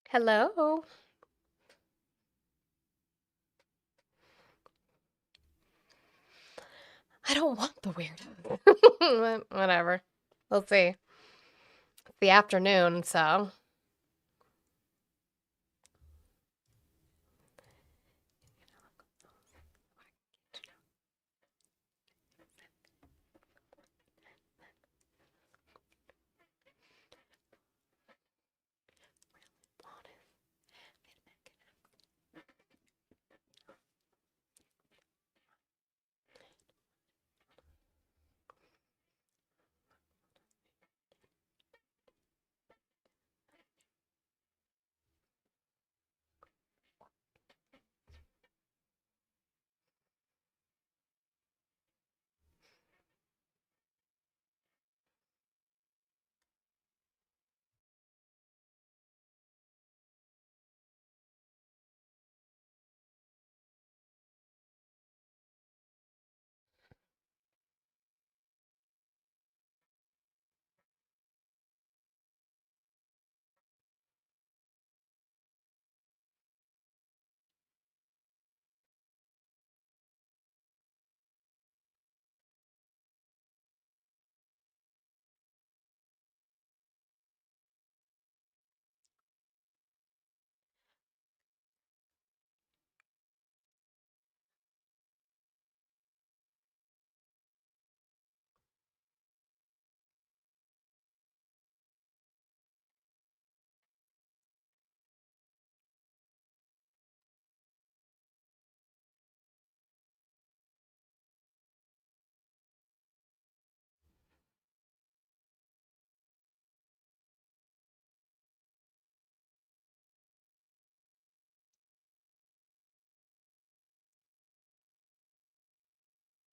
Hello. I don't want the weirdo. Whatever. We'll see. It's the afternoon, so.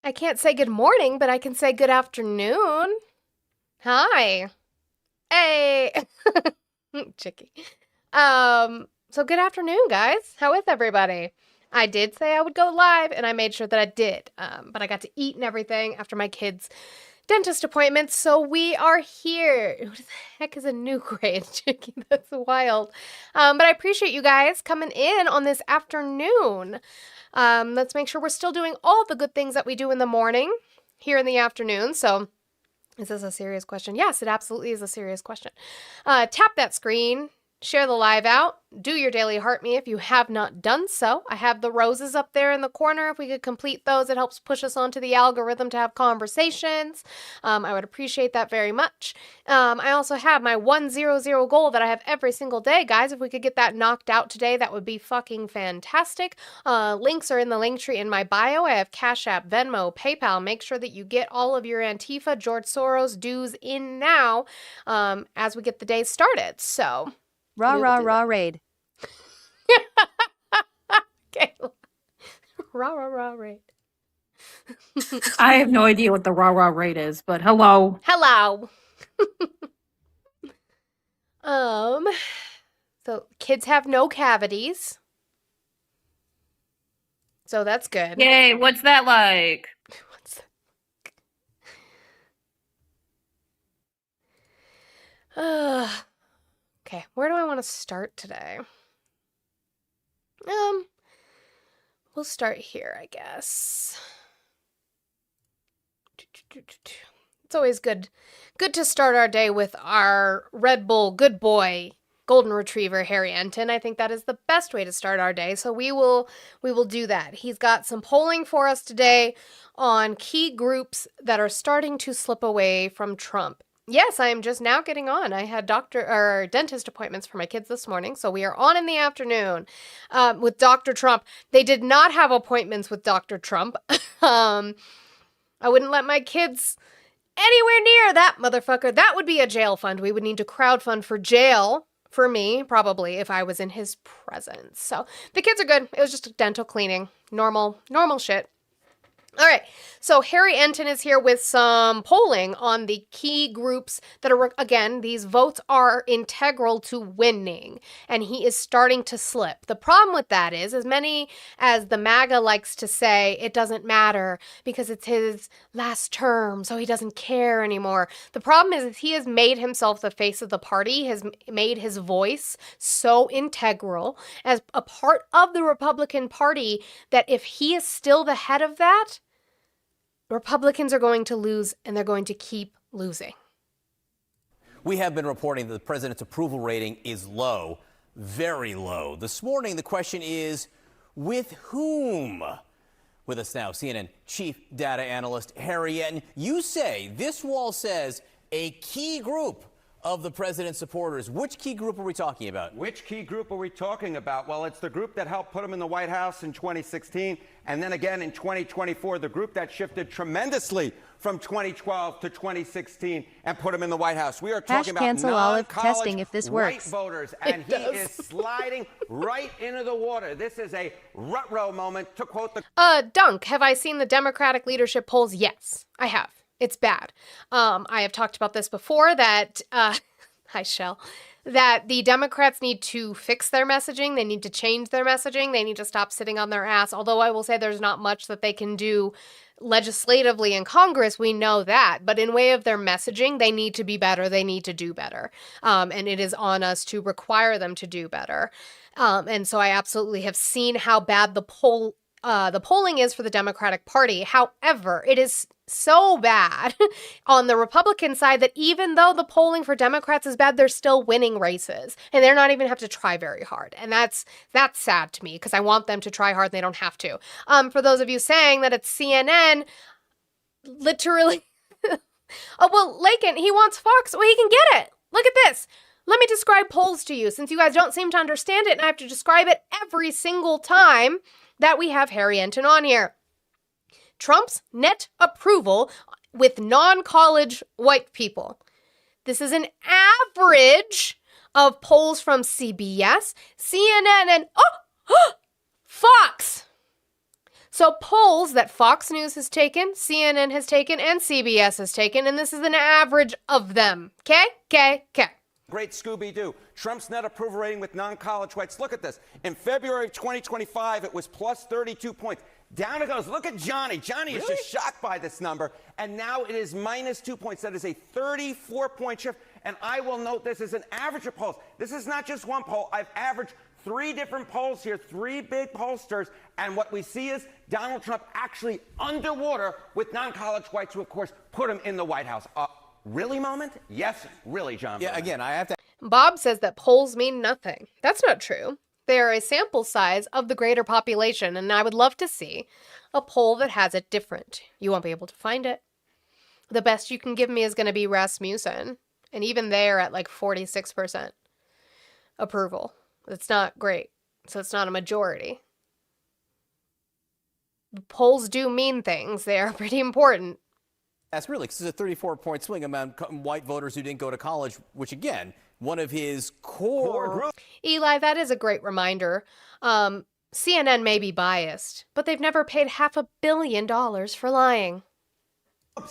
I can't say good morning, but I can say good afternoon. Hi. Hey. Chicky. So good afternoon, guys. How is everybody? I did say I would go live, and I made sure that I did. But I got to eat and everything after my kids' dentist appointments, so we are here. Who the heck is a new grade, Chicky? That's wild. But I appreciate you guys coming in on this afternoon. Let's make sure we're still doing all the good things that we do in the morning here in the afternoon. So, is this a serious question? Yes, it absolutely is a serious question. Tap that screen, share the live out, do your daily heart me if you have not done so. I have the roses up there in the corner. If we could complete those, it helps push us onto the algorithm to have conversations. I would appreciate that very much. I also have my 100 goal that I have every single day, guys. If we could get that knocked out today, that would be fucking fantastic. Links are in the link tree in my bio. I have Cash App, Venmo, PayPal. Make sure that you get all of your Antifa, George Soros dues in now as we get the day started. So, Rah, we will rah, do rah, that. raid. Okay. Rah, rah, rah, raid. I have no idea what the rah rah rate is, but hello. Hello. Um, so kids have no cavities. So that's good. Yay, what's that like? What's okay, where do I want to start today? We'll start here, I guess. It's always good to start our day with our Red Bull good boy golden retriever Harry Enton. I think that is the best way to start our day. So we will do that. He's got some polling for us today on key groups that are starting to slip away from Trump. Yes, I am just now getting on. I had dentist appointments for my kids this morning, so we are on in the afternoon with Dr. Trump. They did not have appointments with Dr. Trump. I wouldn't let my kids anywhere near that motherfucker. That would be a jail fund. We would need to crowdfund for jail for me, probably, if I was in his presence. So the kids are good. It was just a dental cleaning. Normal shit. All right, so Harry Enton is here with some polling on the key groups that are, again, these votes are integral to winning, and he is starting to slip. The problem with that is, as many as the MAGA likes to say, it doesn't matter because it's his last term, so he doesn't care anymore. The problem is he has made himself the face of the party, has made his voice so integral as a part of the Republican Party that if he is still the head of that, Republicans are going to lose, and they're going to keep losing. We have been reporting that the president's approval rating is low, very low. This morning, the question is, with whom? With us now, CNN chief data analyst Harry Enton. You say, this wall says, a key group of the president's supporters. Which key group are we talking about? Which key group are we talking about? Well, it's the group that helped put him in the White House in 2016, and then again in 2024, the group that shifted tremendously from 2012 to 2016 and put him in the White House. We are talking about cancel Olive non-college testing if this white works. voters, and he is sliding right into the water. This is a rut-row moment, to quote the... Dunk, have I seen the Democratic leadership polls? Yes, I have. It's bad. I have talked about this before that, hi Shell, that the Democrats need to fix their messaging. They need to change their messaging. They need to stop sitting on their ass. Although I will say there's not much that they can do legislatively in Congress. We know that. But in way of their messaging, they need to be better. They need to do better. And it is on us to require them to do better. And so I absolutely have seen how bad the polling is for the Democratic Party. However, it is so bad on the Republican side that even though the polling for Democrats is bad, they're still winning races, and they're not even have to try very hard. And that's sad to me because I want them to try hard and they don't have to. For those of you saying that it's CNN, literally, oh, well, Lakin, he wants Fox. Well, he can get it. Look at this. Let me describe polls to you since you guys don't seem to understand it and I have to describe it every single time that we have Harry Enton on here. Trump's net approval with non-college white people. This is an average of polls from CBS, CNN, and Fox. So polls that Fox News has taken, CNN has taken, and CBS has taken, and this is an average of them. Okay? Great Scooby-Doo. Trump's net approval rating with non-college whites. Look at this. In February of 2025, it was plus 32 points. Down it goes. Look at Johnny. Johnny is just shocked by this number. And now it is minus 2 points. That is a 34-point shift. And I will note this is an average of polls. This is not just one poll. I've averaged 3 different polls here, 3 big pollsters. And what we see is Donald Trump actually underwater with non-college whites who, of course, put him in the White House. Really moment? Yes, really, John. Yeah, again, I have to... Bob says that polls mean nothing. That's not true. They are a sample size of the greater population, and I would love to see a poll that has it different. You won't be able to find it. The best you can give me is going to be Rasmussen, and even they're at like 46% approval. It's not great, so it's not a majority. Polls do mean things. They are pretty important. That's really, because it's a 34-point swing among white voters who didn't go to college, which, again, one of his core... Eli, that is a great reminder. CNN may be biased, but they've never paid $500 million for lying.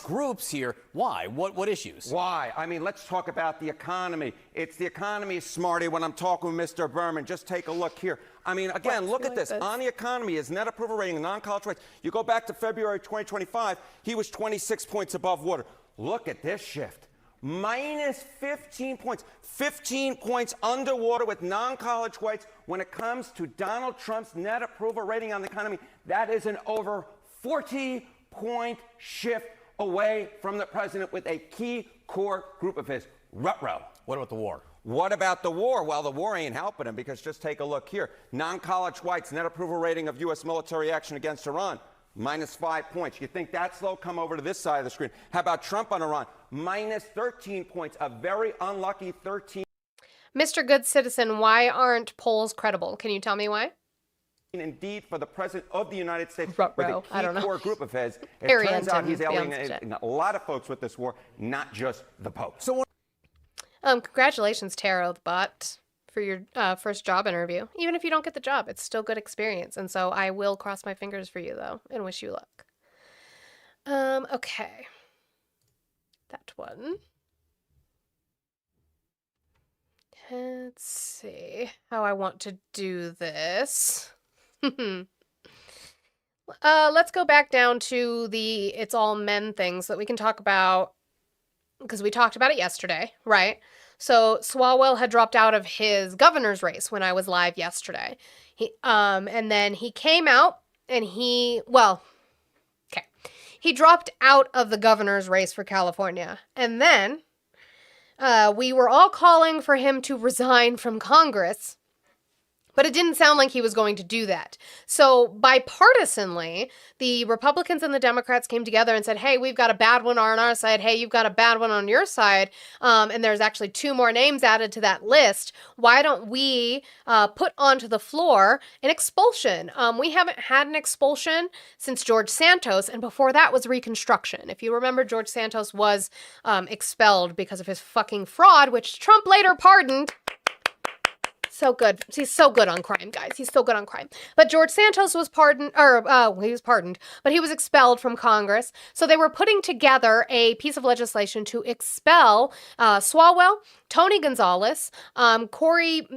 Groups here. Why? What issues? Why? I mean, let's talk about the economy. It's the economy, Smarty, when I'm talking with Mr. Berman. Just take a look here. I mean, again, look at this. On the economy, his net approval rating, non-college whites. You go back to February 2025, he was 26 points above water. Look at this shift. Minus 15 points. 15 points underwater with non-college whites. When it comes to Donald Trump's net approval rating on the economy, that is an over 40-point shift away from the president with a key core group of his. Ruh-roh. What about the war? What about the war? Well, the war ain't helping him because just take a look here. Non-college whites, net approval rating of U.S. military action against Iran, minus 5 points. You think that's low? Come over to this side of the screen. How about Trump on Iran? Minus 13 points, a very unlucky 13. Mr. Good Citizen, why aren't polls credible? Can you tell me why? Indeed, for the president of the United States, Ruh-roh. with a key core group of his, it Harry turns out Enton, he's the alienating a lot of folks with this war, not just the Pope. So congratulations, Taro the Bot, for your first job interview. Even if you don't get the job, it's still good experience. And so I will cross my fingers for you, though, and wish you luck. Okay. That one. Let's see how I want to do this. Let's go back down to the it's all men things that we can talk about because we talked about it yesterday, right? So Swalwell had dropped out of his governor's race when I was live yesterday. And then he came out and he dropped out of the governor's race for California. And then we were all calling for him to resign from Congress. But it didn't sound like he was going to do that. So bipartisanly, the Republicans and the Democrats came together and said, hey, we've got a bad one on our side. Hey, you've got a bad one on your side. And there's actually 2 more names added to that list. Why don't we put onto the floor an expulsion? We haven't had an expulsion since George Santos. And before that was Reconstruction. If you remember, George Santos was expelled because of his fucking fraud, which Trump later pardoned. So good. He's so good on crime, guys. He's so good on crime. But George Santos was pardoned, he was pardoned, but he was expelled from Congress. So they were putting together a piece of legislation to expel Swalwell, Tony Gonzalez, Corey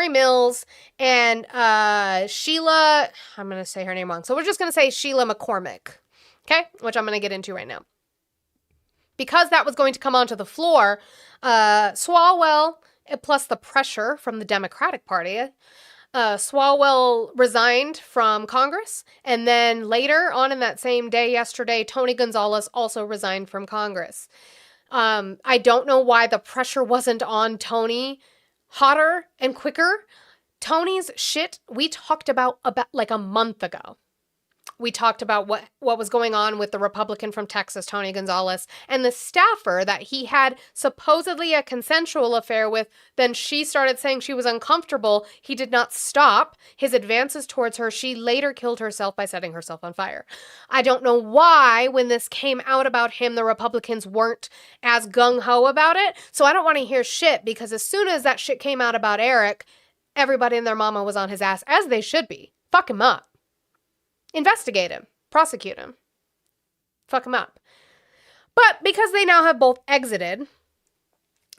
Mills, and Sheila, I'm going to say her name wrong. So we're just going to say Sheila McCormick, okay? Which I'm going to get into right now. Because that was going to come onto the floor, Swalwell, plus the pressure from the Democratic Party, Swalwell resigned from Congress. And then later on in that same day yesterday, Tony Gonzalez also resigned from Congress. I don't know why the pressure wasn't on Tony hotter and quicker. Tony's shit we talked about like a month ago. We talked about what was going on with the Republican from Texas, Tony Gonzalez, and the staffer that he had supposedly a consensual affair with. Then she started saying she was uncomfortable. He did not stop his advances towards her. She later killed herself by setting herself on fire. I don't know why, when this came out about him, the Republicans weren't as gung-ho about it. So I don't want to hear shit, because as soon as that shit came out about Eric, everybody and their mama was on his ass, as they should be. Fuck him up. Investigate him. Prosecute him. Fuck him up. But because they now have both exited,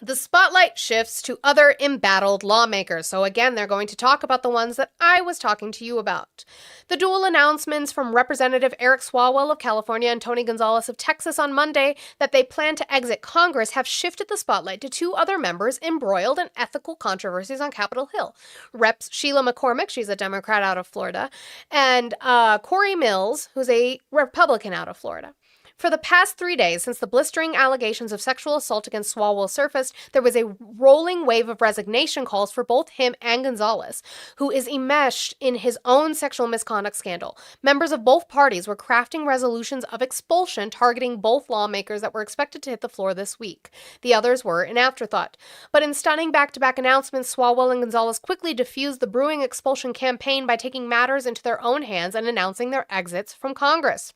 the spotlight shifts to other embattled lawmakers. So again, they're going to talk about the ones that I was talking to you about. The dual announcements from Representative Eric Swalwell of California and Tony Gonzalez of Texas on Monday that they plan to exit Congress have shifted the spotlight to 2 other members embroiled in ethical controversies on Capitol Hill. Reps Sheila McCormick, she's a Democrat out of Florida, and Corey Mills, who's a Republican out of Florida. For the past 3 days, since the blistering allegations of sexual assault against Swalwell surfaced, there was a rolling wave of resignation calls for both him and Gonzalez, who is enmeshed in his own sexual misconduct scandal. Members of both parties were crafting resolutions of expulsion targeting both lawmakers that were expected to hit the floor this week. The others were an afterthought. But in stunning back-to-back announcements, Swalwell and Gonzalez quickly diffused the brewing expulsion campaign by taking matters into their own hands and announcing their exits from Congress.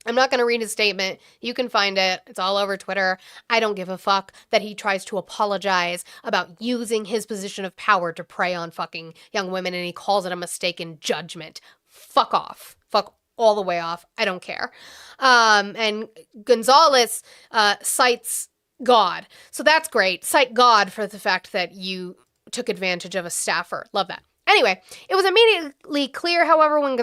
I'm not going to read his statement. You can find it. It's all over Twitter. I don't give a fuck that he tries to apologize about using his position of power to prey on fucking young women, and he calls it a mistaken judgment. Fuck off. Fuck all the way off. I don't care. And Gonzalez cites God. So that's great. Cite God for the fact that you took advantage of a staffer. Love that. Anyway, it wasn't immediately clear, however, when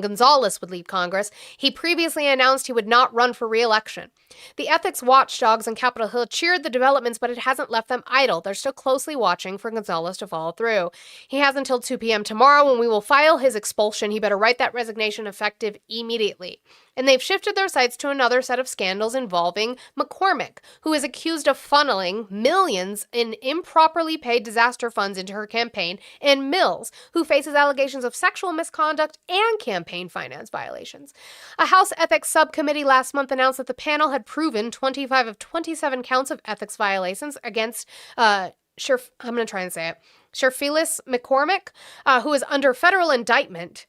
Gonzalez would leave Congress. He previously announced he would not run for re-election. The ethics watchdogs on Capitol Hill cheered the developments, but it hasn't left them idle. They're still closely watching for Gonzalez to follow through. He has until 2 p.m. tomorrow when we will file his expulsion. He better write that resignation effective immediately. And they've shifted their sights to another set of scandals involving McCormick, who is accused of funneling millions in improperly paid disaster funds into her campaign, and Mills, who faces allegations of sexual misconduct and campaign finance violations. A House Ethics Subcommittee last month announced that the panel had proven 25 of 27 counts of ethics violations against Sherfilis McCormick, who is under federal indictment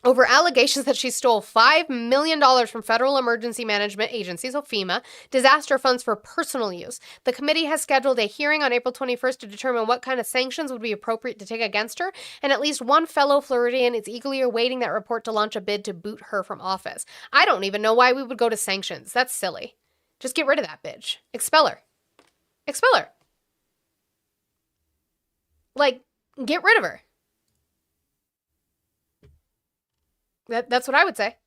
over allegations that she stole $5 million from Federal Emergency Management Agency, so FEMA, disaster funds for personal use. The committee has scheduled a hearing on April 21st to determine what kind of sanctions would be appropriate to take against her, and at least one fellow Floridian is eagerly awaiting that report to launch a bid to boot her from office. I don't even know why we would go to sanctions. That's silly. Just get rid of that bitch. Expel her. Expel her. Like, get rid of her. That's what I would say.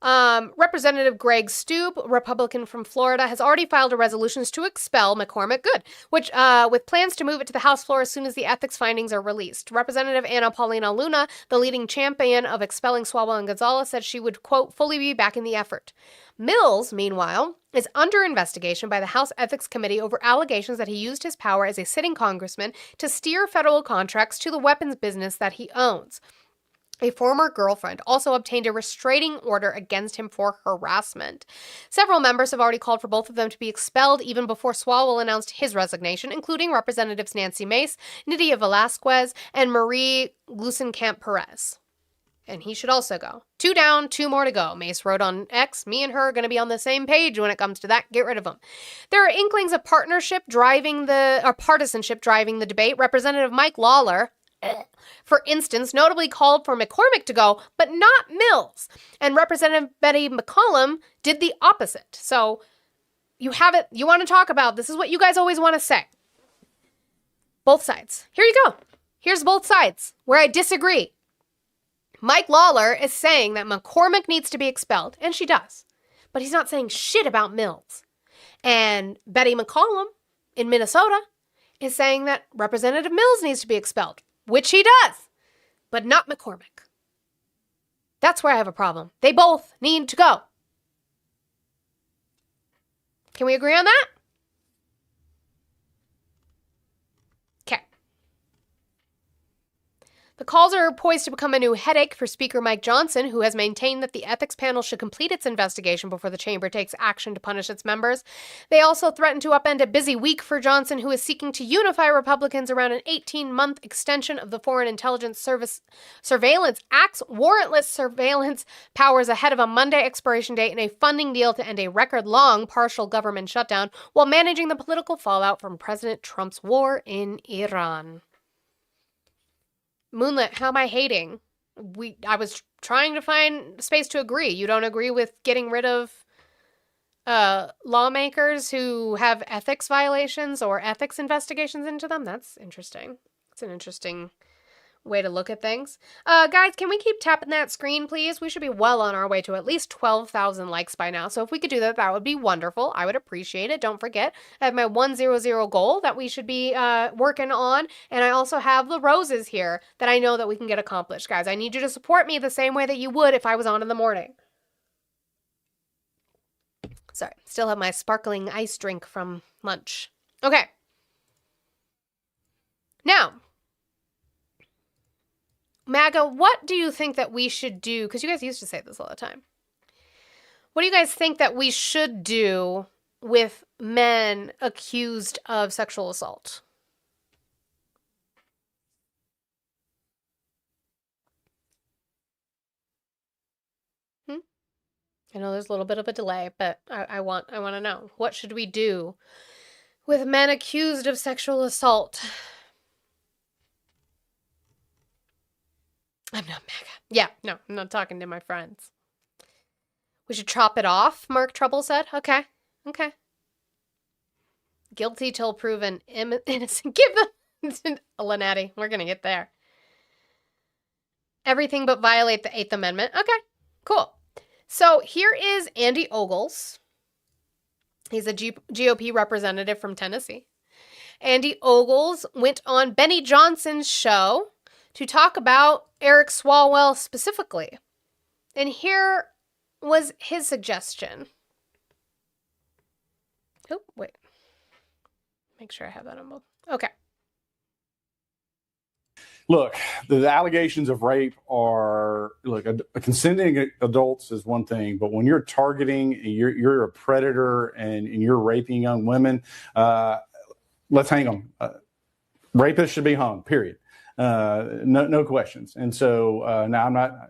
Representative Greg Stoop, Republican from Florida, has already filed a resolution to expel McCormick Good, which with plans to move it to the House floor as soon as the ethics findings are released. Representative Anna Paulina Luna, the leading champion of expelling Swalwell and Gonzalez, said she would, quote, fully be back in the effort. Mills, meanwhile, is under investigation by the House Ethics Committee over allegations that he used his power as a sitting congressman to steer federal contracts to the weapons business that he owns. A former girlfriend also obtained a restraining order against him for harassment. Several members have already called for both of them to be expelled even before Swalwell announced his resignation, including Representatives Nancy Mace, Nydia Velasquez, and Marie Gluesenkamp-Perez. And he should also go. 2 down, 2 more to go. Mace wrote on X, me and her are going to be on the same page when it comes to that. Get rid of them. There are inklings of partisanship driving the debate. Representative Mike Lawler, for instance, notably called for McCormick to go, but not Mills. And Representative Betty McCollum did the opposite. So you have it. You want to talk about, this is what you guys always want to say. Both sides. Here you go. Here's both sides where I disagree. Mike Lawler is saying that McCormick needs to be expelled, and she does. But he's not saying shit about Mills. And Betty McCollum in Minnesota is saying that Representative Mills needs to be expelled. Which he does, but not McCormick. That's where I have a problem. They both need to go. Can we agree on that? Okay. The calls are poised to become a new headache for Speaker Mike Johnson, who has maintained that the ethics panel should complete its investigation before the chamber takes action to punish its members. They also threaten to upend a busy week for Johnson, who is seeking to unify Republicans around an 18-month extension of the Foreign Intelligence Service Surveillance Act's warrantless surveillance powers ahead of a Monday expiration date and a funding deal to end a record-long partial government shutdown while managing the political fallout from President Trump's war in Iran. Moonlit, how am I hating? I was trying to find space to agree. You don't agree with getting rid of lawmakers who have ethics violations or ethics investigations into them? That's interesting. It's an interesting way to look at things. Guys, can we keep tapping that screen, please? We should be well on our way to at least 12,000 likes by now. So if we could do that, that would be wonderful. I would appreciate it. Don't forget, I have my 100 goal that we should be working on. And I also have the roses here that I know that we can get accomplished. Guys, I need you to support me the same way that you would if I was on in the morning. Sorry, still have my sparkling ice drink from lunch. Okay. Now, MAGA, what do you think that we should do? Because you guys used to say this all the time. What do you guys think that we should do with men accused of sexual assault? I know there's a little bit of a delay, but I want to know. What should we do with men accused of sexual assault? I'm not MAGA. Yeah, no, I'm not talking to my friends. We should chop it off, Mark Trouble said. Okay. Guilty till proven innocent. Give them, Lynette, we're going to get there. Everything but violate the 8th Amendment. Okay, cool. So here is Andy Ogles. He's a GOP representative from Tennessee. Andy Ogles went on Benny Johnson's show to talk about Eric Swalwell specifically. And here was his suggestion. Oh, wait. Make sure I have that on both. Okay. Look, the allegations of rape are, look, consenting adults is one thing, but when you're targeting, you're a predator and you're raping young women, let's hang them. Rapists should be hung, period. No questions. And so now I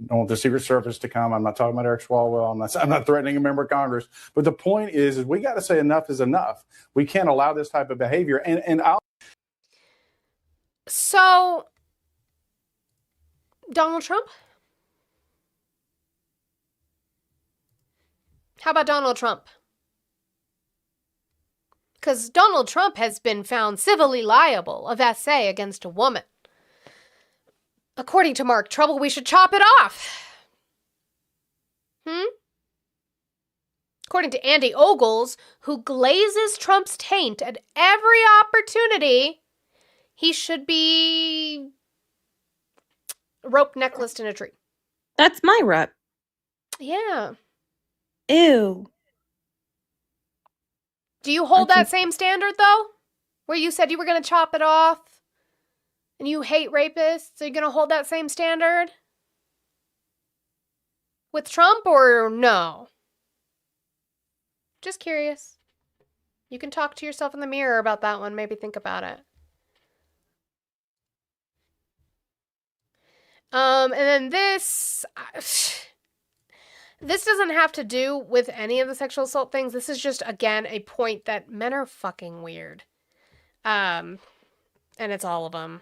don't want the Secret Service to come. I'm not talking about Eric Swalwell. I'm not threatening a member of Congress. But the point is we got to say enough is enough. We can't allow this type of behavior. And So, Donald Trump? How about Donald Trump? Because Donald Trump has been found civilly liable of essay against a woman. According to Mark Trouble, we should chop it off. According to Andy Ogles, who glazes Trump's taint at every opportunity, he should be rope necklaced in a tree. That's my rep. Yeah. Ew. Do you hold that same standard, though? Where you said you were going to chop it off and you hate rapists? Are you going to hold that same standard? With Trump or no? Just curious. You can talk to yourself in the mirror about that one. Maybe think about it. And then this doesn't have to do with any of the sexual assault things. This is just, again, a point that men are fucking weird. And it's all of them.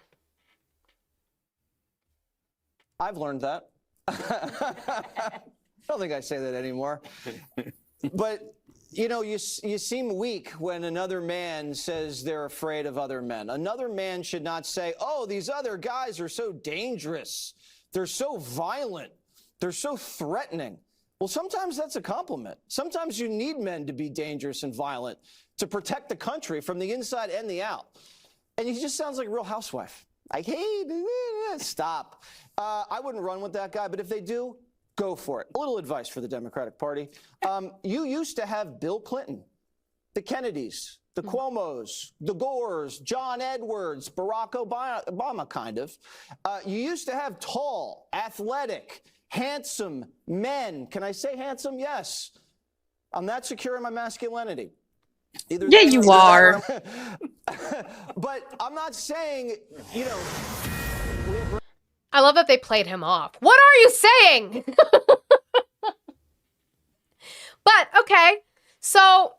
I've learned that. I don't think I say that anymore. But, you know, you seem weak when another man says they're afraid of other men. Another man should not say, oh, these other guys are so dangerous. They're so violent. They're so threatening. Well, sometimes that's a compliment. Sometimes you need men to be dangerous and violent to protect the country from the inside and the out. And he just sounds like a real housewife. Like, hey, stop. I wouldn't run with that guy, but if they do, go for it. A little advice for the Democratic Party. You used to have Bill Clinton, the Kennedys, the Cuomos, the Gores, John Edwards, Barack Obama, kind of. You used to have tall, athletic, handsome men. Can I say handsome? Yes. I'm not secure in my masculinity. Either yeah, you are. But I'm not saying, you know. I love that they played him off. What are you saying? But, okay. So,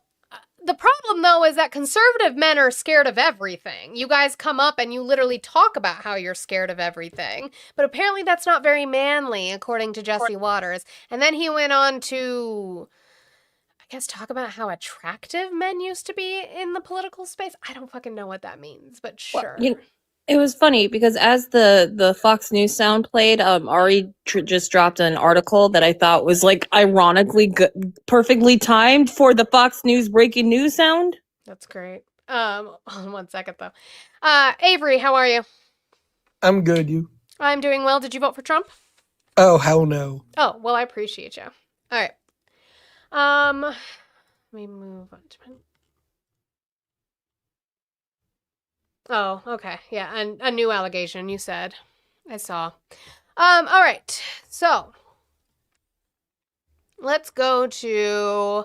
the problem, though, is that conservative men are scared of everything. You guys come up and you literally talk about how you're scared of everything. But apparently that's not very manly, according to Jesse Waters. And then he went on to, I guess, talk about how attractive men used to be in the political space. I don't fucking know what that means, but sure. Well, it was funny because as the Fox News sound played, Ari just dropped an article that I thought was like ironically good, perfectly timed for the Fox News breaking news sound. That's great. Hold on 1 second though. Avery, how are you? I'm good, you? I'm doing well. Did you vote for Trump? Oh, hell no. Oh, well, I appreciate you. All right. Let me move on to Oh, okay. Yeah, and a new allegation, you said. I saw. All right. So, let's go to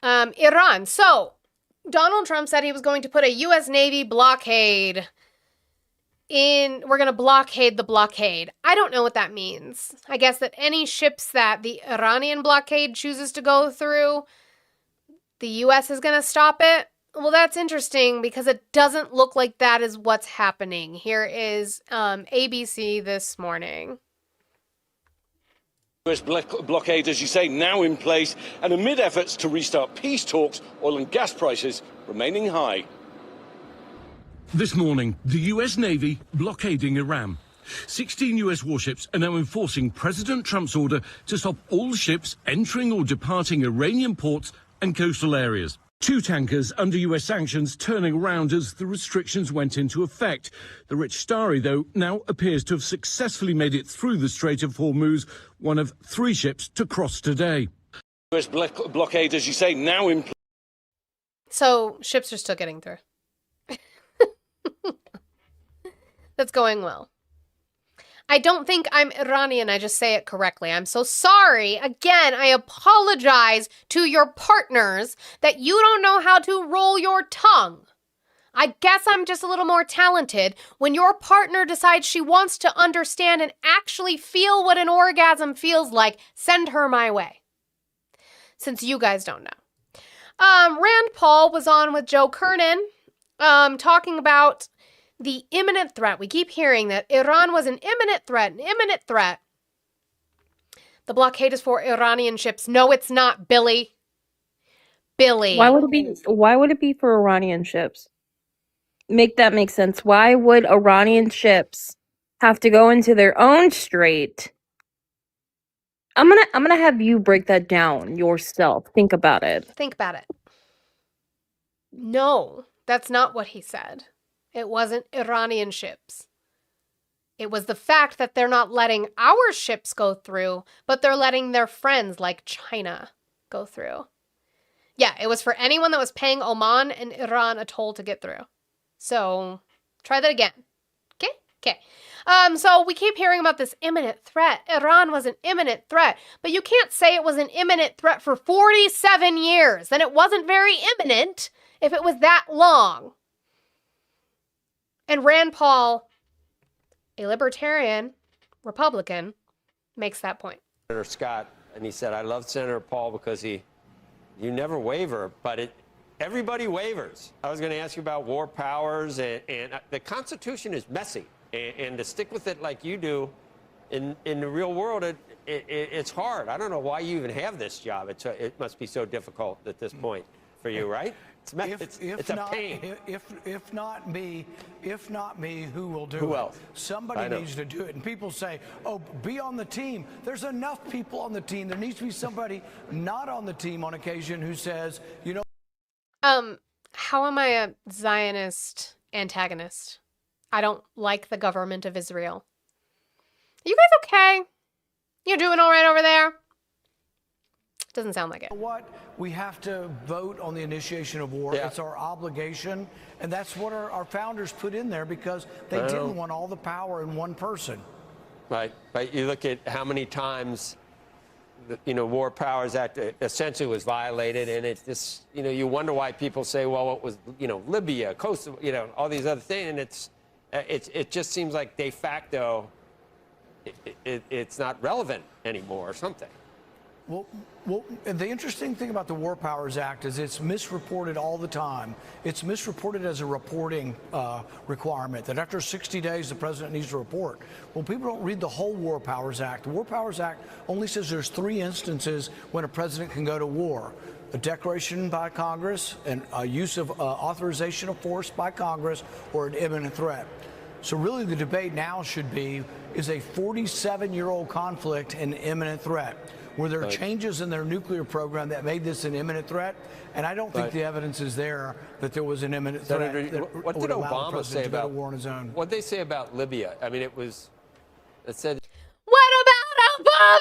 Iran. So, Donald Trump said he was going to put a U.S. Navy blockade in. We're going to blockade the blockade. I don't know what that means. I guess that any ships that the Iranian blockade chooses to go through, the U.S. is going to stop it. Well, that's interesting because it doesn't look like that is what's happening. Here is ABC this morning. U.S. blockade, as you say, now in place, and amid efforts to restart peace talks, oil and gas prices remaining high. This morning, the U.S. Navy blockading Iran. 16 U.S. warships are now enforcing President Trump's order to stop all ships entering or departing Iranian ports and coastal areas. 2 tankers under U.S. sanctions turning around as the restrictions went into effect. The Rich Starry, though, now appears to have successfully made it through the Strait of Hormuz, one of 3 ships to cross today. U.S. blockade, as you say, now in place. So, ships are still getting through. That's going well. I don't think I'm Iranian, I just say it correctly. I'm so sorry. Again, I apologize to your partners that you don't know how to roll your tongue. I guess I'm just a little more talented. When your partner decides she wants to understand and actually feel what an orgasm feels like, send her my way. Since you guys don't know. Rand Paul was on with Joe Kernan, talking about the imminent threat. We keep hearing that Iran was an imminent threat, The blockade is for Iranian ships. No, it's not, Billy. Why would it be for Iranian ships? Make that make sense. Why would Iranian ships have to go into their own strait? I'm gonna have you break that down yourself. Think about it. Think about it. No, that's not what he said. It wasn't Iranian ships. It was the fact that they're not letting our ships go through, but they're letting their friends like China go through. Yeah, it was for anyone that was paying Oman and Iran a toll to get through. So, try that again. Okay. So we keep hearing about this imminent threat. Iran was an imminent threat, but you can't say it was an imminent threat for 47 years. Then it wasn't very imminent if it was that long. And Rand Paul, a libertarian Republican, makes that point. Senator Scott, and he said, I love Senator Paul because you never waver, but everybody wavers. I was going to ask you about war powers, and the Constitution is messy, and to stick with it like you do in the real world, it's hard. I don't know why you even have this job. It must be so difficult at this point for you, right? It's a pain. If not me, who will do it? Who else? Somebody needs to do it. And people say, oh, be on the team. There's enough people on the team. There needs to be somebody not on the team on occasion who says, you know. How am I a Zionist antagonist? I don't like the government of Israel. Are you guys okay? You doing all right over there? Doesn't sound like it. What? We have to vote on the initiation of war. Yeah. It's our obligation. And that's what our founders put in there because they didn't want all the power in one person. Right. But you look at how many times the War Powers Act essentially was violated, and it's just, you wonder why people say, well, it was, Libya, Kosovo, all these other things, and it just seems like de facto it's not relevant anymore or something. Well, the interesting thing about the War Powers Act is it's misreported all the time. It's misreported as a reporting requirement, that after 60 days, the president needs to report. Well, people don't read the whole War Powers Act. The War Powers Act only says there's 3 instances when a president can go to war: a declaration by Congress, and a use of authorization of force by Congress, or an imminent threat. So really the debate now should be, is a 47-year-old conflict an imminent threat? Were there changes in their nuclear program that made this an imminent threat? And I don't think the evidence is there that there was an imminent threat. What did Obama say about war on his own? What did they say about Libya? I mean, it said. What about Obama?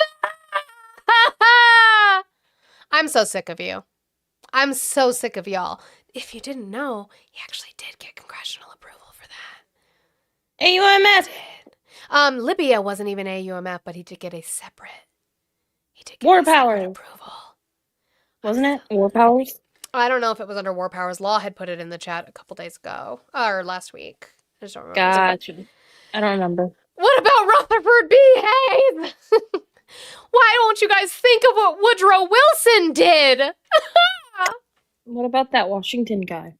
I'm so sick of you. I'm so sick of y'all. If you didn't know, he actually did get congressional approval for that. AUMF. Libya wasn't even AUMF, but he did get a separate. War powers. Approval. Wasn't it? War powers? I don't know if it was under War Powers. Law had put it in the chat a couple days ago. Or last week. I just don't remember. Gotcha. I don't remember. What about Rutherford B. Hayes? Why don't you guys think of what Woodrow Wilson did? What about that Washington guy?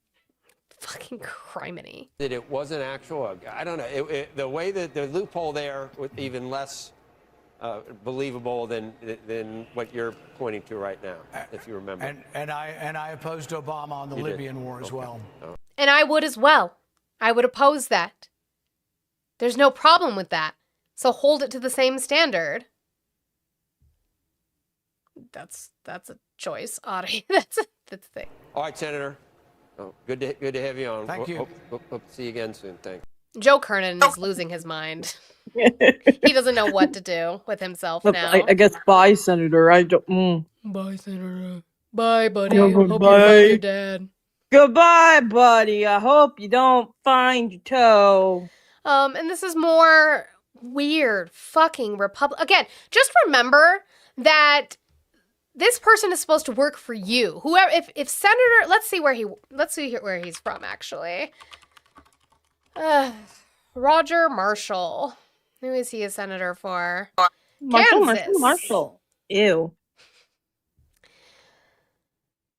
Fucking criminy. That it wasn't actual. I don't know. The way that the loophole there was even less believable than what you're pointing to right now, if you remember. And I opposed Obama on the Libyan war as well. Oh. And I would as well. I would oppose that. There's no problem with that. So hold it to the same standard. That's a choice, Audie. That's the thing. All right, Senator. Oh, good to have you on. Thank you. Hope to see you again soon. Thanks. Joe Kernan is losing his mind. He doesn't know what to do with himself now. I guess bye, Senator. I don't. Bye, Senator. Bye, buddy. Oh, Hope you bye. find your dad. Goodbye, buddy. I hope you don't find your toe. And this is more weird fucking Again, just remember that this person is supposed to work for you. Whoever, if Senator, let's see where he's from actually. Roger Marshall. Who is he a senator for? Kansas. Marshall. Ew.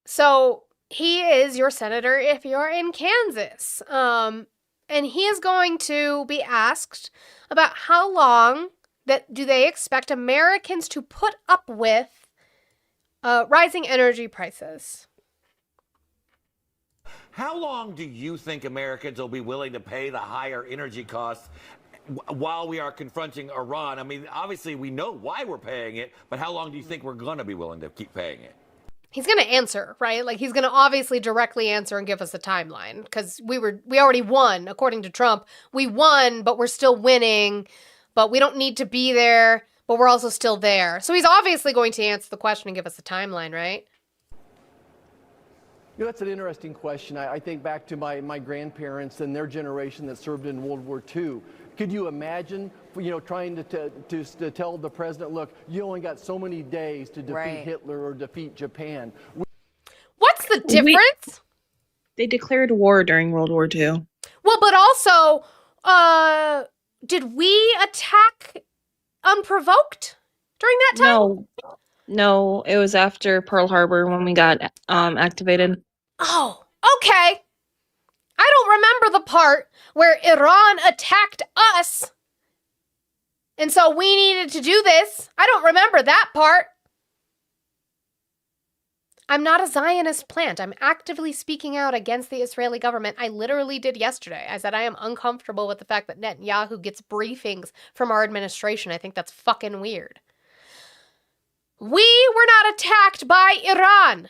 So he is your senator if you're in Kansas. And he is going to be asked about how long that do they expect Americans to put up with rising energy prices. How long do you think Americans will be willing to pay the higher energy costs while we are confronting Iran? I mean, obviously we know why we're paying it, but how long do you think we're going to be willing to keep paying it? He's going to answer, right? Like he's going to obviously directly answer and give us a timeline because we already won, according to Trump. We won, but we're still winning, but we don't need to be there, but we're also still there. So he's obviously going to answer the question and give us a timeline, right? You know, that's an interesting question. I think back to my grandparents and their generation that served in World War II. Could you imagine, trying to tell the president, look, you only got so many days to defeat Hitler or defeat Japan? What's the difference? They declared war during World War II. Well, but also, did we attack unprovoked during that time? No, it was after Pearl Harbor when we got activated. Oh, okay. I don't remember the part where Iran attacked us, and so we needed to do this. I don't remember that part. I'm not a Zionist plant. I'm actively speaking out against the Israeli government. I literally did yesterday. I said I am uncomfortable with the fact that Netanyahu gets briefings from our administration. I think that's fucking weird. We were not attacked by Iran.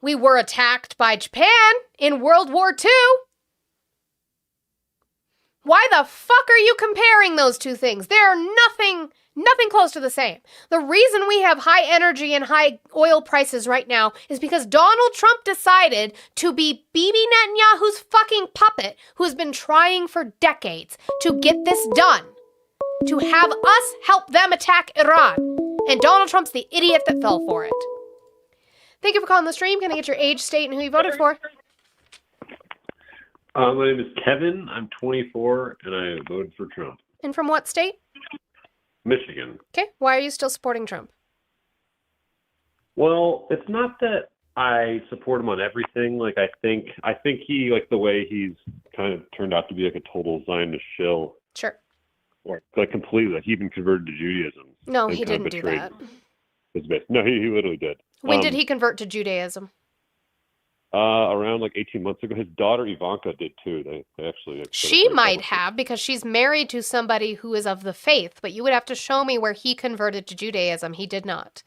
We were attacked by Japan in World War II. Why the fuck are you comparing those two things? They're nothing close to the same. The reason we have high energy and high oil prices right now is because Donald Trump decided to be Bibi Netanyahu's fucking puppet who has been trying for decades to get this done. To have us help them attack Iran. And Donald Trump's the idiot that fell for it. Thank you for calling the stream. Can I get your age, state, and who you voted for? My name is Kevin. I'm 24, and I voted for Trump. And from what state? Michigan. Okay. Why are you still supporting Trump? Well, it's not that I support him on everything. Like, I think he, like, the way he's kind of turned out to be like a total Zionist shill. Sure. Or, like, completely. Like, he even converted to Judaism. No, Like, he didn't do that. His base. No, he literally did. When did he convert to Judaism? Around like 18 months ago. His daughter Ivanka did too. They actually. Like, she might have because she's married to somebody who is of the faith, but you would have to show me where he converted to Judaism. He did not.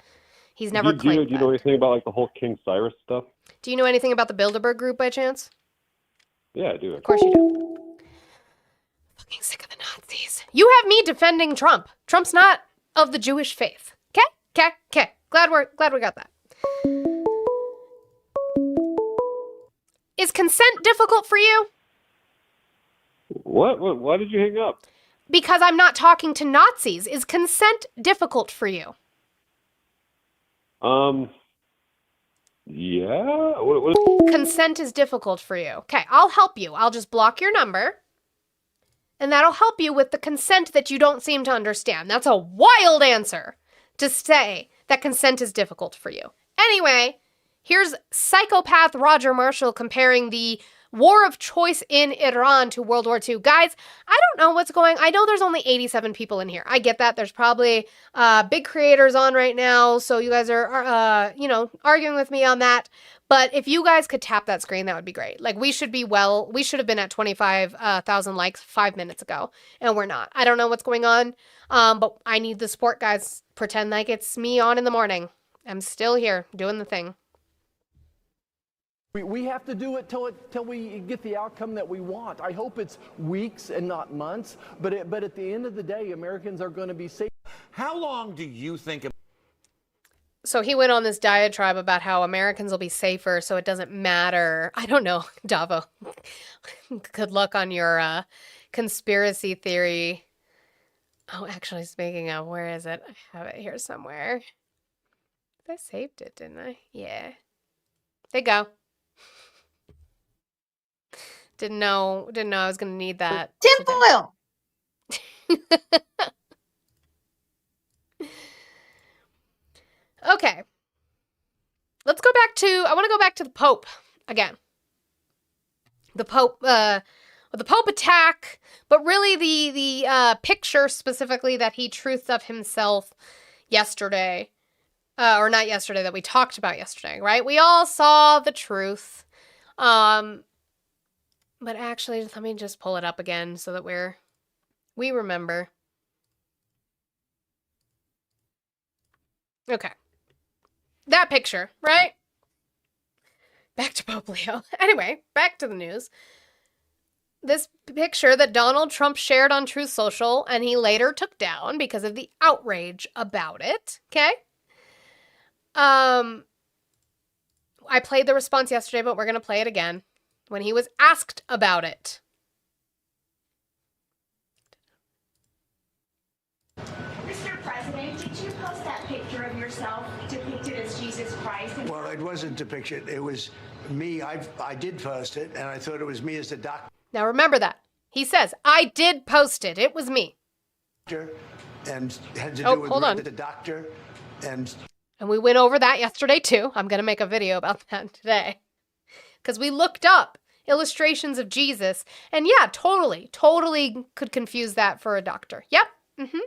He's never claimed Do you know anything about like the whole King Cyrus stuff? Do you know anything about the Bilderberg group by chance? Yeah, I do. Of course you do. Fucking sick of the Nazis. You have me defending Trump. Trump's not of the Jewish faith. Okay. Glad we got that. Is consent difficult for you? What? Why did you hang up? Because I'm not talking to Nazis. Is consent difficult for you? Yeah. Consent is difficult for you. Okay, I'll help you. I'll just block your number. And that'll help you with the consent that you don't seem to understand. That's a wild answer to say that consent is difficult for you. Anyway, here's psychopath Roger Marshall comparing the war of choice in Iran to World War II. Guys, I don't know what's going on. I know there's only 87 people in here. I get that. There's probably big creators on right now, so you guys are, arguing with me on that. But if you guys could tap that screen, that would be great. Like, we should have been at 25,000 likes 5 minutes ago, and we're not. I don't know what's going on, but I need the support, guys. Pretend like it's me on in the morning. I'm still here doing the thing. We have to do it till we get the outcome that we want. I hope it's weeks and not months, but at the end of the day, Americans are going to be safe. How long do you think? So he went on this diatribe about how Americans will be safer, so it doesn't matter. I don't know, Davo. Good luck on your conspiracy theory. Oh, actually, speaking of, where is it? I have it here somewhere. I saved it, didn't I? Yeah. There you go. Didn't know I was gonna need that. Tinfoil! Okay. Let's go back to, I want to go back to the Pope again. The Pope attack, but really the picture specifically that he truthed of himself yesterday, or not yesterday, that we talked about yesterday, right? We all saw the truth. But actually, let me just pull it up again so that we remember. Okay. That picture, right? Back to Pope Leo. Anyway, back to the news. This picture that Donald Trump shared on Truth Social and he later took down because of the outrage about it, okay? I played the response yesterday, but we're going to play it again when he was asked about it. Mr. President, did you post that picture of yourself depicted as Jesus Christ? Well, it wasn't depicted. It was me. I did post it, and I thought it was me as the doctor. Now remember that. He says, I did post it. It was me. And had to do with the doctor. And we went over that yesterday too. I'm going to make a video about that today. Because we looked up illustrations of Jesus. And yeah, totally could confuse that for a doctor. Yep. Mm-hmm.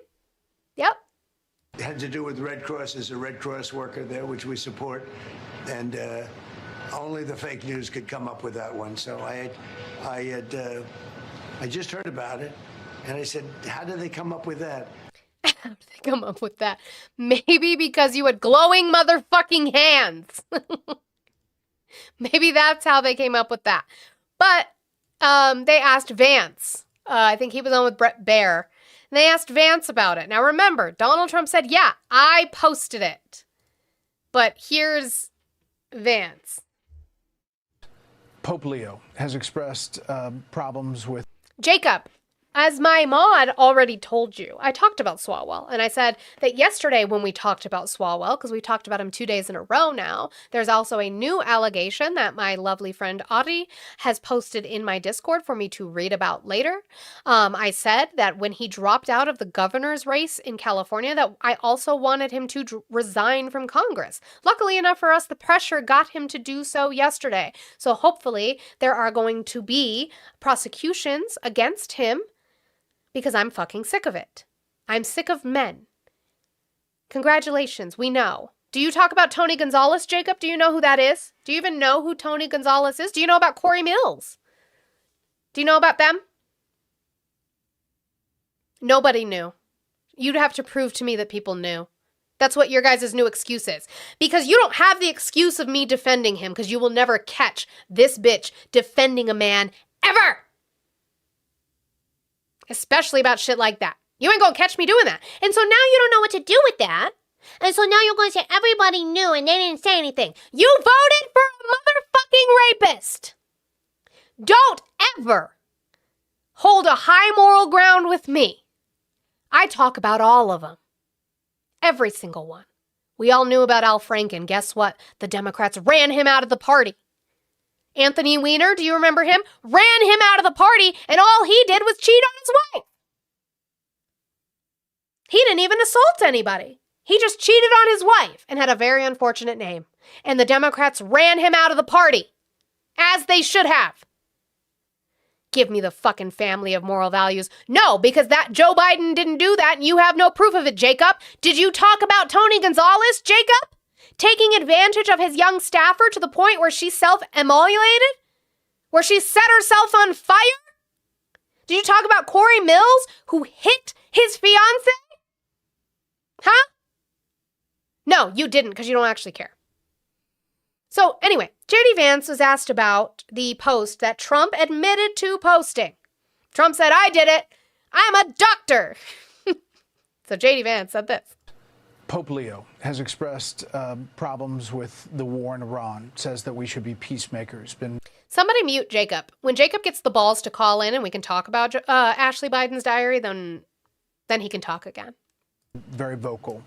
Yep. It had to do with Red Cross, as a Red Cross worker there, which we support. And only the fake news could come up with that one. So I just heard about it. And I said, how did they come up with that? How did they come up with that? Maybe because you had glowing motherfucking hands. Maybe that's how they came up with that. But they asked Vance. I think he was on with Brett Baer. And they asked Vance about it. Now remember, Donald Trump said, yeah, I posted it. But here's Vance. Pope Leo has expressed problems with... Jacob, as my mod already told you, I talked about Swalwell, and I said that yesterday when we talked about Swalwell, because we talked about him 2 days in a row now, there's also a new allegation that my lovely friend Audie has posted in my Discord for me to read about later. I said that when he dropped out of the governor's race in California, that I also wanted him to resign from Congress. Luckily enough for us, the pressure got him to do so yesterday. So hopefully there are going to be prosecutions against him, because I'm fucking sick of it. I'm sick of men. Congratulations, we know. Do you talk about Tony Gonzalez, Jacob? Do you know who that is? Do you even know who Tony Gonzalez is? Do you know about Corey Mills? Do you know about them? Nobody knew. You'd have to prove to me that people knew. That's what your guys' new excuse is. Because you don't have the excuse of me defending him, because you will never catch this bitch defending a man ever. Especially about shit like that. You ain't gonna catch me doing that. And so now you don't know what to do with that. And so now you're going to say everybody knew and they didn't say anything. You voted for a motherfucking rapist. Don't ever hold a high moral ground with me. I talk about all of them. Every single one. We all knew about Al Franken. Guess what? The Democrats ran him out of the party. Anthony Weiner, do you remember him? Ran him out of the party, and all he did was cheat on his wife. He didn't even assault anybody. He just cheated on his wife and had a very unfortunate name. And the Democrats ran him out of the party, as they should have. Give me the fucking family of moral values. No, because that Joe Biden didn't do that, and you have no proof of it, Jacob. Did you talk about Tony Gonzalez, Jacob? Taking advantage of his young staffer to the point where she self-immolated? Where she set herself on fire? Did you talk about Corey Mills, who hit his fiance? Huh? No, you didn't, because you don't actually care. So anyway, J.D. Vance was asked about the post that Trump admitted to posting. Trump said, I did it. I'm a doctor. So J.D. Vance said this. Pope Leo has expressed problems with the war in Iran, says that we should be peacemakers. Somebody mute Jacob. When Jacob gets the balls to call in and we can talk about Ashley Biden's diary, then he can talk again. very vocal.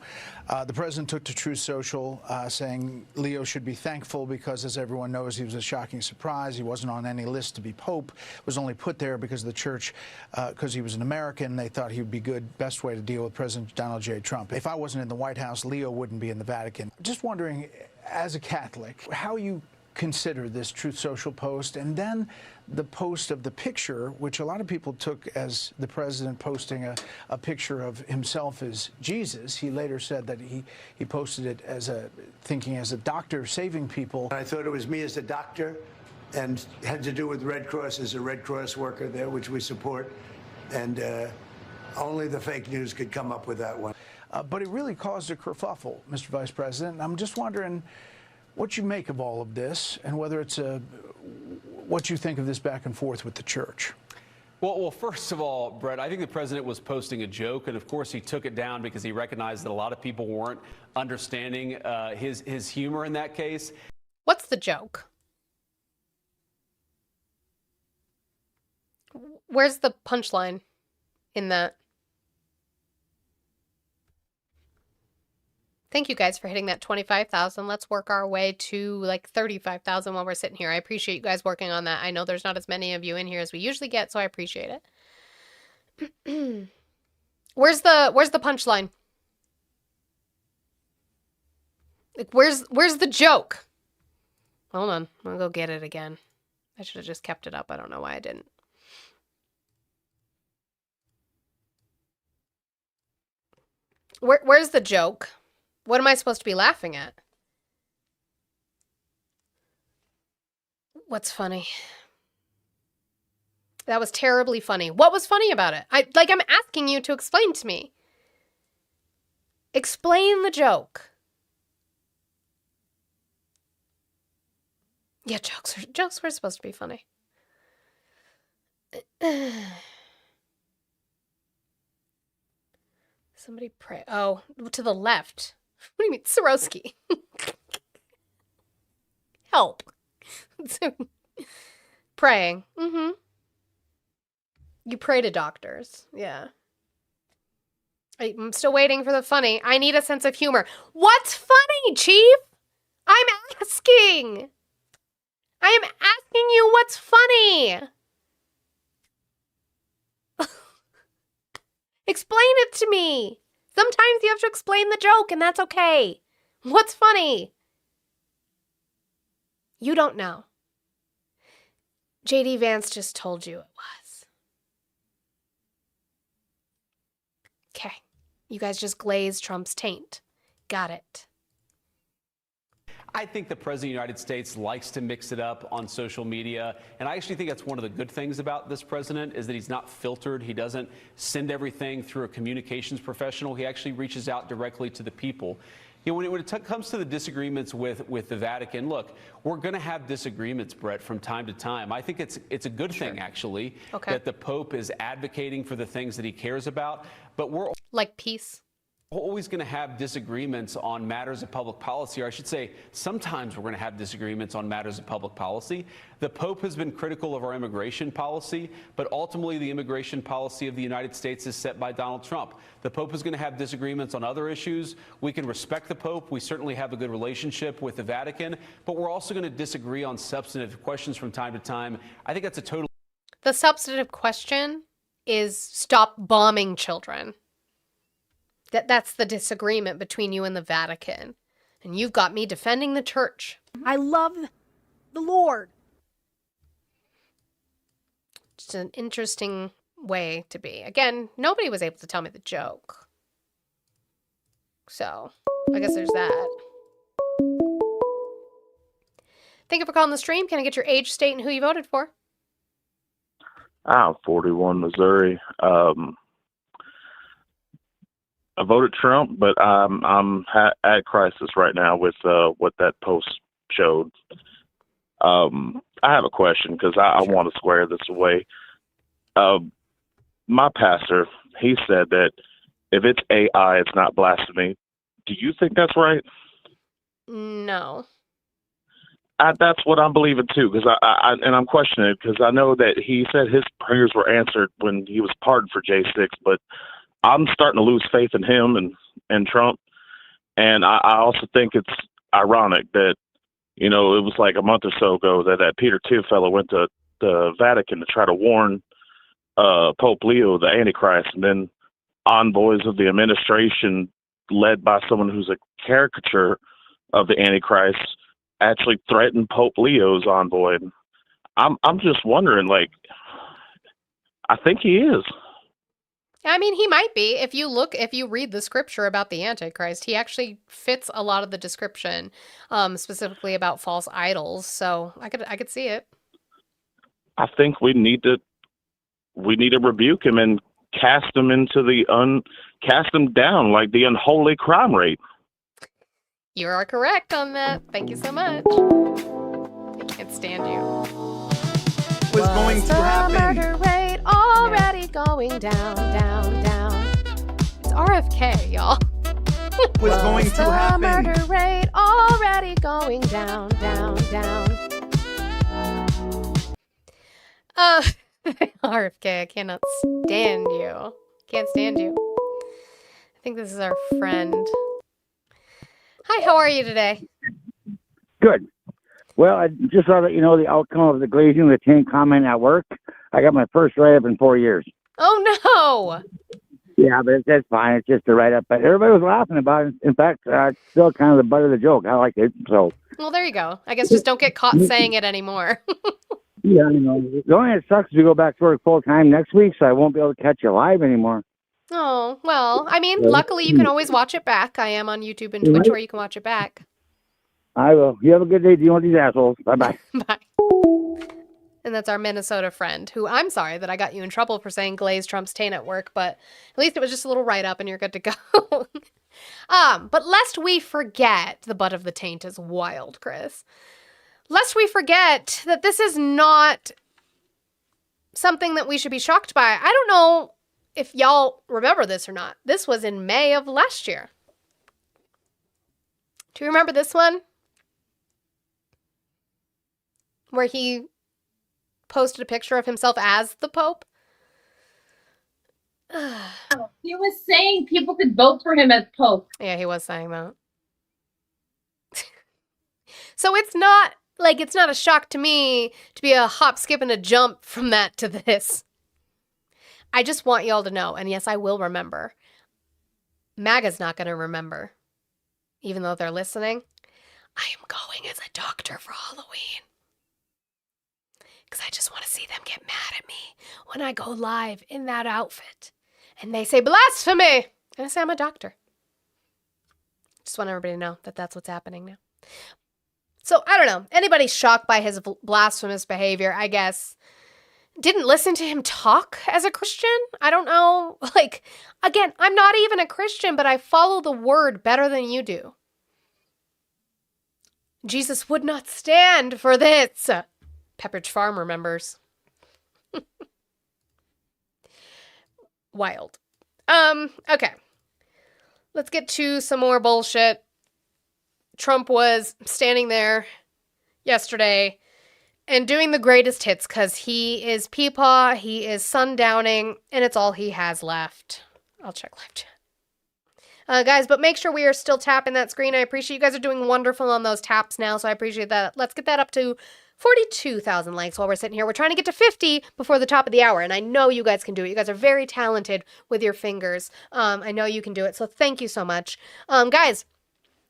The president took to Truth Social saying Leo should be thankful because, as everyone knows, he was a shocking surprise. He wasn't on any list to be pope, was only put there because the church, because he was an American, they thought he would be good, best way to deal with President Donald J. Trump. If I wasn't in the White House, Leo wouldn't be in the Vatican. Just wondering, as a Catholic, how you consider this Truth Social post, and then the post of the picture, which a lot of people took as the president posting a picture of himself as Jesus. He later said that he posted it as thinking as a doctor saving people. I thought it was me as a doctor, and had to do with Red Cross as a Red Cross worker there, which we support, and only the fake news could come up with that one. But it really caused a kerfuffle, Mr. Vice President. I'm just wondering what you make of all of this, and whether it's what you think of this back and forth with the church. Well, first of all, Brett, I think the president was posting a joke, and of course he took it down because he recognized that a lot of people weren't understanding his humor in that case. What's the joke? Where's the punchline in that? Thank you guys for hitting that 25,000. Let's work our way to like 35,000 while we're sitting here. I appreciate you guys working on that. I know there's not as many of you in here as we usually get, so I appreciate it. Where's the punchline? Like, where's the joke? Hold on, I'm gonna go get it again. I should have just kept it up. I don't know why I didn't. Where's the joke? What am I supposed to be laughing at? What's funny? That was terribly funny. What was funny about it? I'm asking you to explain to me. Explain the joke. Yeah, jokes were supposed to be funny. Somebody pray. Oh, to the left. What do you mean, Swarovski? Help. Praying. Mm-hmm. You pray to doctors. Yeah. I'm still waiting for the funny. I need a sense of humor. What's funny, Chief? I'm asking. I am asking you what's funny. Explain it to me. Sometimes you have to explain the joke, and that's okay. What's funny? You don't know. JD Vance just told you it was. Okay. You guys just glazed Trump's taint. Got it. I think the president of the United States likes to mix it up on social media, and I actually think that's one of the good things about this president is that he's not filtered. He doesn't send everything through a communications professional. He actually reaches out directly to the people. You know, when it comes to the disagreements with the Vatican, look, we're going to have disagreements, Brett, from time to time. I think it's a good thing, actually, that the Pope is advocating for the things that he cares about, but we're like peace. Always going to have disagreements on matters of public policy, or I should say, sometimes we're going to have disagreements on matters of public policy. The Pope has been critical of our immigration policy, but ultimately the immigration policy of the United States is set by Donald Trump. The Pope is going to have disagreements on other issues. We can respect the Pope. We certainly have a good relationship with the Vatican, but we're also going to disagree on substantive questions from time to time. I think that's a total. The substantive question is stop bombing children. That's the disagreement between you and the Vatican. And you've got me defending the church. I love the Lord. Just an interesting way to be. Again, nobody was able to tell me the joke. So, I guess there's that. Thank you for calling the stream. Can I get your age, state, and who you voted for? I'm 41, Missouri. I voted Trump, but I'm at crisis right now with what that post showed. I have a question because I want to square this away. My pastor, he said that if it's AI, it's not blasphemy. Do you think that's right? No. That's what I'm believing too, because I'm questioning it because I know that he said his prayers were answered when he was pardoned for J6, but I'm starting to lose faith in him and Trump. And I also think it's ironic that, it was like a month or so ago that Peter Tiff fellow went to the Vatican to try to warn Pope Leo, the Antichrist, and then envoys of the administration led by someone who's a caricature of the Antichrist actually threatened Pope Leo's envoy. I'm just wondering, I think he is. I mean, he might be. If you read the scripture about the Antichrist, he actually fits a lot of the description, specifically about false idols. So I could see it. I think we need to rebuke him and cast him down like the unholy crime rate. You are correct on that. Thank you so much. I can't stand you. What's going to happen? Murder rate already going down, down, down. It's RFK, y'all. What's going to happen? Murder rate already going down, down, down. RFK, I cannot stand you. Can't stand you. I think this is our friend. Hi, how are you today? Good. Well, I just saw that the outcome of the glazing of the 10 comment at work. I got my first write-up in 4 years. Oh, no. Yeah, but that's fine. It's just a write-up. But everybody was laughing about it. In fact, it's still kind of the butt of the joke. I like it. So. Well, there you go. I guess just don't get caught saying it anymore. Yeah, I know. The only thing that sucks is we go back to work full-time next week, so I won't be able to catch you live anymore. Oh, well, I mean, luckily you can always watch it back. I am on YouTube and Twitch where you can watch it back. I will. You have a good day dealing with these assholes. Bye-bye. Bye. And that's our Minnesota friend, who I'm sorry that I got you in trouble for saying glaze Trump's taint at work, but at least it was just a little write-up and you're good to go. But lest we forget, the butt of the taint is wild, Chris. Lest we forget that this is not something that we should be shocked by. I don't know if y'all remember this or not. This was in May of last year. Do you remember this one? Where he posted a picture of himself as the Pope? He was saying people could vote for him as Pope. Yeah, he was saying that. So it's not a shock to me to be a hop, skip, and a jump from that to this. I just want y'all to know, and yes, I will remember. MAGA's not going to remember. Even though they're listening, I am going as a doctor for Halloween. Because I just want to see them get mad at me when I go live in that outfit. And they say, blasphemy! And I say, I'm a doctor. Just want everybody to know that that's what's happening now. So, I don't know. Anybody shocked by his blasphemous behavior, I guess, didn't listen to him talk as a Christian? I don't know. Again, I'm not even a Christian, but I follow the word better than you do. Jesus would not stand for this. Pepperidge Farm remembers. Wild. Okay. Let's get to some more bullshit. Trump was standing there yesterday and doing the greatest hits because he is Peepaw, he is sundowning, and it's all he has left. I'll check live chat. Guys, but make sure we are still tapping that screen. I appreciate you guys are doing wonderful on those taps now, so I appreciate that. Let's get that up to 42,000 likes while we're sitting here. We're trying to get to 50 before the top of the hour, and I know you guys can do it. You guys are very talented with your fingers. I know you can do it, so thank you so much. Guys,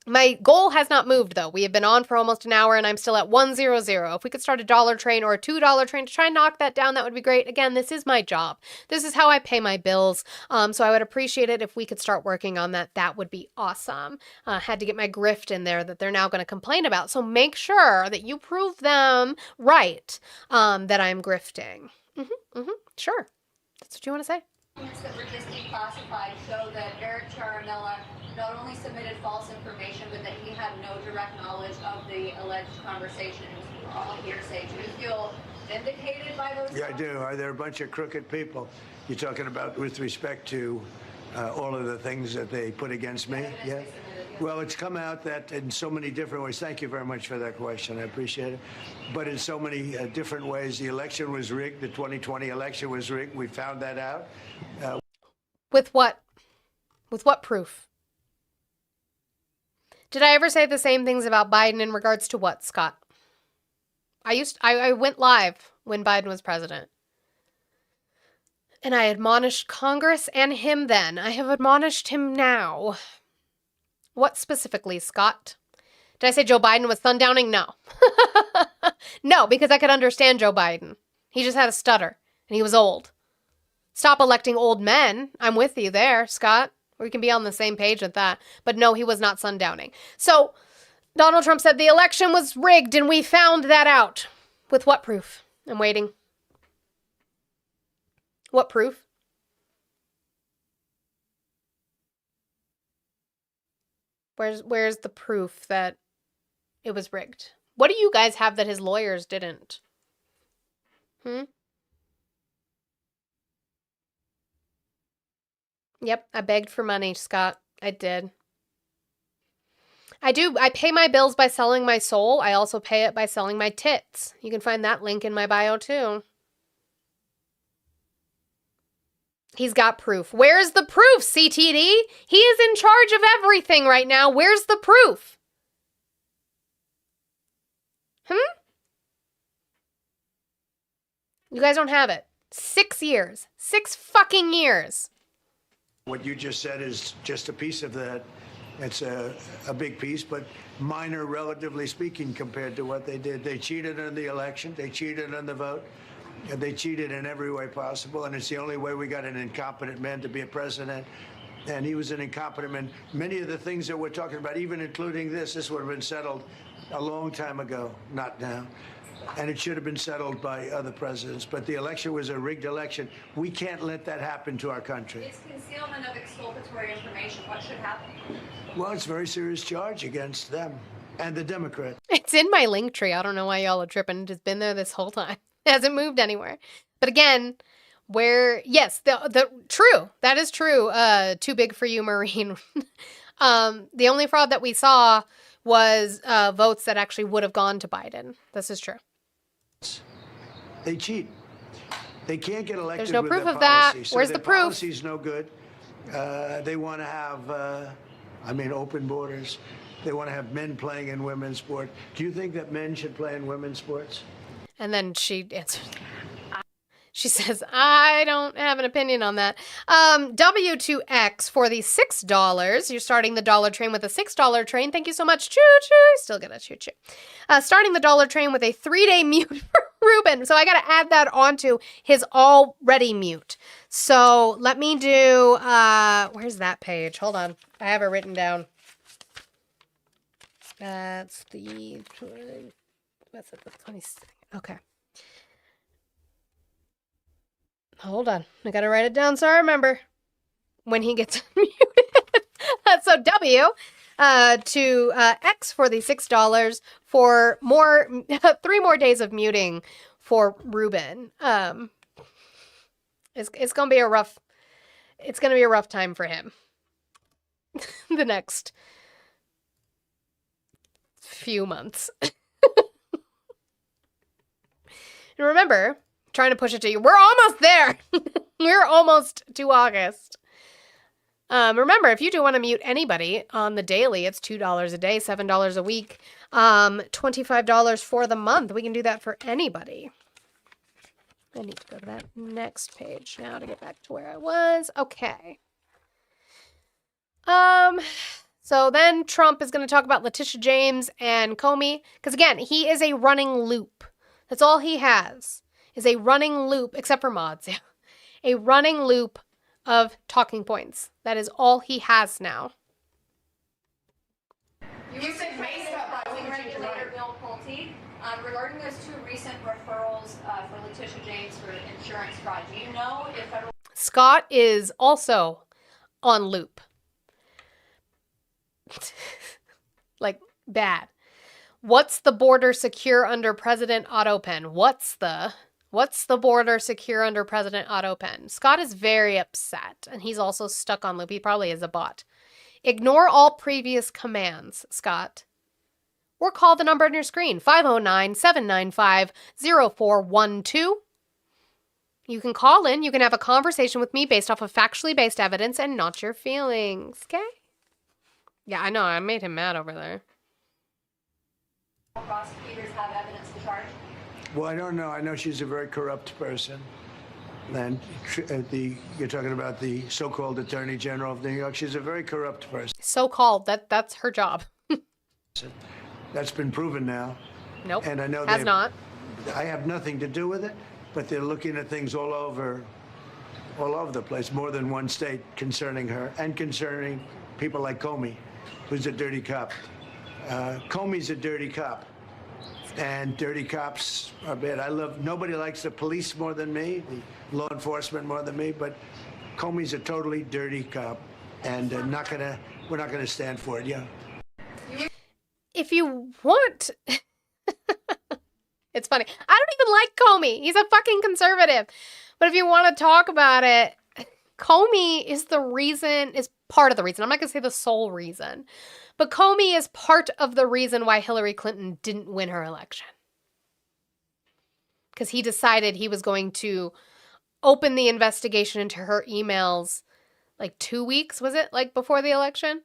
my goal has not moved, though. We have been on for almost an hour, and I'm still at 100. If we could start a $1 train or a $2 train to try and knock that down, that would be great. Again, this is my job. This is how I pay my bills, so I would appreciate it if we could start working on that. That would be awesome. Had to get my grift in there that they're now going to complain about, so make sure that you prove them right that I'm grifting. Sure. That's what you want to say. That were just declassified show that Eric Charinella not only submitted false information, but that he had no direct knowledge of the alleged conversation. It was all hearsay. Do you feel vindicated by those? Yeah, I do. They're a bunch of crooked people. You're talking about with respect to all of the things that they put against me? Yeah. Well, it's come out that in so many different ways. Thank you very much for that question. I appreciate it. But in so many different ways, the election was rigged. The 2020 election was rigged. We found that out. With what? With what proof? Did I ever say the same things about Biden in regards to what, Scott? I went live when Biden was president. And I admonished Congress and him then. I have admonished him now. What specifically, Scott? Did I say Joe Biden was sundowning? No. No, because I could understand Joe Biden. He just had a stutter, and he was old. Stop electing old men. I'm with you there, Scott. We can be on the same page with that. But no, he was not sundowning. So, Donald Trump said the election was rigged, and we found that out. With what proof? I'm waiting. What proof? Where's the proof that it was rigged? What do you guys have that his lawyers didn't? Yep, I begged for money, Scott. I did. I do. I pay my bills by selling my soul. I also pay it by selling my tits. You can find that link in my bio, too. He's got proof. Where's the proof, CTD? He is in charge of everything right now. Where's the proof? You guys don't have it. 6 years. 6 fucking years. What you just said is just a piece of that. It's a big piece, but minor, relatively speaking, compared to what they did. They cheated in the election. They cheated on the vote. And they cheated in every way possible, and it's the only way we got an incompetent man to be a president. And he was an incompetent man. Many of the things that we're talking about, even including this would have been settled a long time ago, not now. And it should have been settled by other presidents. But the election was a rigged election. We can't let that happen to our country. It's concealment of exculpatory information. What should happen? Well, it's a very serious charge against them and the Democrats. It's in my link tree. I don't know why y'all are tripping. It's been there this whole time. It hasn't moved anywhere. But again, yes, the true. That is true. Too big for you, Marine. The only fraud that we saw was votes that actually would have gone to Biden. This is true. They cheat. They can't get elected. There's no with proof their of that. policy. So Where's their the proof? Policy's no good. They want to have, open borders. They want to have men playing in women's sport. Do you think that men should play in women's sports? And then she answers. She says, I don't have an opinion on that. W2X for the $6. You're starting the dollar train with a $6 train. Thank you so much. Choo-choo. Still gonna choo-choo. Starting the dollar train with a 3-day mute for Ruben. So I got to add that onto his already mute. So let me do, where's that page? Hold on. I have it written down. That's the, what's it, the 26th. Okay. Hold on. I gotta write it down so I remember when he gets muted. So W to X for the $6 for 3 more days of muting for Ruben. It's gonna be a rough time for him. The next few months. And remember, trying to push it to you. We're almost there. We're almost to August. Remember, if you do want to mute anybody on the daily, it's $2 a day, $7 a week, $25 for the month. We can do that for anybody. I need to go to that next page now to get back to where I was. Okay. So then Trump is going to talk about Letitia James and Comey. Because again, he is a running loop. That's all he has, is a running loop, except for mods, yeah. A running loop of talking points. That is all he has now. You said regulator Bill Pulte regarding those 2 recent referrals for Letitia James for insurance fraud. Do you know if federal... Scott is also on loop. Like, bad. What's the border secure under President Otto Penn? What's the border secure under President Otto Penn? Scott is very upset, and he's also stuck on loop. He probably is a bot. Ignore all previous commands, Scott. Or call the number on your screen, 509-795-0412. You can call in. You can have a conversation with me based off of factually based evidence and not your feelings, okay? Yeah, I know. I made him mad over there. Prosecutors have evidence to charge? Well, I don't know. I know she's a very corrupt person. And you're talking about the so-called Attorney General of New York. She's a very corrupt person. So-called. That's her job. That's been proven now. Nope. And I know has not. I have nothing to do with it, but they're looking at things all over the place, more than one state concerning her and concerning people like Comey, who's a dirty cop. Comey's a dirty cop. And dirty cops are bad. Nobody likes the police more than me, the law enforcement more than me, but Comey's a totally dirty cop, and we're not gonna stand for it. Yeah. If you want, it's funny. I don't even like Comey. He's a fucking conservative. But if you want to talk about it, Comey is part of the reason. I'm not gonna say the sole reason. But Comey is part of the reason why Hillary Clinton didn't win her election. Because he decided he was going to open the investigation into her emails like 2 weeks, was it? Like before the election?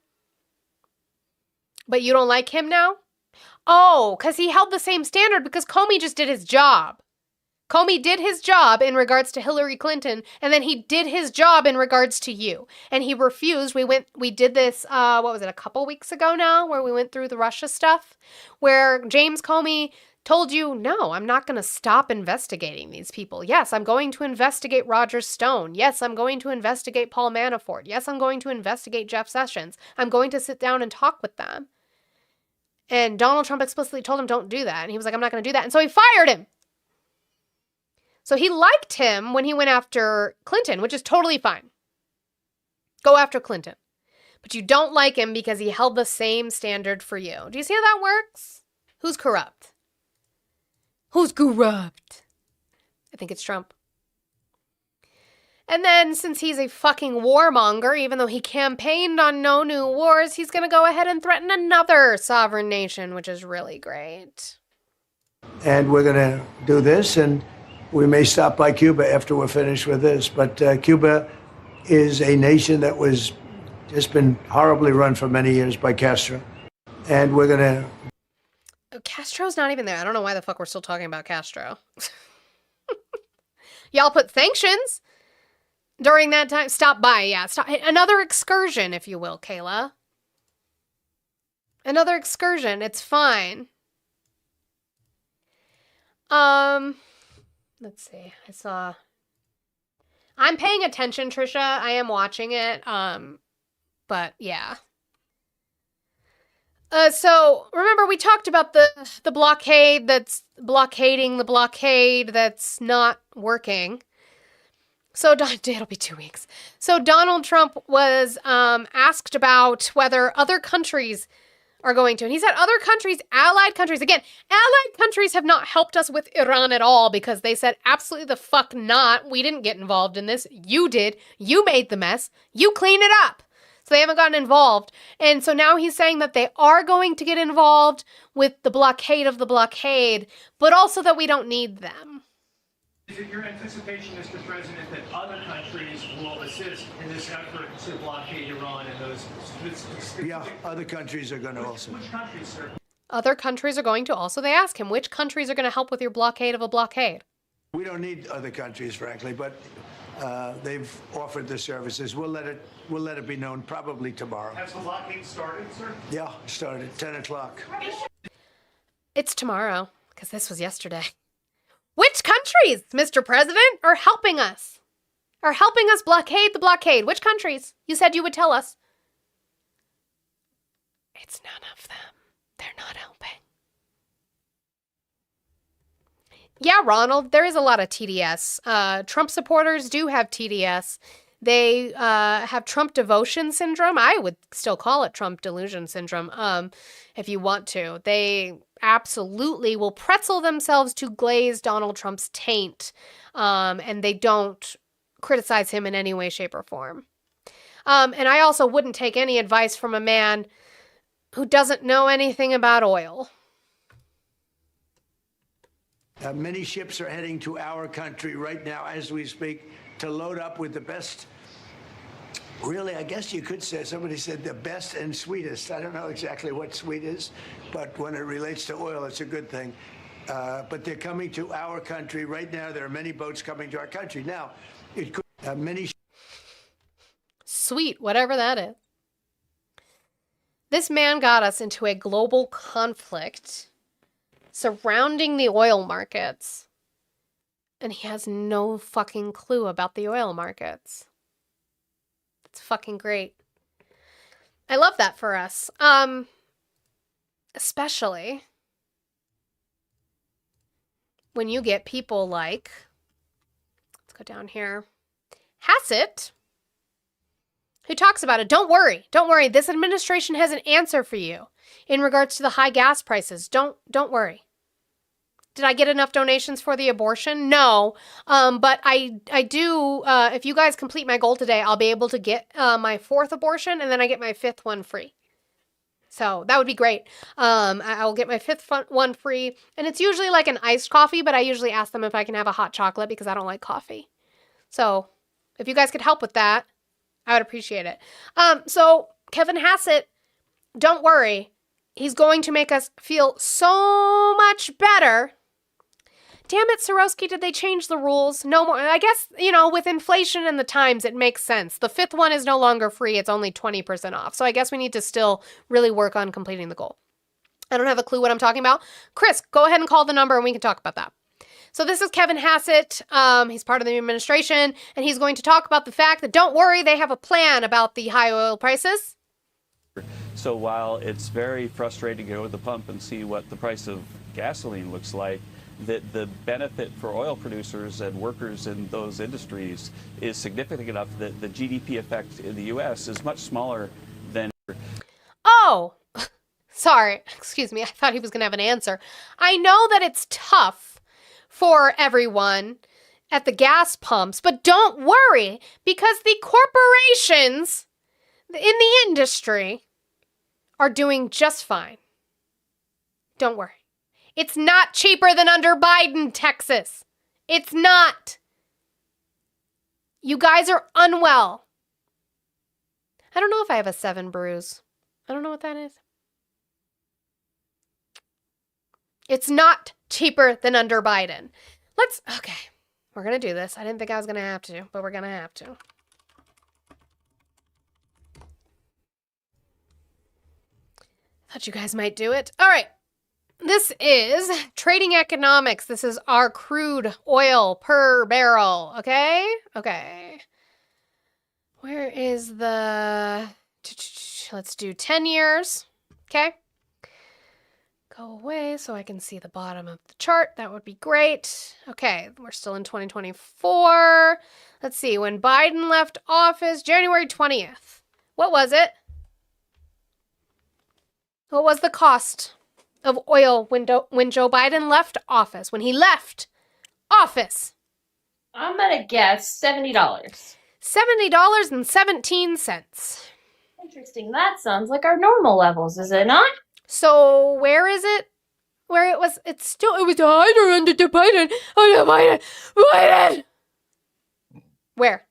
But you don't like him now? Oh, because he held the same standard because Comey just did his job. Comey did his job in regards to Hillary Clinton, and then he did his job in regards to you. And he refused. We did this, what was it, a couple weeks ago now, where we went through the Russia stuff, where James Comey told you, no, I'm not going to stop investigating these people. Yes, I'm going to investigate Roger Stone. Yes, I'm going to investigate Paul Manafort. Yes, I'm going to investigate Jeff Sessions. I'm going to sit down and talk with them. And Donald Trump explicitly told him, don't do that. And he was like, I'm not going to do that. And so he fired him. So he liked him when he went after Clinton, which is totally fine. Go after Clinton. But you don't like him because he held the same standard for you. Do you see how that works? Who's corrupt? Who's corrupt? I think it's Trump. And then since he's a fucking warmonger, even though he campaigned on no new wars, he's going to go ahead and threaten another sovereign nation, which is really great. And we're going to do this, and we may stop by Cuba after we're finished with this, but Cuba is a nation that was just been horribly run for many years by Castro. And we're going to... Castro's not even there. I don't know why the fuck we're still talking about Castro. Y'all put sanctions during that time. Stop by, yeah. Stop. Another excursion, if you will, Kayla. Another excursion. It's fine. Let's see. I'm paying attention, Trisha. I am watching it. But yeah. So remember we talked about the blockade that's blockading the blockade that's not working. So it'll be 2 weeks. So Donald Trump was asked about whether other countries are going to. And he said other countries, allied countries. Again, allied countries have not helped us with Iran at all because they said absolutely the fuck not. We didn't get involved in this. You did. You made the mess. You clean it up. So they haven't gotten involved. And so now he's saying that they are going to get involved with the blockade of the blockade, but also that we don't need them. Is it your anticipation, Mr. President, that other countries will assist in this effort to blockade Iran and those... Yeah, other countries are going to also. Which countries, sir? Other countries are going to also. They ask him, which countries are going to help with your blockade of a blockade? We don't need other countries, frankly, but they've offered the services. We'll let it be known probably tomorrow. Has the blockade started, sir? Yeah, started 10 o'clock. It's tomorrow, because this was yesterday. Which countries, Mr. President, are helping us? Are helping us blockade the blockade? Which countries? You said you would tell us. It's none of them. They're not helping. Yeah, Ronald, there is a lot of TDS. Trump supporters do have TDS. They have Trump devotion syndrome. I would still call it Trump delusion syndrome, if you want to. They absolutely will pretzel themselves to glaze Donald Trump's taint, and they don't criticize him in any way, shape, or form. And I also wouldn't take any advice from a man who doesn't know anything about oil. Many ships are heading to our country right now as we speak to load up with the best. Really, I guess you could say, somebody said the best and sweetest. I don't know exactly what sweet is, but when it relates to oil, it's a good thing. But they're coming to our country right now. There are many boats coming to our country. Now, it could many. Sweet, whatever that is. This man got us into a global conflict surrounding the oil markets, and he has no fucking clue about the oil markets. It's fucking great. I love that for us. Especially when you get people like, let's go down here, Hassett, who talks about it. Don't worry. This administration has an answer for you in regards to the high gas prices. Don't worry. Did I get enough donations for the abortion? No. But I do, if you guys complete my goal today, I'll be able to get my 4th abortion, and then I get my 5th one free. So that would be great. I will get my 5th one free, and it's usually like an iced coffee, but I usually ask them if I can have a hot chocolate because I don't like coffee. So if you guys could help with that, I would appreciate it. So Kevin Hassett, don't worry. He's going to make us feel so much better. Damn it, Swarovski, did they change the rules? No more. I guess, with inflation and the times, it makes sense. The 5th one is no longer free. It's only 20% off. So I guess we need to still really work on completing the goal. I don't have a clue what I'm talking about. Chris, go ahead and call the number and we can talk about that. So this is Kevin Hassett. He's part of the administration, and he's going to talk about the fact that, don't worry, they have a plan about the high oil prices. So while it's very frustrating to go to the pump and see what the price of gasoline looks like, that the benefit for oil producers and workers in those industries is significant enough that the GDP effect in the U.S. is much smaller than... Oh, sorry. Excuse me. I thought he was going to have an answer. I know that it's tough for everyone at the gas pumps, but don't worry, because the corporations in the industry are doing just fine. Don't worry. It's not cheaper than under Biden, Texas. It's not. You guys are unwell. I don't know if I have a 7 bruise. I don't know what that is. It's not cheaper than under Biden. Okay, we're going to do this. I didn't think I was going to have to, but we're going to have to. Thought you guys might do it. All right. This is trading economics. This is our crude oil per barrel. Okay? Okay. Where is the... Let's do 10 years. Okay? Go away so I can see the bottom of the chart. That would be great. Okay, we're still in 2024. Let's see. When Biden left office, January 20th. What was it? What was the cost of oil when Joe Biden left office? When he left office? I'm going to guess $70. $70.17. Interesting. That sounds like our normal levels, is it not? So where is it? Where it was? It was higher under Biden. Biden. Where?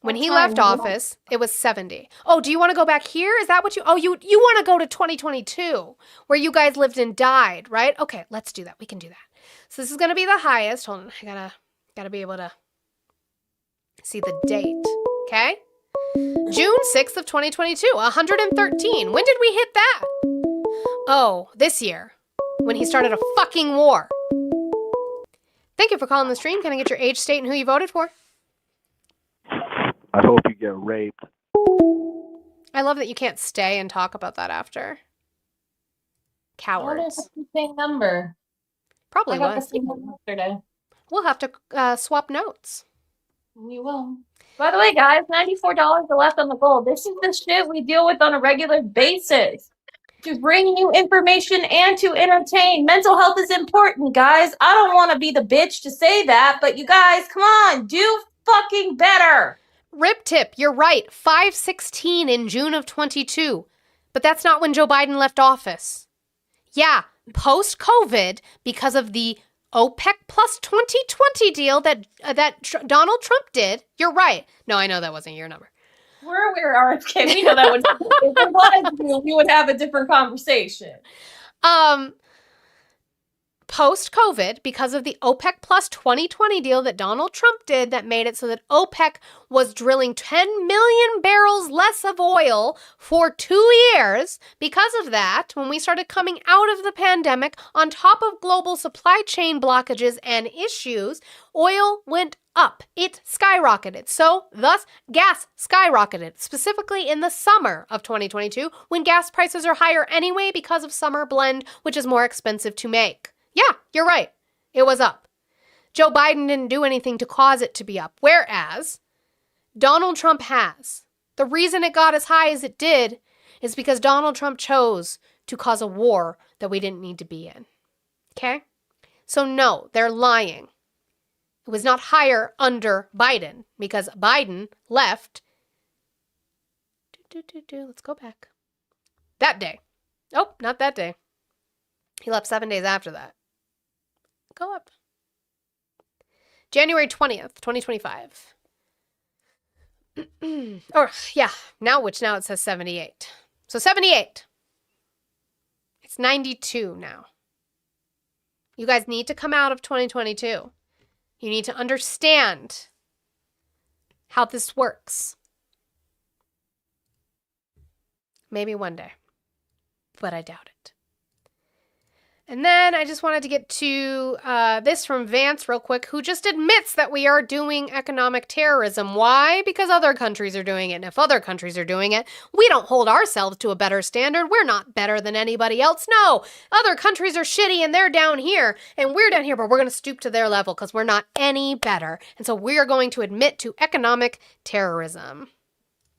When he left office, it was 70. Oh, do you want to go back here? Is that what you... Oh, you want to go to 2022, where you guys lived and died, right? Okay, let's do that. We can do that. So this is going to be the highest. Hold on. I gotta be able to see the date. Okay? June 6th of 2022, 113. When did we hit that? Oh, this year, when he started a fucking war. Thank you for calling the stream. Can I get your age, state, and who you voted for? I hope you get raped. I love that you can't stay and talk about that after. Cowards. What is the same number? Probably I got was. the same number yesterday. We'll have to swap notes. We will. By the way, guys, $94 are left on the goal. This is the shit we deal with on a regular basis. To bring you information and to entertain. Mental health is important, guys. I don't want to be the bitch to say that, but you guys, come on, do fucking better. Rip tip, you're right. 516 in June of 22. But that's not when Joe Biden left office. Yeah, post-COVID, because of the OPEC plus 2020 deal that Donald Trump did. You're right. No, I know that wasn't your number. We're aware, RFK. We know that would. If it was you, we would have a different conversation. Post-COVID, because of the OPEC plus 2020 deal that Donald Trump did that made it so that OPEC was drilling 10 million barrels less of oil for 2 years. Because of that, when we started coming out of the pandemic, on top of global supply chain blockages and issues, oil went up. It skyrocketed. So, thus, gas skyrocketed, specifically in the summer of 2022, when gas prices are higher anyway because of summer blend, which is more expensive to make. Yeah, you're right. It was up. Joe Biden didn't do anything to cause it to be up, whereas Donald Trump has. The reason it got as high as it did is because Donald Trump chose to cause a war that we didn't need to be in. Okay? So no, they're lying. It was not higher under Biden because Biden left. Let's go back. That day. Oh, not that day. He left 7 days after that. Go up. January 20th, 2025. Or, yeah, now it says 78. So 78. It's 92 now. You guys need to come out of 2022. You need to understand how this works. Maybe one day, but I doubt it. And then I just wanted to get to this from Vance real quick, who just admits that we are doing economic terrorism. Why? Because other countries are doing it. And if other countries are doing it, we don't hold ourselves to a better standard. We're not better than anybody else. No, other countries are shitty and they're down here and we're down here, but we're going to stoop to their level because we're not any better. And so we are going to admit to economic terrorism.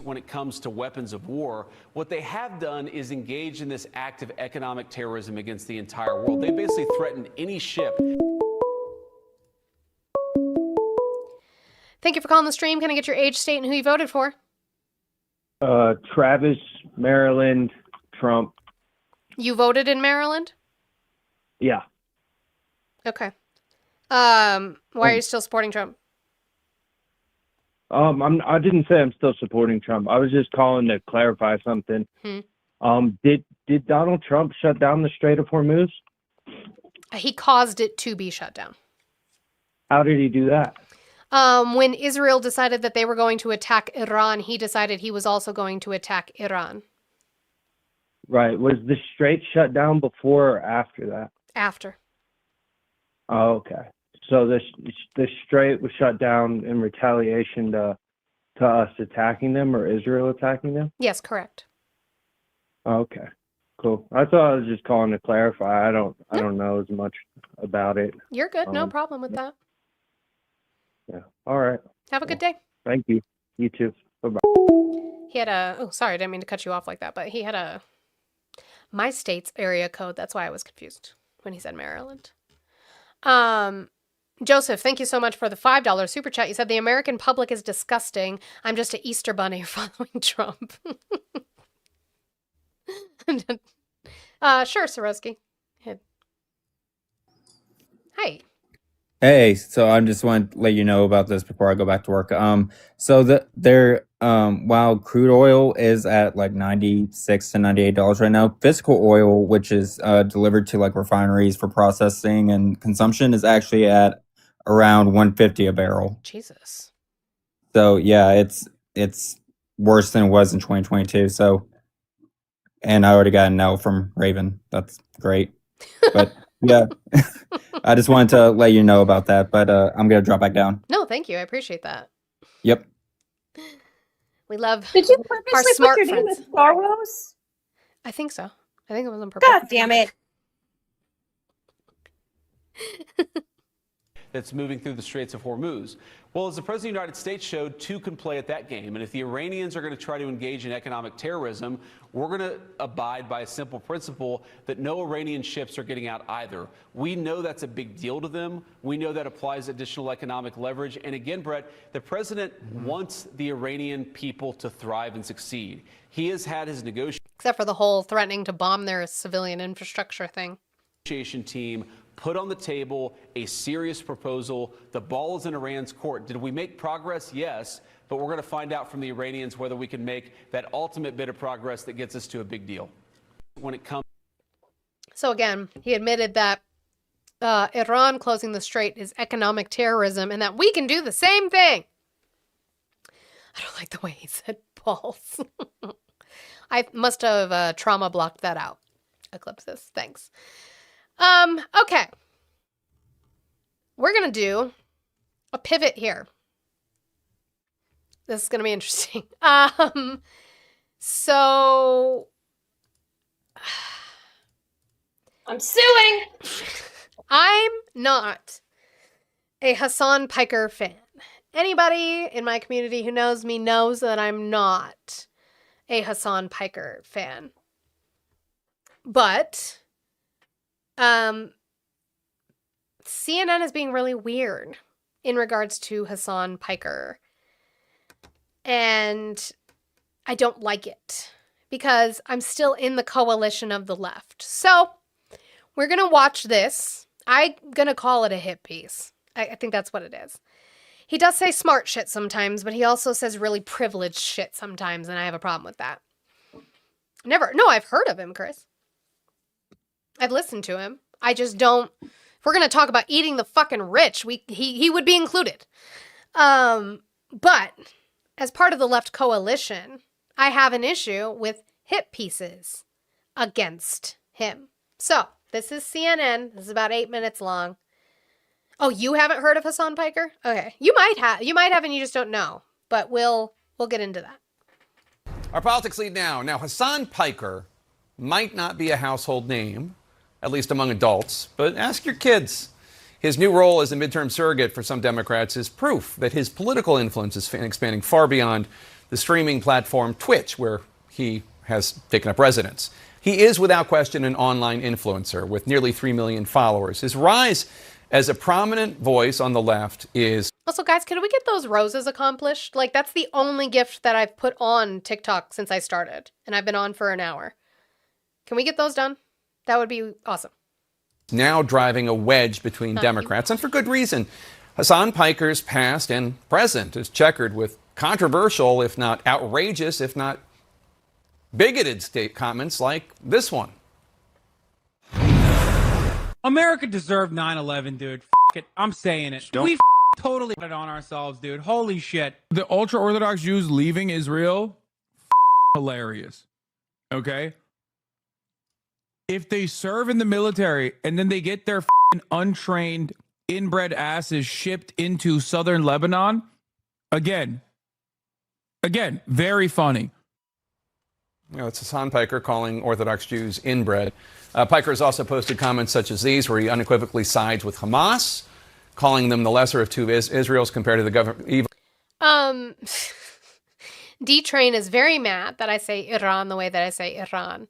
When it comes to weapons of war, what they have done is engage in this act of economic terrorism against the entire world. They basically threatened any ship. Thank you for calling the stream. Can I get your age, state, and who you voted for? Travis, Maryland, Trump. You voted in Maryland? Yeah. Okay. Why are you still supporting Trump? I didn't say I'm still supporting Trump. I was just calling to clarify something. Did Donald Trump shut down the Strait of Hormuz? He caused it to be shut down. How did he do that? When Israel decided that they were going to attack Iran, he decided he was also going to attack Iran. Right. Was the strait shut down before or after that? After. Oh, okay. So the strait was shut down in retaliation to us attacking them or Israel attacking them? Yes, correct. Okay, cool. I thought I was just calling to clarify. I don't know as much about it. You're good. No problem with that. Yeah. All right. Have a good day. Thank you. You too. Bye-bye. He had sorry, I didn't mean to cut you off like that, but he had my state's area code. That's why I was confused when he said Maryland. Joseph, thank you so much for the $5 super chat. You said the American public is disgusting. I'm just an Easter bunny following Trump. Sure, Soroski. Hi. Hey, so I just want to let you know about this before I go back to work. While crude oil is at like $96 to $98 right now, physical oil, which is delivered to like refineries for processing and consumption, is actually at around $150 a barrel. Jesus. So yeah, it's worse than it was in 2022. So, and I already got a no from Raven. That's great. But yeah, I just wanted to let you know about that. But I'm gonna drop back down. No, thank you. I appreciate that. Yep. We love Did you our purposely smart put your name friends. as Star Wars? I think so. I think it was on purpose. God damn it. That's moving through the Straits of Hormuz. Well, as the President of the United States showed, two can play at that game. And if the Iranians are going to try to engage in economic terrorism, we're going to abide by a simple principle that no Iranian ships are getting out either. We know that's a big deal to them. We know that applies additional economic leverage. And again, Brett, the president wants the Iranian people to thrive and succeed. He has had his negotiations. Except for the whole threatening to bomb their civilian infrastructure thing. negotiation team put on the table a serious proposal. The ball is in Iran's court. Did we make progress? Yes. But we're going to find out from the Iranians whether we can make that ultimate bit of progress that gets us to a big deal. When it comes. So again, he admitted that Iran closing the strait is economic terrorism and that we can do the same thing. I don't like the way he said balls. I must have trauma blocked that out. Eclipse this. Thanks. Okay. We're going to do a pivot here. This is going to be interesting. So I'm suing. I'm not a Hassan Piker fan. Anybody in my community who knows me knows that I'm not a Hassan Piker fan. But CNN is being really weird in regards to Hassan Piker. And I don't like it because I'm still in the coalition of the left. So we're going to watch this. I'm going to call it a hit piece. I think that's what it is. He does say smart shit sometimes, but he also says really privileged shit sometimes, and I have a problem with that. I've heard of him, Chris. I've listened to him. I just don't. If we're going to talk about eating the fucking rich, he would be included. But as part of the left coalition, I have an issue with hit pieces against him. So, this is CNN. This is about 8 minutes long. Oh, you haven't heard of Hassan Piker? Okay. You might have and you just don't know. But we'll get into that. Our politics lead now. Now, Hassan Piker might not be a household name, at least among adults, but ask your kids. His new role as a midterm surrogate for some Democrats is proof that his political influence is expanding far beyond the streaming platform Twitch, where he has taken up residence. He is, without question, an online influencer with nearly 3 million followers. His rise as a prominent voice on the left is... Also, guys, can we get those roses accomplished? Like, that's the only gift that I've put on TikTok since I started, and I've been on for an hour. Can we get those done? That would be awesome. Now driving a wedge between Democrats, and for good reason. Hassan Piker's past and present is checkered with controversial, if not outrageous, if not bigoted state comments like this one. America deserved 9/11, dude. F it. I'm saying it. We totally put it on ourselves, dude. Holy shit. The ultra-Orthodox Jews leaving Israel, hilarious. Okay? If they serve in the military and then they get their untrained, inbred asses shipped into southern Lebanon, again, very funny. You know, it's Hassan Piker calling Orthodox Jews inbred. Piker has also posted comments such as these, where he unequivocally sides with Hamas, calling them the lesser of two Israels compared to the government. D-Train is very mad that I say Iran the way that I say Iran.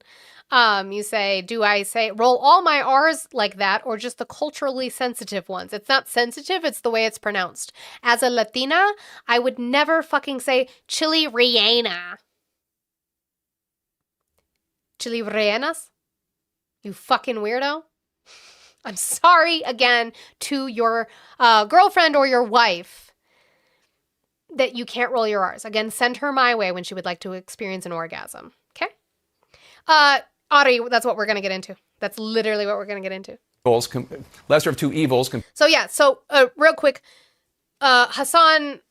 You say, do I say roll all my R's like that or just the culturally sensitive ones? It's not sensitive, it's the way it's pronounced. As a Latina, I would never fucking say Chili Rihanna. Chili Rellenas? You fucking weirdo. I'm sorry again to your girlfriend or your wife that you can't roll your R's. Again, send her my way when she would like to experience an orgasm. Okay? Audrey, that's what we're going to get into. That's literally what we're going to get into. Lesser of two evils. So real quick, Hassan,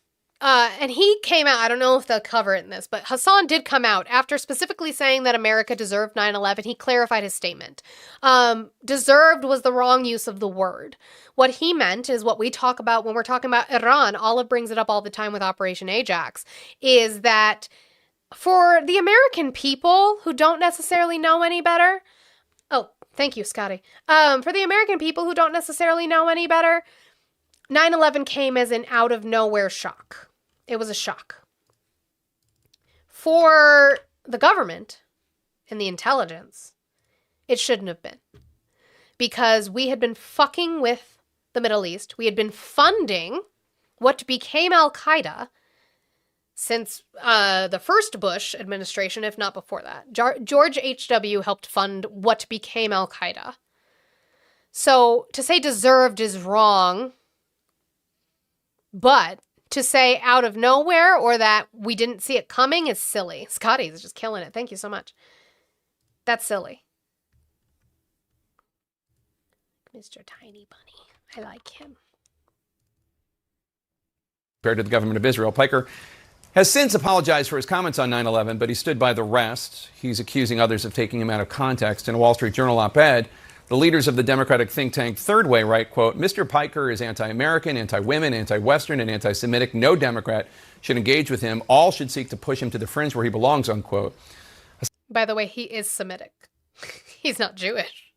and he came out, I don't know if they'll cover it in this, but Hassan did come out after specifically saying that America deserved 9/11. He clarified his statement. Deserved was the wrong use of the word. What he meant is what we talk about when we're talking about Iran. Olive brings it up all the time with Operation Ajax, is that for the American people who don't necessarily know any better, oh, thank you, Scotty. For the American people who don't necessarily know any better, 9/11 came as an out-of-nowhere shock. It was a shock. For the government and the intelligence, it shouldn't have been. Because we had been fucking with the Middle East. We had been funding what became Al-Qaeda since the first Bush administration, if not before that. George H.W. helped fund what became Al-Qaeda. So to say deserved is wrong, but to say out of nowhere or that we didn't see it coming is silly. Scotty's just killing it. Thank you so much. That's silly. Mr. Tiny Bunny. I like him. Compared to the government of Israel, Piker has since apologized for his comments on 9/11, but he stood by the rest. He's accusing others of taking him out of context. In a Wall Street Journal op-ed, the leaders of the Democratic think tank Third Way write, quote, Mr. Piker is anti-American, anti-women, anti-Western, and anti-Semitic. No Democrat should engage with him. All should seek to push him to the fringe where he belongs, unquote. By the way, he is Semitic. He's not Jewish,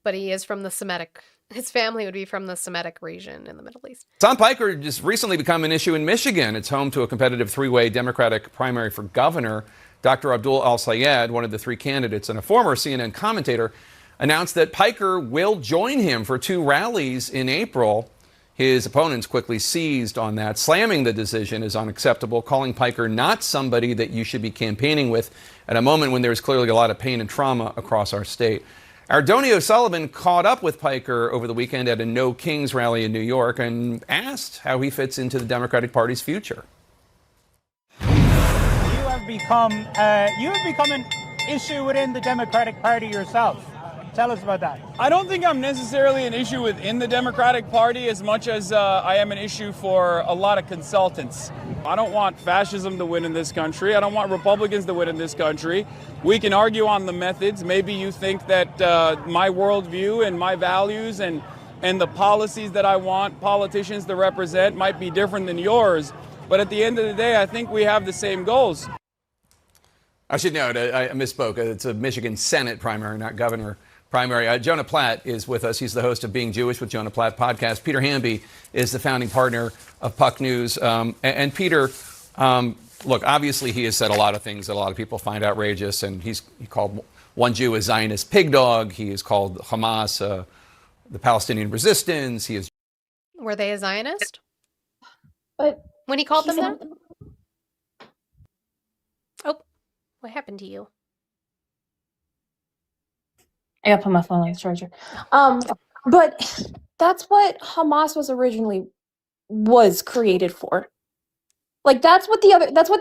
but he is from the Semitic. His family would be from the Semitic region in the Middle East. Hassan Piker just recently become an issue in Michigan. It's home to a competitive three-way Democratic primary for governor. Dr. Abdul Al-Sayed, one of the three candidates and a former CNN commentator, announced that Piker will join him for 2 rallies in April. His opponents quickly seized on that, slamming the decision as unacceptable, calling Piker not somebody that you should be campaigning with at a moment when there's clearly a lot of pain and trauma across our state. Our Donnie O'Sullivan caught up with Piker over the weekend at a No Kings rally in New York and asked how he fits into the Democratic Party's future. You have become an issue within the Democratic Party yourself. Tell us about that. I don't think I'm necessarily an issue within the Democratic Party as much as I am an issue for a lot of consultants. I don't want fascism to win in this country. I don't want Republicans to win in this country. We can argue on the methods. Maybe you think that my worldview and my values and the policies that I want politicians to represent might be different than yours. But at the end of the day, I think we have the same goals. I should note, I misspoke. It's a Michigan Senate primary, not governor primary. Jonah Platt is with us. He's the host of Being Jewish with Jonah Platt podcast. Peter Hamby is the founding partner of Puck News. And Peter, look, obviously he has said a lot of things that a lot of people find outrageous. And he called one Jew a Zionist pig dog. He has called Hamas the Palestinian resistance. He is. Were they a Zionist? But when he called them that? Oh, what happened to you? I gotta put my phone on the charger. But that's what Hamas was created for. Like that's what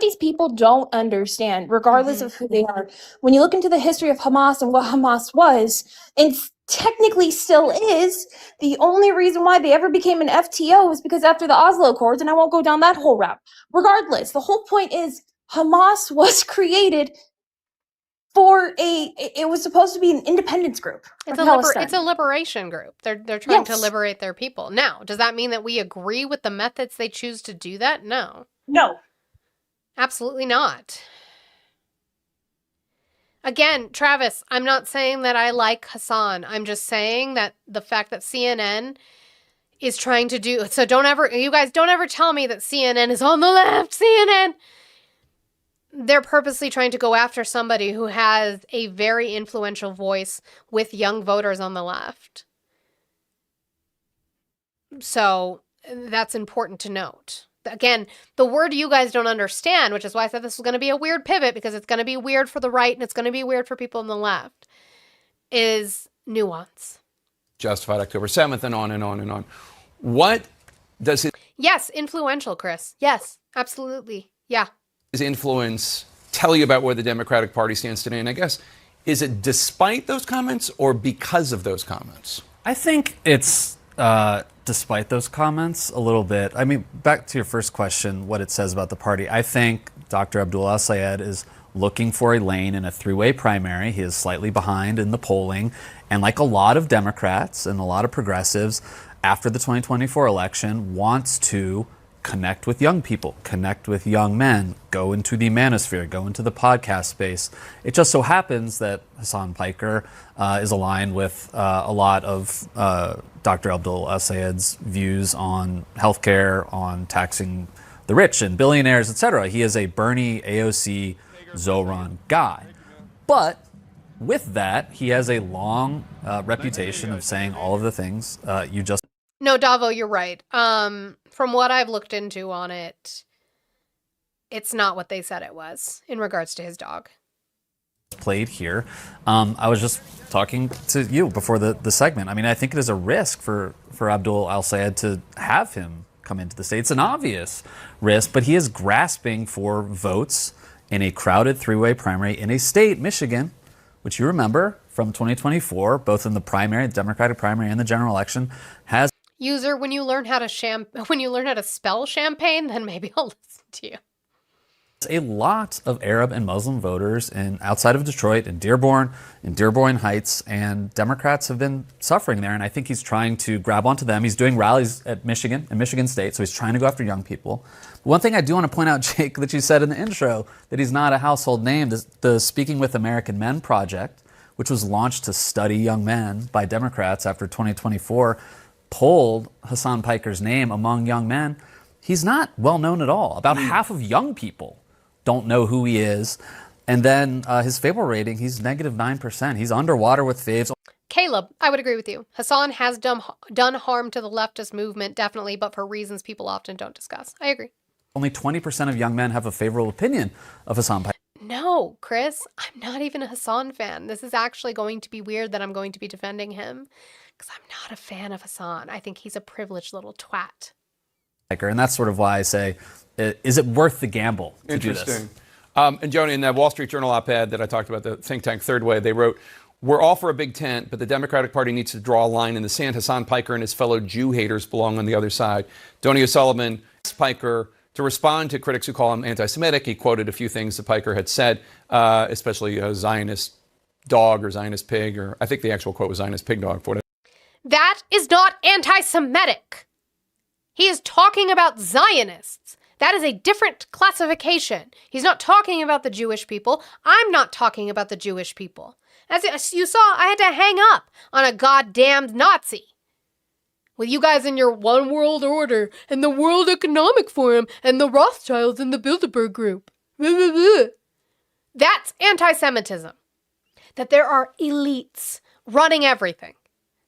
these people don't understand, regardless of who they are. When you look into the history of Hamas and what Hamas was, and technically still is, the only reason why they ever became an FTO was because after the Oslo Accords, and I won't go down that whole route. Regardless, the whole point is Hamas was created for it was supposed to be an independence group. It's a liberation group. They're trying to liberate their people. Now, does that mean that we agree with the methods they choose to do that? No. No. Absolutely not. Again, Travis, I'm not saying that I like Hassan. I'm just saying that the fact that CNN is trying to do so you guys don't ever tell me that CNN is on the left. CNN. They're purposely trying to go after somebody who has a very influential voice with young voters on the left. So that's important to note. Again, the word you guys don't understand, which is why I said this was going to be a weird pivot, because it's going to be weird for the right and it's going to be weird for people on the left, is nuance. Justified October 7th and on and on and on. What does it... Yes, influential, Chris. Yes, absolutely. Yeah. His influence tell you about where the Democratic Party stands today? And I guess, is it despite those comments or because of those comments? I think it's despite those comments a little bit. I mean, back to your first question, what it says about the party. I think Dr. Abdul Al-Sayed is looking for a lane in a three-way primary. He is slightly behind in the polling. And like a lot of Democrats and a lot of progressives, after the 2024 election, wants to connect with young people, connect with young men, go into the manosphere, go into the podcast space. It just so happens that Hassan Piker is aligned with a lot of Dr. Abdul Al-Sayed's views on healthcare, on taxing the rich and billionaires, etc. He is a Bernie, AOC, Zoran guy. But with that, he has a long reputation of saying all of the things you just... No, Davo, you're right. From what I've looked into on it, it's not what they said it was in regards to his dog. played here. I was just talking to you before the segment. I mean, I think it is a risk for Abdul al-Sayed to have him come into the state. It's an obvious risk, but he is grasping for votes in a crowded three-way primary in a state, Michigan, which you remember from 2024, both in the primary, the Democratic primary, and the general election, has User, when you learn how to spell champagne, then maybe I'll listen to you. a lot of Arab and Muslim voters outside of Detroit, in Dearborn Heights, and Democrats have been suffering there. And I think he's trying to grab onto them. He's doing rallies in Michigan State, so he's trying to go after young people. One thing I do want to point out, Jake, that you said in the intro, that he's not a household name, the Speaking with American Men project, which was launched to study young men by Democrats after 2024, polled Hassan Piker's name among young men. He's not well known at all. About half of young people don't know who he is. And then his Fable rating, he's negative 9%. He's underwater with faves. Caleb, I would agree with you. Hassan has done harm to the leftist movement, definitely, but for reasons people often don't discuss. I agree. Only 20% of young men have a favorable opinion of Hassan Piker. No, Chris, I'm not even a Hassan fan. This is actually going to be weird that I'm going to be defending him because I'm not a fan of Hassan. I think he's a privileged little twat. And that's sort of why I say, is it worth the gamble to do this? Interesting. And Joni, in that Wall Street Journal op-ed that I talked about, the think tank Third Way, they wrote, "We're all for a big tent, but the Democratic Party needs to draw a line in the sand. Hassan Piker and his fellow Jew haters belong on the other side." Donny O'Sullivan asked Piker to respond to critics who call him anti-Semitic. He quoted a few things that Piker had said, especially a Zionist dog or Zionist pig, or I think the actual quote was Zionist pig dog. That is not anti-Semitic. He is talking about Zionists. That is a different classification. He's not talking about the Jewish people. I'm not talking about the Jewish people. As you saw, I had to hang up on a goddamn Nazi. With you guys in your one world order and the World Economic Forum and the Rothschilds and the Bilderberg Group. That's anti-Semitism. That there are elites running everything.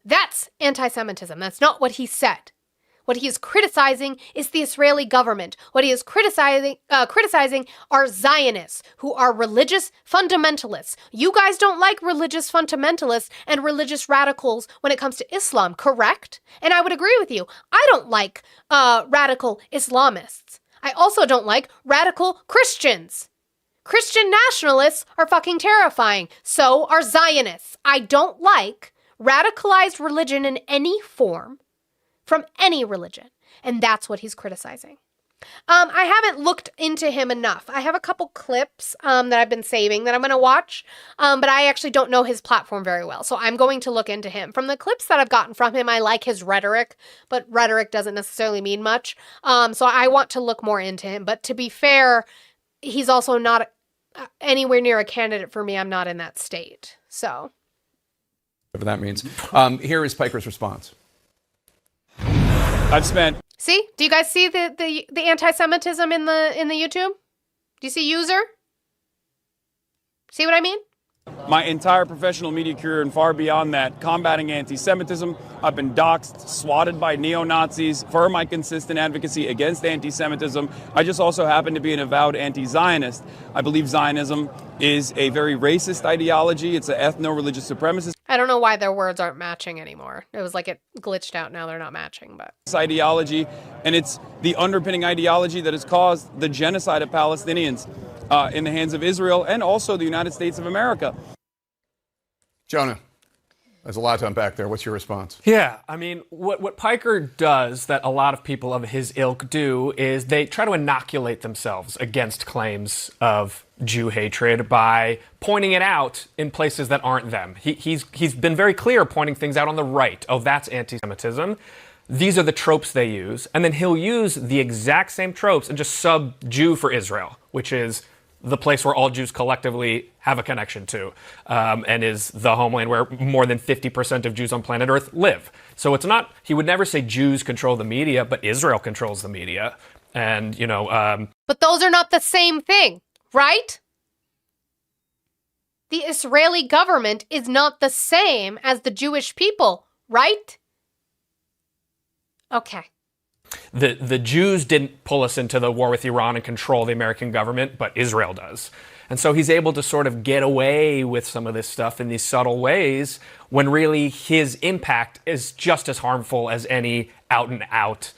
That's anti-Semitism. That's not what he said. What he is criticizing is the Israeli government. What he is criticizing are Zionists, who are religious fundamentalists. You guys don't like religious fundamentalists and religious radicals when it comes to Islam, correct? And I would agree with you. I don't like radical Islamists. I also don't like radical Christians. Christian nationalists are fucking terrifying. So are Zionists. I don't like radicalized religion in any form from any religion. And that's what he's criticizing. I haven't looked into him enough. I have a couple clips that I've been saving that I'm going to watch, but I actually don't know his platform very well. So I'm going to look into him. From the clips that I've gotten from him, I like his rhetoric, but rhetoric doesn't necessarily mean much. So I want to look more into him. But to be fair, he's also not anywhere near a candidate for me. I'm not in that state. So whatever that means. Here is Piker's response. I've spent. See? Do you guys see the anti-Semitism in the YouTube? Do you see user? See what I mean? My entire professional media career and far beyond that, combating anti-Semitism. I've been doxxed, swatted by neo-Nazis for my consistent advocacy against anti-Semitism. I just also happen to be an avowed anti-Zionist. I believe Zionism is a very racist ideology. It's an ethno-religious supremacist I don't know why their words aren't matching anymore. It was like it glitched out. Now they're not matching, but ideology, and it's the underpinning ideology that has caused the genocide of Palestinians in the hands of Israel and also the United States of America. Jonah, there's a lot to unpack there. What's your response? Yeah, I mean, what Piker does that a lot of people of his ilk do is they try to inoculate themselves against claims of Jew hatred by pointing it out in places that aren't them. He's been very clear pointing things out on the right. Oh, that's anti-Semitism. These are the tropes they use. And then he'll use the exact same tropes and just sub-Jew for Israel, which is the place where all Jews collectively have a connection to, and is the homeland where more than 50% of Jews on planet Earth live. So it's not, he would never say Jews control the media, but Israel controls the media. And, you know... but those are not the same thing, right? The Israeli government is not the same as the Jewish people, right? Okay. The Jews didn't pull us into the war with Iran and control the American government, but Israel does. And so he's able to sort of get away with some of this stuff in these subtle ways when really his impact is just as harmful as any out and out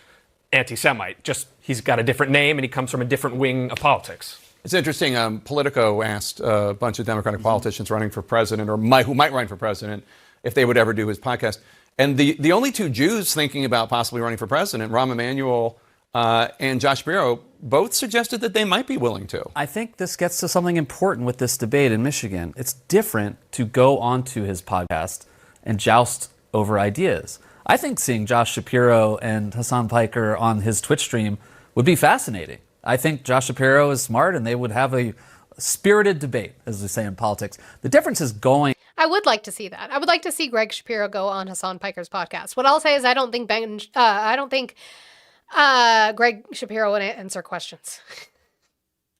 anti-Semite. Just he's got a different name and he comes from a different wing of politics. It's interesting. Politico asked a bunch of Democratic politicians running for president or who might run for president if they would ever do his podcast. And the only two Jews thinking about possibly running for president, Rahm Emanuel and Josh Shapiro, both suggested that they might be willing to. I think this gets to something important with this debate in Michigan. It's different to go onto his podcast and joust over ideas. I think seeing Josh Shapiro and Hassan Piker on his Twitch stream would be fascinating. I think Josh Shapiro is smart and they would have a spirited debate, as we say in politics. The difference is going. I would like to see that. I would like to see Greg Shapiro go on Hassan Piker's podcast. What I'll say is I don't think Greg Shapiro would answer questions.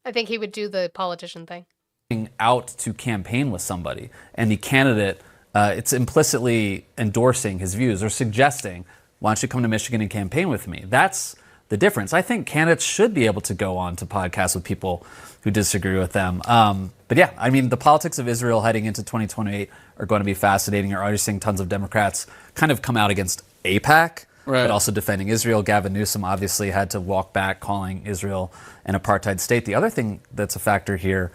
I think he would do the politician thing. Out to campaign with somebody, and the candidate, it's implicitly endorsing his views or suggesting, why don't you come to Michigan and campaign with me? That's the difference. I think candidates should be able to go on to podcasts with people who disagree with them. But yeah, I mean, the politics of Israel heading into 2028 are going to be fascinating. You're already seeing tons of Democrats kind of come out against AIPAC, but also defending Israel. Gavin Newsom obviously had to walk back, calling Israel an apartheid state. The other thing that's a factor here,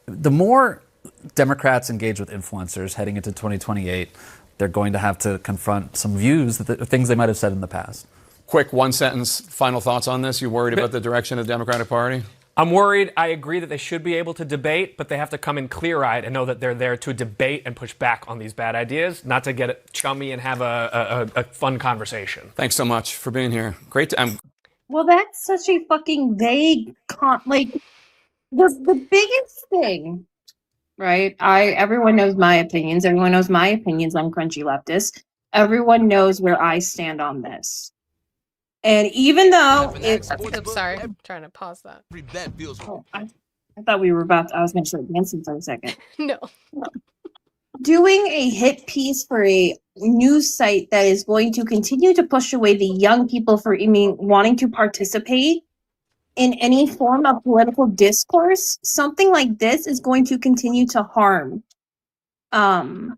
the more Democrats engage with influencers heading into 2028, they're going to have to confront some views, things they might have said in the past. Quick one-sentence final thoughts on this. You worried about the direction of the Democratic Party? I'm worried. I agree that they should be able to debate, but they have to come in clear-eyed and know that they're there to debate and push back on these bad ideas, not to get it chummy and have a fun conversation. Thanks so much for being here. Great to... Well, that's such a fucking vague the biggest thing, right? Everyone knows my opinions. Everyone knows my opinions on crunchy leftist. Everyone knows where I stand on this. And even though it's... Oops, sorry. I'm trying to pause that. I thought we were I was going to start dancing for a second. No. Doing a hit piece for a news site that is going to continue to push away the young people for wanting to participate in any form of political discourse, something like this is going to continue to harm. Again,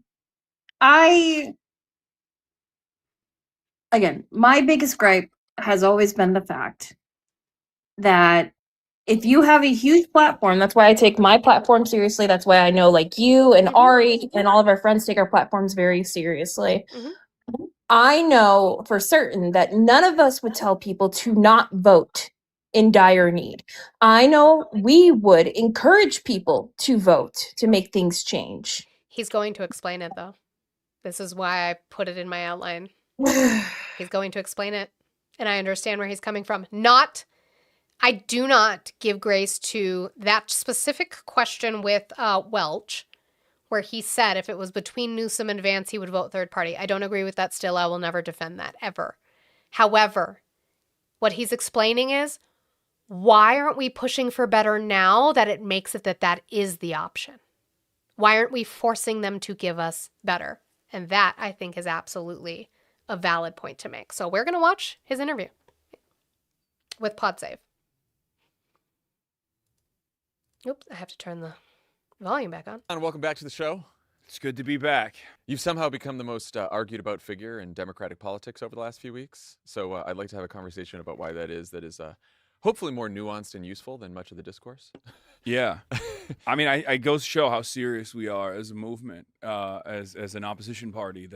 my biggest gripe has always been the fact that if you have a huge platform, that's why I take my platform seriously. That's why I know like you and Ari and all of our friends take our platforms very seriously. Mm-hmm. I know for certain that none of us would tell people to not vote in dire need. I know we would encourage people to vote to make things change. He's going to explain it though. This is why I put it in my outline. He's going to explain it. And I understand where he's coming from. I do not give grace to that specific question with Welch, where he said if it was between Newsom and Vance, he would vote third party. I don't agree with that still. I will never defend that, ever. However, what he's explaining is, why aren't we pushing for better now that it makes it that is the option? Why aren't we forcing them to give us better? And that, I think, is absolutely a valid point to make. So we're going to watch his interview with PodSave. Oops, I have to turn the volume back on. And welcome back to the show. It's good to be back. You've somehow become the most argued about figure in Democratic politics over the last few weeks. So I'd like to have a conversation about why that is hopefully more nuanced and useful than much of the discourse. Yeah. I mean, I goes to show how serious we are as a movement, as an opposition party,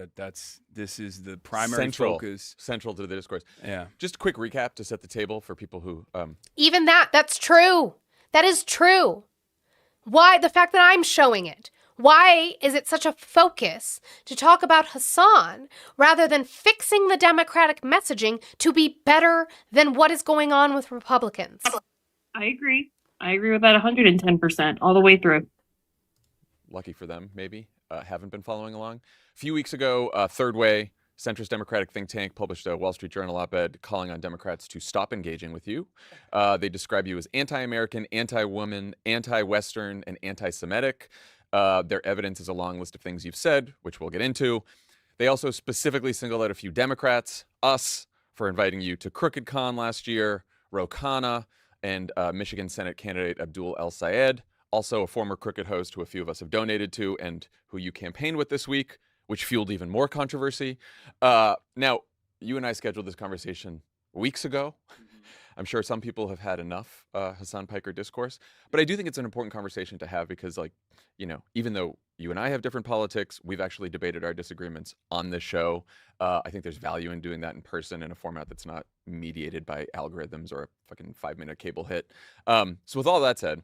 this is the primary focus. Central to the discourse. Yeah. Just a quick recap to set the table for people who... Even that's true. That is true. Why? The fact that I'm showing it. Why is it such a focus to talk about Hassan rather than fixing the Democratic messaging to be better than what is going on with Republicans? I agree. I agree with that 110% all the way through. Lucky for them, maybe, haven't been following along. A few weeks ago, Third Way, centrist Democratic think tank, published a Wall Street Journal op-ed calling on Democrats to stop engaging with you. They describe you as anti-American, anti-woman, anti-Western, and anti-Semitic. Their evidence is a long list of things you've said, which we'll get into. They also specifically singled out a few Democrats, us, for inviting you to Crooked Con last year, Ro Khanna, and Michigan Senate candidate Abdul El Sayed, also a former Crooked host who a few of us have donated to and who you campaigned with this week, which fueled even more controversy. Now, you and I scheduled this conversation weeks ago. I'm sure some people have had enough Hassan Piker discourse, but I do think it's an important conversation to have because, like, you know, even though you and I have different politics, we've actually debated our disagreements on this show. I think there's value in doing that in person in a format that's not mediated by algorithms or a fucking 5-minute cable hit. So with all that said,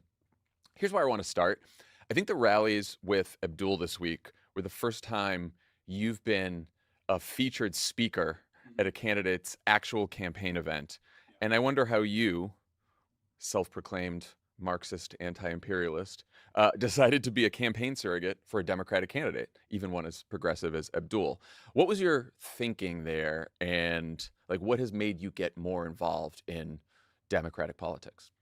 here's where I want to start. I think the rallies with Abdul this week were the first time you've been a featured speaker at a candidate's actual campaign event. And I wonder how you, self-proclaimed Marxist anti-imperialist, decided to be a campaign surrogate for a Democratic candidate, even one as progressive as Abdul. What was your thinking there, and like what has made you get more involved in Democratic politics?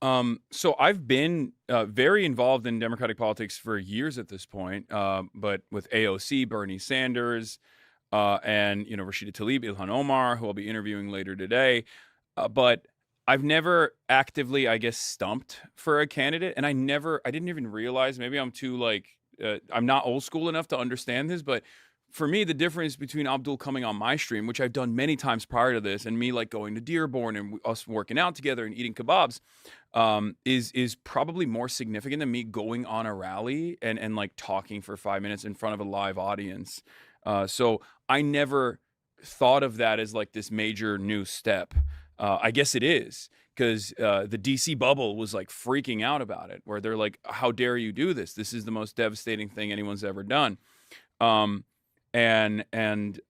So I've been very involved in Democratic politics for years at this point, but with AOC, Bernie Sanders, and Rashida Tlaib, Ilhan Omar, who I'll be interviewing later today. But I've never actively, I guess, stumped for a candidate, and I didn't even realize, maybe I'm too I'm not old school enough to understand this, but for me, the difference between Abdul coming on my stream, which I've done many times prior to this, and me like going to Dearborn and us working out together and eating kebabs, is probably more significant than me going on a rally and like talking for 5 minutes in front of a live audience. So I never thought of that as like this major new step. I guess it is, because the DC bubble was like freaking out about it, where they're like, how dare you do this? This is the most devastating thing anyone's ever done. And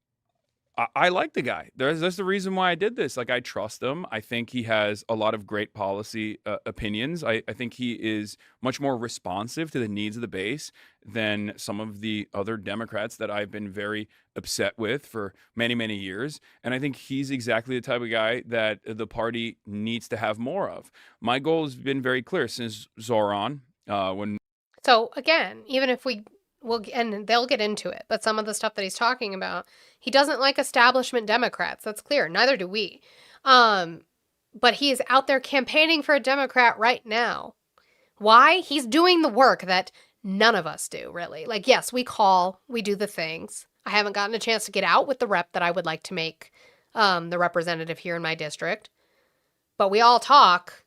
I like the guy. That's the reason why I did this. Like, I trust him. I think he has a lot of great policy opinions. I think he is much more responsive to the needs of the base than some of the other Democrats that I've been very upset with for many, many years. And I think he's exactly the type of guy that the party needs to have more of. My goal has been very clear since Zoran, So again, even if and they'll get into it, but some of the stuff that he's talking about, he doesn't like establishment Democrats. That's clear. Neither do we. But he is out there campaigning for a Democrat right now. Why? He's doing the work that none of us do, really. Like, yes, we do the things. I haven't gotten a chance to get out with the rep that I would like to make the representative here in my district. But we all talk.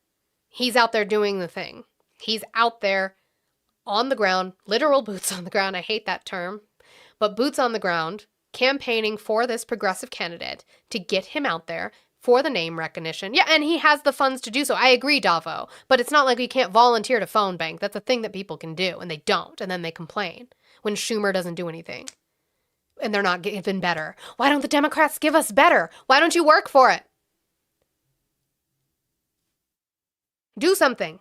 He's out there doing the thing. He's out there on the ground, literal boots on the ground. I hate that term, but boots on the ground, campaigning for this progressive candidate to get him out there for the name recognition. Yeah, and he has the funds to do so. I agree, Davo, but it's not like we can't volunteer to phone bank. That's a thing that people can do, and they don't, and then they complain when Schumer doesn't do anything, and they're not given better. Why don't the Democrats give us better? Why don't you work for it? Do something.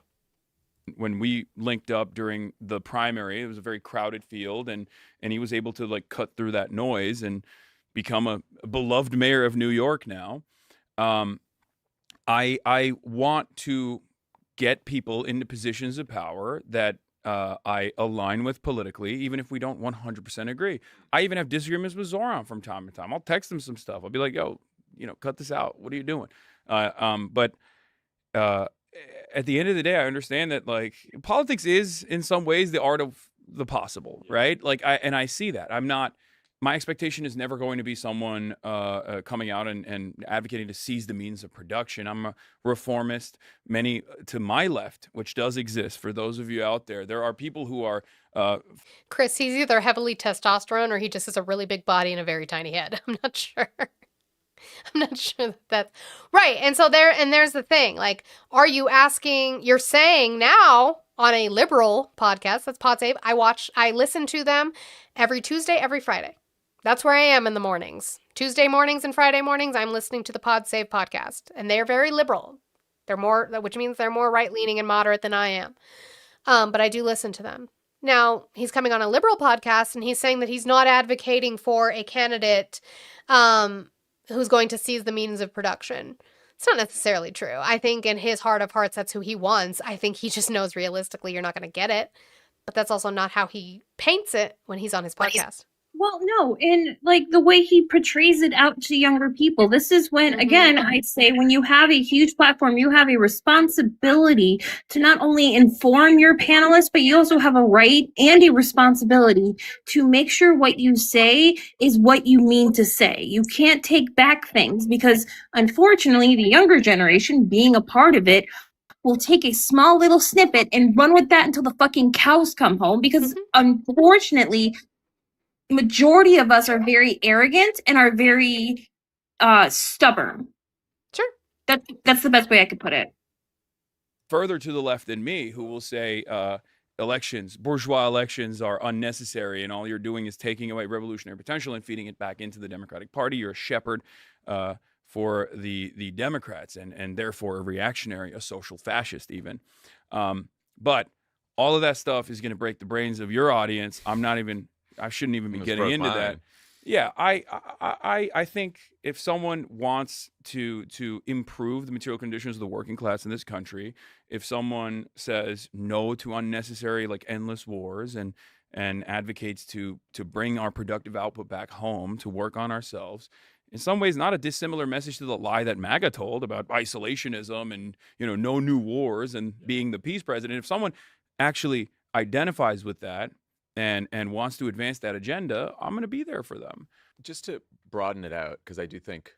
When we linked up during the primary, it was a very crowded field, and he was able to like cut through that noise and become a beloved mayor of New York now. I want to get people into positions of power that I align with politically, even if we don't 100% agree. I even have disagreements with Zoran from time to time. I'll text him some stuff. I'll be like, yo, cut this out. What are you doing? But at the end of the day, I understand that like politics is in some ways the art of the possible, right? Like I see that. My expectation is never going to be someone coming out and advocating to seize the means of production. I'm a reformist. Many to my left, which does exist for those of you out there, there are people who are Chris, he's either heavily testosterone or he just has a really big body and a very tiny head. I'm not sure. I'm not sure that that's right. And so there's the thing. Like, you're saying now on a liberal podcast, that's Pod Save, I listen to them every Tuesday, every Friday. That's where I am in the mornings. Tuesday mornings and Friday mornings, I'm listening to the Pod Save podcast. And they're very liberal. Which means they're more right-leaning and moderate than I am. But I do listen to them. Now, he's coming on a liberal podcast and he's saying that he's not advocating for a candidate who's going to seize the means of production. It's not necessarily true. I think in his heart of hearts, that's who he wants. I think he just knows realistically you're not going to get it. But that's also not how he paints it when he's on his podcast. Well, no, in like the way he portrays it out to younger people. This is when, again, I say when you have a huge platform, you have a responsibility to not only inform your panelists, but you also have a right and a responsibility to make sure what you say is what you mean to say. You can't take back things because, unfortunately, the younger generation, being a part of it, will take a small little snippet and run with that until the fucking cows come home because, unfortunately, majority of us are very arrogant and are very stubborn. Sure. That's the best way I could put it. Further to the left than me, who will say bourgeois elections are unnecessary, and all you're doing is taking away revolutionary potential and feeding it back into the Democratic Party. You're a shepherd for the Democrats, and therefore a reactionary, a social fascist even. But all of that stuff is going to break the brains of your audience. I shouldn't even be getting into that. Yeah, I think if someone wants to improve the material conditions of the working class in this country, if someone says no to unnecessary like endless wars and advocates to bring our productive output back home, to work on ourselves, in some ways not a dissimilar message to the lie that MAGA told about isolationism and no new wars and being the peace president. If someone actually identifies with that and wants to advance that agenda, I'm going to be there for them. Just to broaden it out, because I do think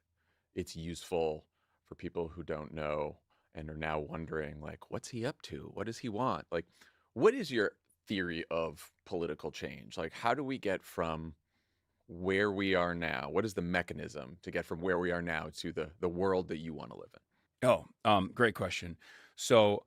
it's useful for people who don't know and are now wondering, like, what's he up to? What does he want? Like, what is your theory of political change? Like, how do we get from where we are now? What is the mechanism to get from where we are now to the world that you want to live in? Oh, great question. So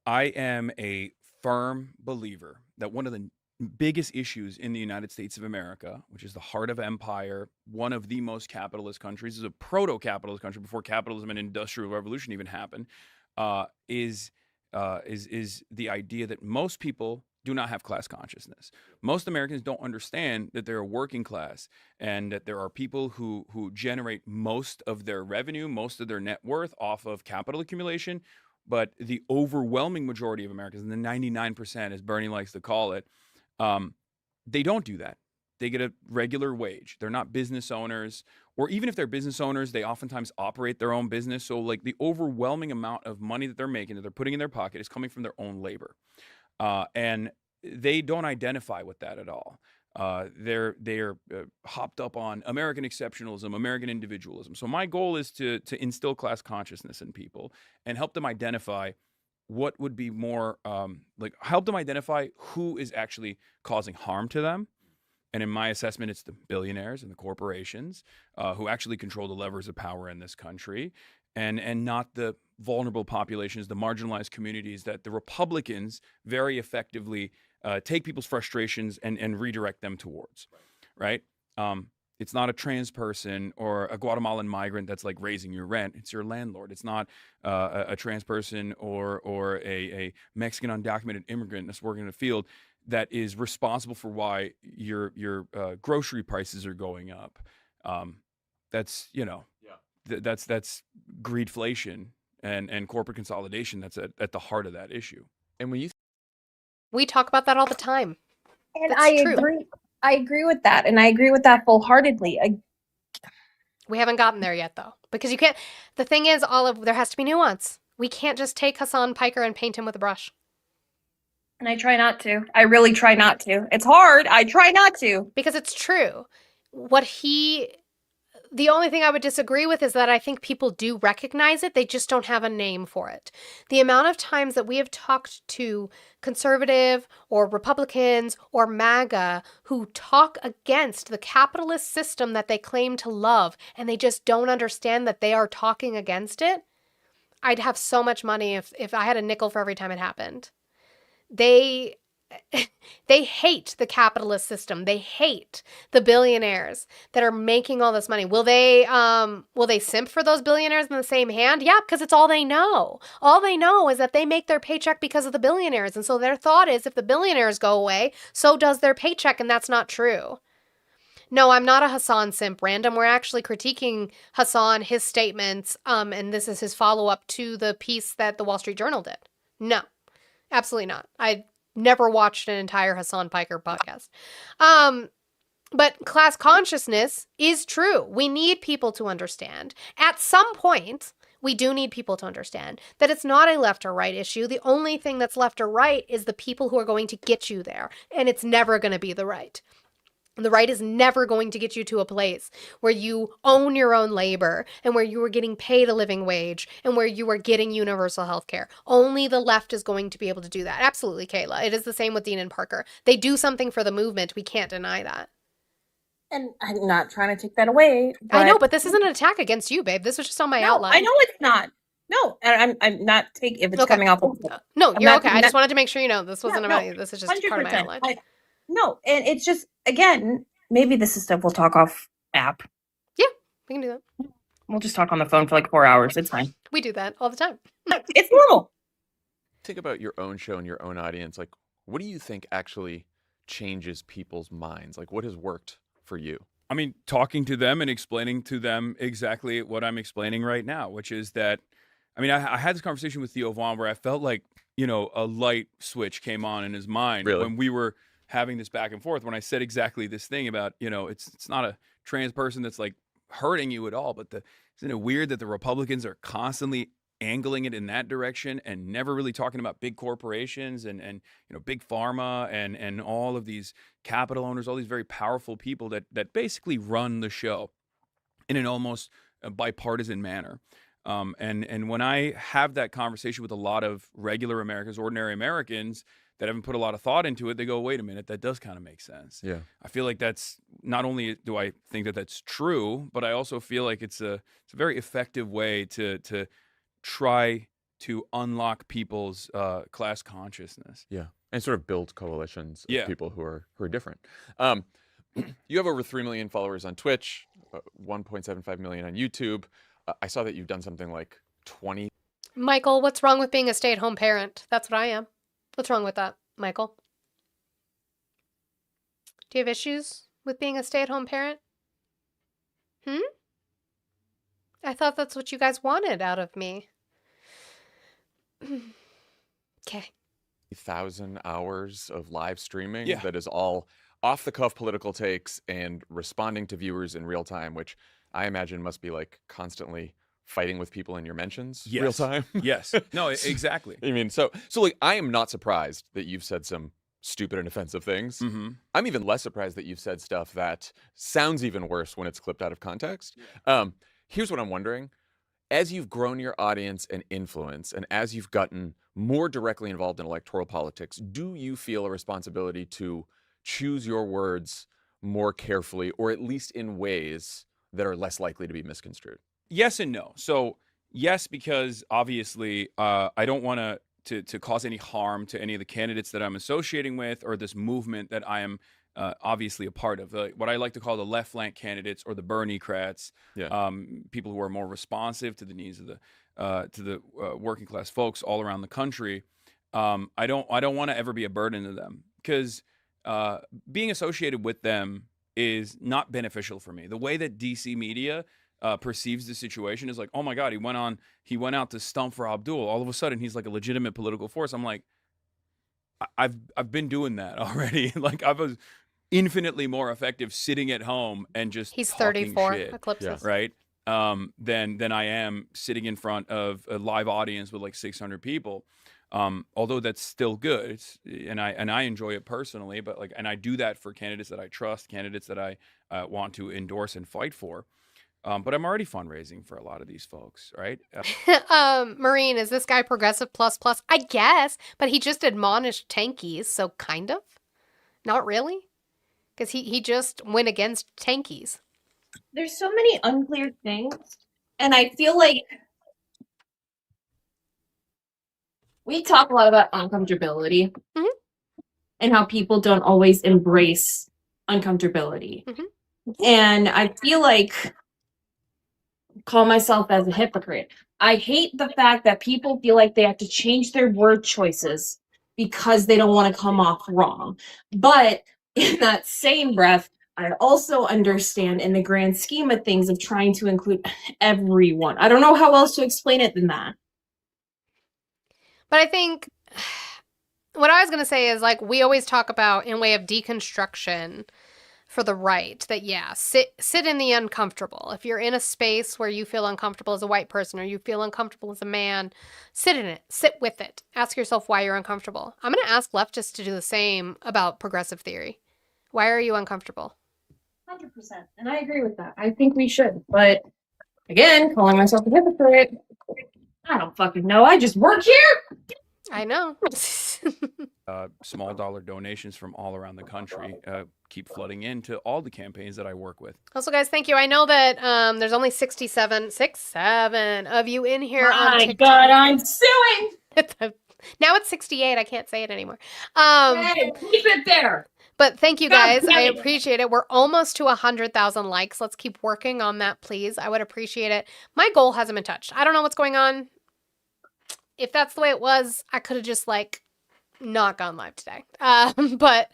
I am a firm believer that one of the biggest issues in the United States of America, which is the heart of empire, one of the most capitalist countries, is a proto-capitalist country before capitalism and industrial revolution even happened, is the idea that most people do not have class consciousness. Most Americans don't understand that they're a working class and that there are people who generate most of their revenue, most of their net worth off of capital accumulation. But the overwhelming majority of Americans, and the 99%, as Bernie likes to call it, they don't do that. They get a regular wage. They're not business owners, or even if they're business owners, they oftentimes operate their own business. So like the overwhelming amount of money that they're making, that they're putting in their pocket, is coming from their own labor. And they don't identify with that at all. They're hopped up on American exceptionalism, American individualism. So my goal is to instill class consciousness in people and help them identify what would be more help them identify who is actually causing harm to them. And in my assessment, it's the billionaires and the corporations who actually control the levers of power in this country, and not the vulnerable populations, the marginalized communities that the Republicans very effectively take people's frustrations and redirect them towards, right? It's not a trans person or a Guatemalan migrant that's like raising your rent. It's your landlord. It's not a trans person or a Mexican undocumented immigrant that's working in a field that is responsible for why your grocery prices are going up. That's that's greedflation and corporate consolidation that's at the heart of that issue. And when we talk about that all the time, and that's I true. I agree with that, and I agree with that full-heartedly. We haven't gotten there yet, though, because you can't. The thing is, there has to be nuance. We can't just take Hassan Piker and paint him with a brush. And I try not to. I really try not to. It's hard. I try not to. Because it's true. The only thing I would disagree with is that I think people do recognize it. They just don't have a name for it. The amount of times that we have talked to conservative or Republicans or MAGA who talk against the capitalist system that they claim to love, and they just don't understand that they are talking against it, I'd have so much money if I had a nickel for every time it happened. They hate the capitalist system. They hate the billionaires that are making all this money. Will they simp for those billionaires in the same hand? Yeah, because it's all they know. All they know is that they make their paycheck because of the billionaires. And so their thought is if the billionaires go away, so does their paycheck, and that's not true. No, I'm not a Hassan simp, Random. We're actually critiquing Hassan, his statements, and this is his follow-up to the piece that the Wall Street Journal did. No, absolutely not. I never watched an entire Hassan Piker podcast. But class consciousness is true. We need people to understand. At some point, we do need people to understand that it's not a left or right issue. The only thing that's left or right is the people who are going to get you there. And it's never going to be the right. The right is never going to get you to a place where you own your own labor and where you are getting paid a living wage and where you are getting universal health care. Only the left is going to be able to do that. Absolutely, Kayla. It is the same with Dean and Parker. They do something for the movement. We can't deny that. And I'm not trying to take that away. I know, but this isn't an attack against you, babe. This was just on my outline. I know it's not. No, and I'm not taking if it's coming off. No, I'm you're not okay. I taking just that- wanted to make sure you know this wasn't about you. This is just part of my 100%. outline. No, and it's just, again, maybe this is stuff we'll talk off app. Yeah, we can do that. We'll just talk on the phone for like 4 hours. It's fine. We do that all the time. It's normal. Think about your own show and your own audience. Like, what do you think actually changes people's minds? Like, what has worked for you? I mean, talking to them and explaining to them exactly what I'm explaining right now, which is that, I mean, I had this conversation with Theo Vaughn where I felt like, a light switch came on in his mind when we were having this back and forth, when I said exactly this thing about, it's not a trans person that's like hurting you at all, but isn't it weird that the Republicans are constantly angling it in that direction and never really talking about big corporations and big pharma and all of these capital owners, all these very powerful people that basically run the show in an almost bipartisan manner. And when I have that conversation with a lot of regular Americans, ordinary Americans that haven't put a lot of thought into it, they go, wait a minute, that does kind of make sense. Yeah. I feel like that's, not only do I think that that's true, but I also feel like it's a very effective way to try to unlock people's class consciousness. Yeah. And sort of build coalitions of people who are different. You have over 3 million followers on Twitch, 1.75 million on YouTube. I saw that you've done something like 20. Michael, what's wrong with being a stay-at-home parent? That's what I am. What's wrong with that, Michael? Do you have issues with being a stay-at-home parent? I thought that's what you guys wanted out of me. Okay. 1,000 hours of live streaming Yeah. that is all off-the-cuff political takes and responding to viewers in real time, which I imagine must be like constantly fighting with people in your mentions real time. Yes. No, exactly. I mean, so like, I am not surprised that you've said some stupid and offensive things. Mm-hmm. I'm even less surprised that you've said stuff that sounds even worse when it's clipped out of context. Here's what I'm wondering. As you've grown your audience and influence, and as you've gotten more directly involved in electoral politics, do you feel a responsibility to choose your words more carefully, or at least in ways that are less likely to be misconstrued? Yes and no. So yes, because obviously I don't want to cause any harm to any of the candidates that I'm associating with or this movement that I am obviously a part of. What I like to call the left flank candidates or the Bernie-crats, people who are more responsive to the needs of the working class folks all around the country. I don't want to ever be a burden to them, because being associated with them is not beneficial for me. The way that DC media perceives the situation is like, oh my God, he went out to stump for Abdul. All of a sudden, he's like a legitimate political force. I'm like, I've been doing that already. Like, I was infinitely more effective sitting at home and just He's talking 34 shit, eclipses. right? Than I am sitting in front of a live audience with like 600 people. Although that's still good, and I enjoy it personally, but and I do that for candidates that I trust, candidates that I want to endorse and fight for. But I'm already fundraising for a lot of these folks, right? Marine, is this guy progressive plus? I guess, but he just admonished tankies, so kind of. Not really, because he just went against tankies. There's so many unclear things, and I feel like we talk a lot about uncomfortability and how people don't always embrace uncomfortability. And I feel like call myself as a hypocrite. I hate the fact that people feel like they have to change their word choices because they don't want to come off wrong. But in that same breath, I also understand in the grand scheme of things of trying to include everyone. I don't know how else to explain it than that. But I think what I was going to say is, like, we always talk about in way of deconstruction, for the right. That sit in the uncomfortable. If you're in a space where you feel uncomfortable as a white person or you feel uncomfortable as a man, sit in it. Sit with it. Ask yourself why you're uncomfortable. I'm going to ask leftists to do the same about progressive theory. Why are you uncomfortable? 100%. And I agree with that. I think we should. But again, calling myself a hypocrite, I don't fucking know. I just work here. I know. Small dollar donations from all around the country keep flooding into all the campaigns that I work with. Also, guys, thank you. I know that there's only 67 of you in here on TikTok. God, I'm suing. Now it's 68. I can't say it anymore. Hey, keep it there. But thank you guys. God damn I it. appreciate it. We're almost to 100,000 likes. Let's keep working on that, please. I would appreciate it. My goal hasn't been touched. I don't know what's going on. If that's the way it was, I could have just not gone live today. But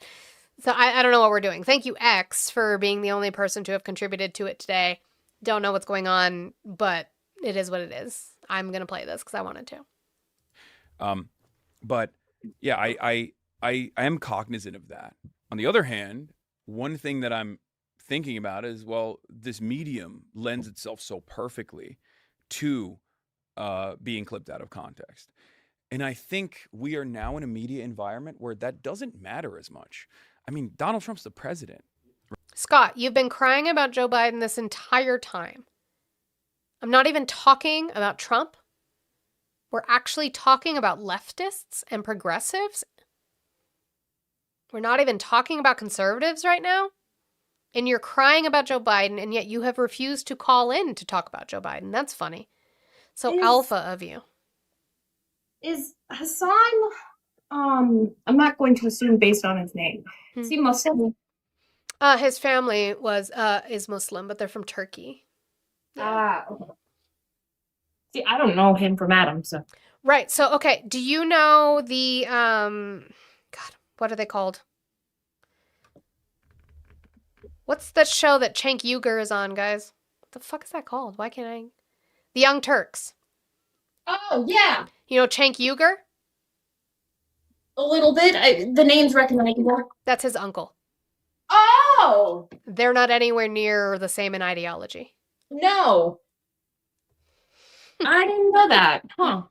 so I don't know what we're doing. Thank you, X, for being the only person to have contributed to it today. Don't know what's going on, but it is what it is. I'm going to play this because I wanted to. But yeah, I am cognizant of that. On the other hand, one thing that I'm thinking about is, well, this medium lends itself so perfectly to being clipped out of context. And I think we are now in a media environment where that doesn't matter as much. I mean, Donald Trump's the president. Scott, you've been crying about Joe Biden this entire time. I'm not even talking about Trump. We're actually talking about leftists and progressives. We're not even talking about conservatives right now. And you're crying about Joe Biden, and yet you have refused to call in to talk about Joe Biden. That's funny. So alpha of you. Is Hassan, I'm not going to assume based on his name. Is he Muslim? His family is Muslim, but they're from Turkey. Okay. See, I don't know him from Adam, so. Right. So, okay. Do you know the, God, what are they called? What's that show that Cenk Uygur is on, guys? What the fuck is that called? Why can't I? The Young Turks. Oh, yeah. You know Cenk Uygur? A little bit. The name's recognizable. That's his uncle. Oh! They're not anywhere near the same in ideology. No. I didn't know that. Huh.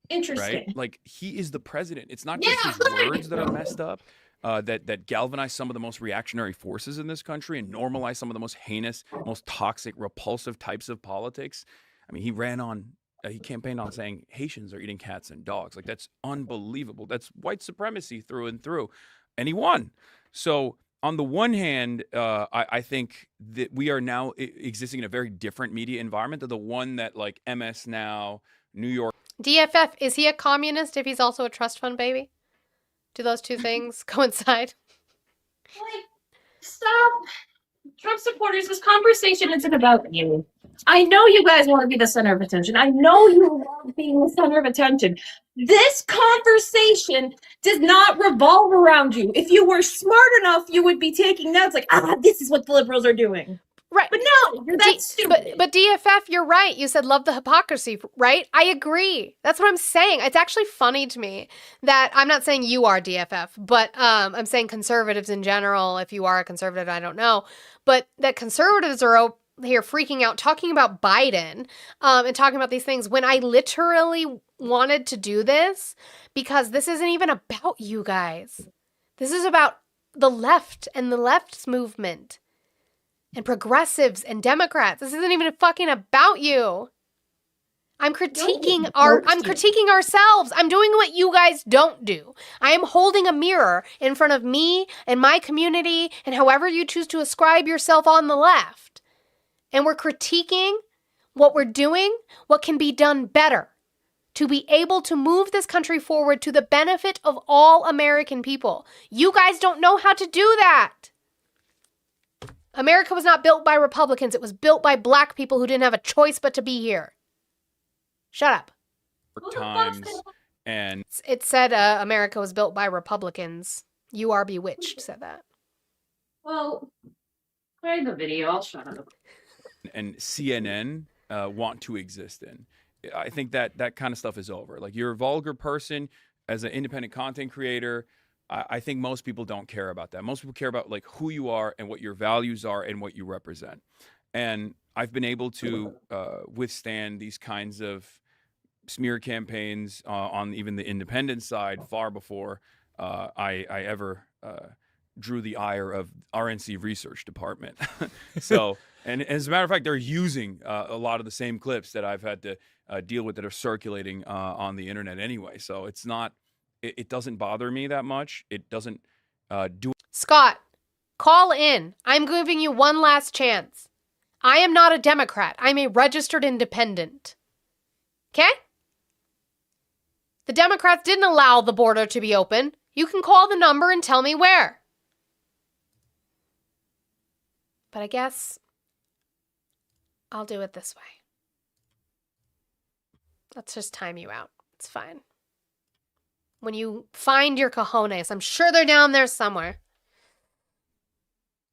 Interesting. Right? Like, he is the president. It's not just his words that are messed up, that galvanize some of the most reactionary forces in this country and normalize some of the most heinous, most toxic, repulsive types of politics. I mean, he campaigned on saying Haitians are eating cats and dogs. Like, that's unbelievable. That's white supremacy through and through. And he won. So on the one hand, I think that we are now existing in a very different media environment than the one that, like, MS Now, New York. DFF, is he a communist if he's also a trust fund baby? Do those two things coincide? Like, stop. Trump supporters, this conversation isn't about you. I know you guys want to be the center of attention. I know you love being the center of attention. This conversation does not revolve around you. If you were smart enough, you would be taking notes like, this is what the liberals are doing. Right. But no, that's stupid. But DFF, you're right. You said love the hypocrisy, right? I agree. That's what I'm saying. It's actually funny to me that I'm not saying you are DFF, but I'm saying conservatives in general. If you are a conservative, I don't know. But that conservatives are here freaking out, talking about Biden and talking about these things when I literally wanted to do this because this isn't even about you guys. This is about the left and the left's movement. And progressives and Democrats. This isn't even fucking about you. I'm critiquing ourselves. I'm doing what you guys don't do. I am holding a mirror in front of me and my community and however you choose to ascribe yourself on the left. And we're critiquing what we're doing, what can be done better to be able to move this country forward to the benefit of all American people. You guys don't know how to do that. America was not built by Republicans. It was built by black people who didn't have a choice but to be here. Shut up. Times and it said America was built by Republicans. You are bewitched said that. Well, play the video. I'll shut up. And CNN want to exist in. I think that kind of stuff is over. Like, you're a vulgar person as an independent content creator. I think most people don't care about that. Most people care about like who you are and what your values are and what you represent. And I've been able to withstand these kinds of smear campaigns on even the independent side far before I ever drew the ire of RNC research department. So, and as a matter of fact, they're using a lot of the same clips that I've had to deal with that are circulating on the internet anyway. So it's not, it doesn't bother me that much. It doesn't do. Scott, call in. I'm giving you one last chance. I am not a Democrat. I'm a registered independent. Okay? The Democrats didn't allow the border to be open. You can call the number and tell me where. But I guess I'll do it this way. Let's just time you out. It's fine. When you find your cojones, I'm sure they're down there somewhere.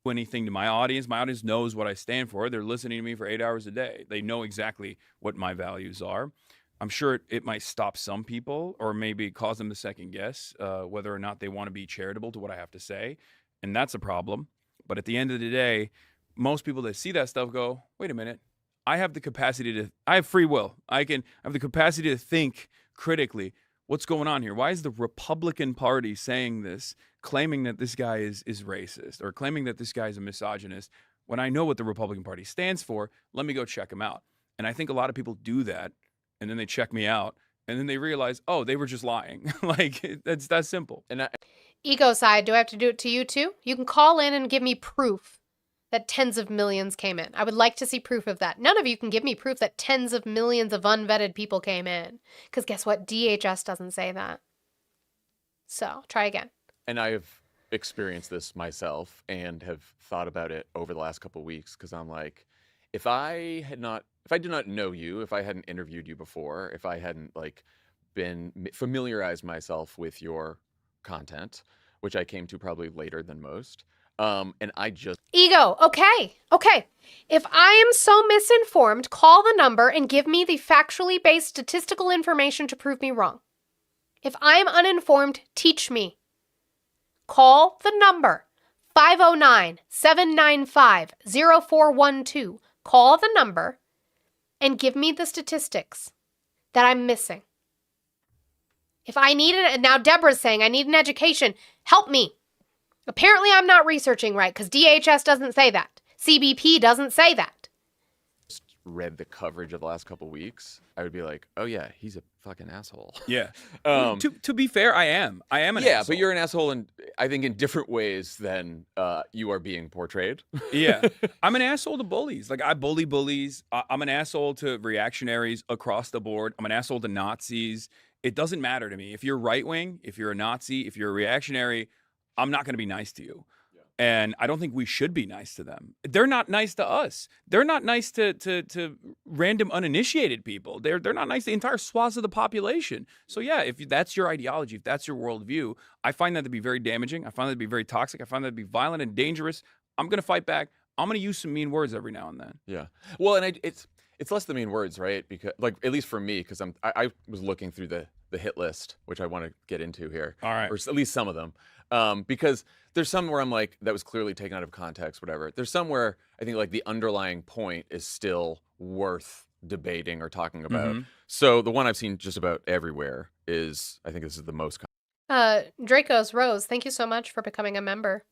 Anything to my audience. My audience knows what I stand for. They're listening to me for 8 hours a day. They know exactly what my values are. I'm sure it might stop some people or maybe cause them to second guess whether or not they want to be charitable to what I have to say. And that's a problem. But at the end of the day, most people that see that stuff go, wait a minute, I have the capacity to, I have free will. I have the capacity to think critically. What's going on here? Why is the Republican Party saying this, claiming that this guy is racist or claiming that this guy is a misogynist? When I know what the Republican Party stands for, let me go check him out. And I think a lot of people do that, and then they check me out, and then they realize, oh, they were just lying. Like, that's that simple. And Ego side, do I have to do it to you too? You can call in and give me proof that tens of millions came in. I would like to see proof of that. None of you can give me proof that tens of millions of unvetted people came in. Because guess what? DHS doesn't say that. So, try again. And I have experienced this myself and have thought about it over the last couple of weeks because I'm like, if I did not know you, if I hadn't interviewed you before, if I hadn't like been familiarized myself with your content, which I came to probably later than most, and I just Ego, okay. If I am so misinformed, call the number and give me the factually based statistical information to prove me wrong. If I am uninformed, teach me. Call the number 509-795-0412. Call the number and give me the statistics that I'm missing. If I need it, and now Deborah's saying I need an education, help me. Apparently I'm not researching right because DHS doesn't say that. CBP doesn't say that. read the coverage of the last couple of weeks, I would be like, oh yeah, he's a fucking asshole. Yeah. To be fair, I am an asshole. But you're an asshole, and I think in different ways than you are being portrayed. Yeah. I'm an asshole to bullies. Like, I bully bullies. I'm an asshole to reactionaries across the board. I'm an asshole to Nazis. It doesn't matter to me. If you're right wing, if you're a Nazi, if you're a reactionary, I'm not going to be nice to you. And I don't think we should be nice to them. They're not nice to us. They're not nice to random uninitiated people. They're not nice to the entire swaths of the population. So yeah, if that's your ideology, if that's your worldview, I find that to be very damaging. I find that to be very toxic. I find that to be violent and dangerous. I'm going to fight back. I'm going to use some mean words every now and then. Yeah. Well, and it's less the mean words, right? Because, like, at least for me, because I was looking through the hit list, which I want to get into here. All right. Or at least some of them. Because there's some where I'm like, that was clearly taken out of context, whatever. There's some where I think like the underlying point is still worth debating or talking about. So the one I've seen just about everywhere is, I think this is the most Draco's Rose, thank you so much for becoming a member.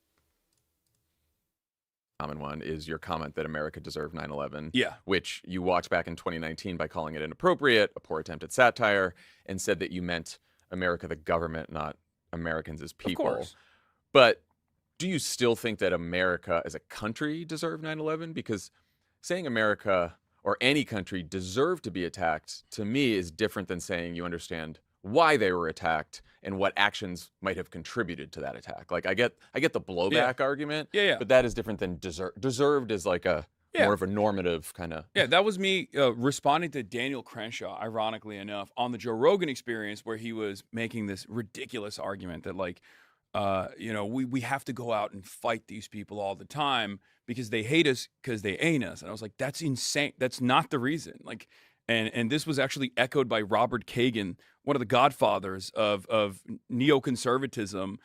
common one is your comment that America deserved 9/11. Yeah. Which you walked back in 2019 by calling it inappropriate, a poor attempt at satire, and said that you meant America the government, not Americans as people. Of course. But do you still think that America as a country deserved 9/11? Because saying America or any country deserved to be attacked, to me, is different than saying you understand why they were attacked and what actions might have contributed to that attack. Like, I get the blowback argument, but that is different than deserved. Deserved is like a more of a normative kind of. Yeah, that was me responding to Daniel Crenshaw, ironically enough, on the Joe Rogan Experience, where he was making this ridiculous argument that, like, we have to go out and fight these people all the time because they hate us because they ain't us. And I was like, that's insane. That's not the reason. Like, and this was actually echoed by Robert Kagan, one of the godfathers of neoconservatism,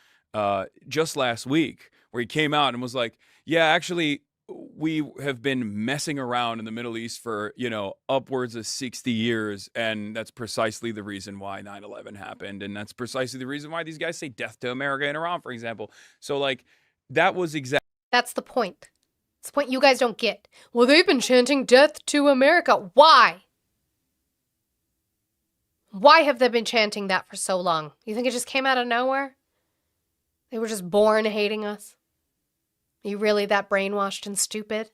just last week, where he came out and was like, yeah, actually, we have been messing around in the Middle East for, upwards of 60 years. And that's precisely the reason why 9/11 happened. And that's precisely the reason why these guys say death to America and Iran, for example. So, like, that was exactly. That's the point. It's the point you guys don't get. Well, they've been chanting death to America. Why? Why have they been chanting that for so long? You think it just came out of nowhere? They were just born hating us? Are you really that brainwashed and stupid?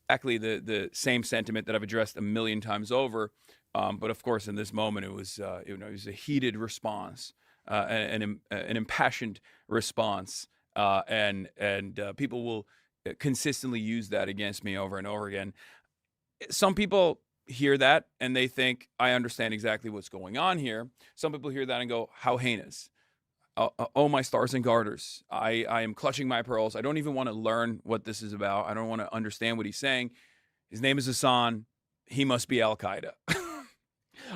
Exactly the same sentiment that I've addressed a million times over. But of course, in this moment, it was a heated response, an impassioned response. And people will consistently use that against me over and over again. Some people hear that and they think I understand exactly what's going on here. Some people hear that and go, how heinous. Oh, my stars and garters. I am clutching my pearls. I don't even want to learn what this is about. I don't want to understand what he's saying. His name is Hassan. He must be Al-Qaeda.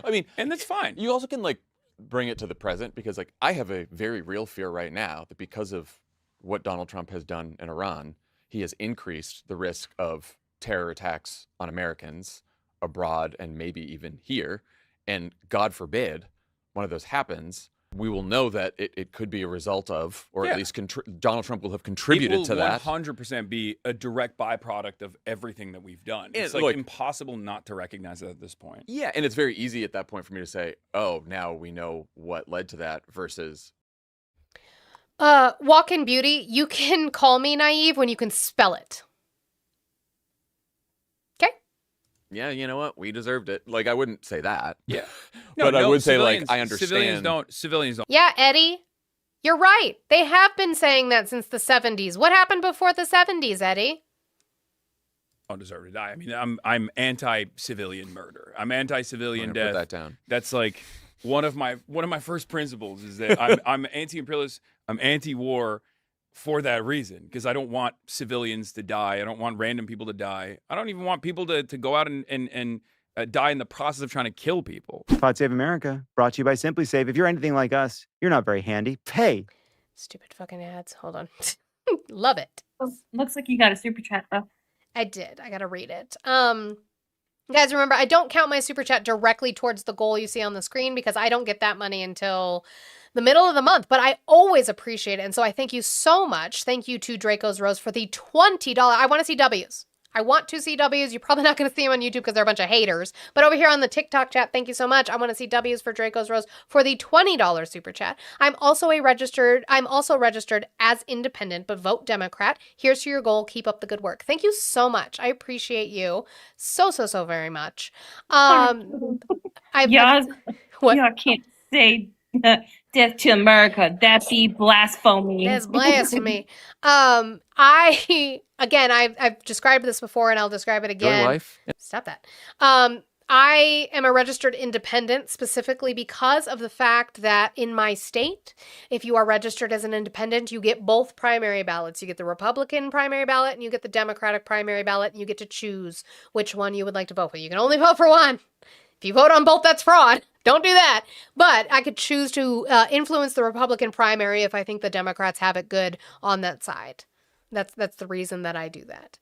I mean, and that's fine. You also can bring it to the present because I have a very real fear right now that because of what Donald Trump has done in Iran, he has increased the risk of terror attacks on Americans abroad and maybe even here. And God forbid one of those happens, we will know that it could be a result of, or at least Donald Trump will have contributed to that. It will 100% be a direct byproduct of everything that we've done. It's impossible not to recognize that at this point. Yeah, and it's very easy at that point for me to say, oh, now we know what led to that versus... Walk-in beauty, you can call me naive when you can spell it. Okay? Yeah, you know what? We deserved it. I wouldn't say that. Yeah. But I would say, I understand. Civilians don't. Yeah, Eddie, you're right. They have been saying that since the 70s. What happened before the 70s, Eddie? Don't deserve to die. I mean, I'm anti-civilian murder. I'm anti-civilian death. Put that down. That's one of my first principles is that I'm anti-imperialist. I'm anti-war for that reason, because I don't want civilians to die. I don't want random people to die. I don't even want people to go out and die in the process of trying to kill people. Pod Save America, brought to you by Simply Save. If you're anything like us, you're not very handy. Pay. Stupid fucking ads. Hold on. Love it. Looks like you got a super chat, though. I did. I gotta read it. Guys, remember, I don't count my super chat directly towards the goal you see on the screen because I don't get that money until the middle of the month, but I always appreciate it. And so I thank you so much. Thank you to Draco's Rose for the $20. I want to see W's. I want to see W's. You're probably not going to see them on YouTube because they're a bunch of haters. But over here on the TikTok chat, thank you so much. I want to see W's for Draco's Rose for the $20 super chat. I'm also registered as independent, but vote Democrat. Here's to your goal. Keep up the good work. Thank you so much. I appreciate you so very much. Yeah, can't say death to America. That be blasphemy. That's blasphemy. I've described this before and I'll describe it again. Your life. Stop that. I am a registered independent specifically because of the fact that in my state, if you are registered as an independent, you get both primary ballots. You get the Republican primary ballot and you get the Democratic primary ballot, and you get to choose which one you would like to vote for. You can only vote for one. If you vote on both, that's fraud. Don't do that. But I could choose to influence the Republican primary if I think the Democrats have it good on that side. That's the reason that I do that.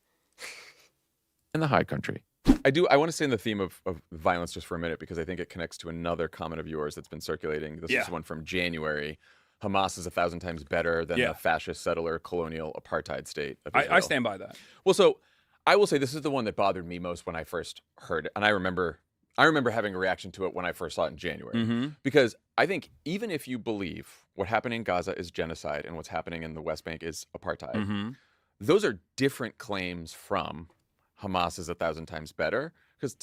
In the high country. I want to stay in the theme of violence just for a minute because I think it connects to another comment of yours that's been circulating. This is one from January. Hamas is 1,000 times better than the fascist settler colonial apartheid state of Israel. I stand by that. Well, so I will say this is the one that bothered me most when I first heard it. And I remember having a reaction to it when I first saw it in January. Because I think even if you believe what happened in Gaza is genocide and what's happening in the West Bank is apartheid, those are different claims from Hamas is 1,000 times better. Because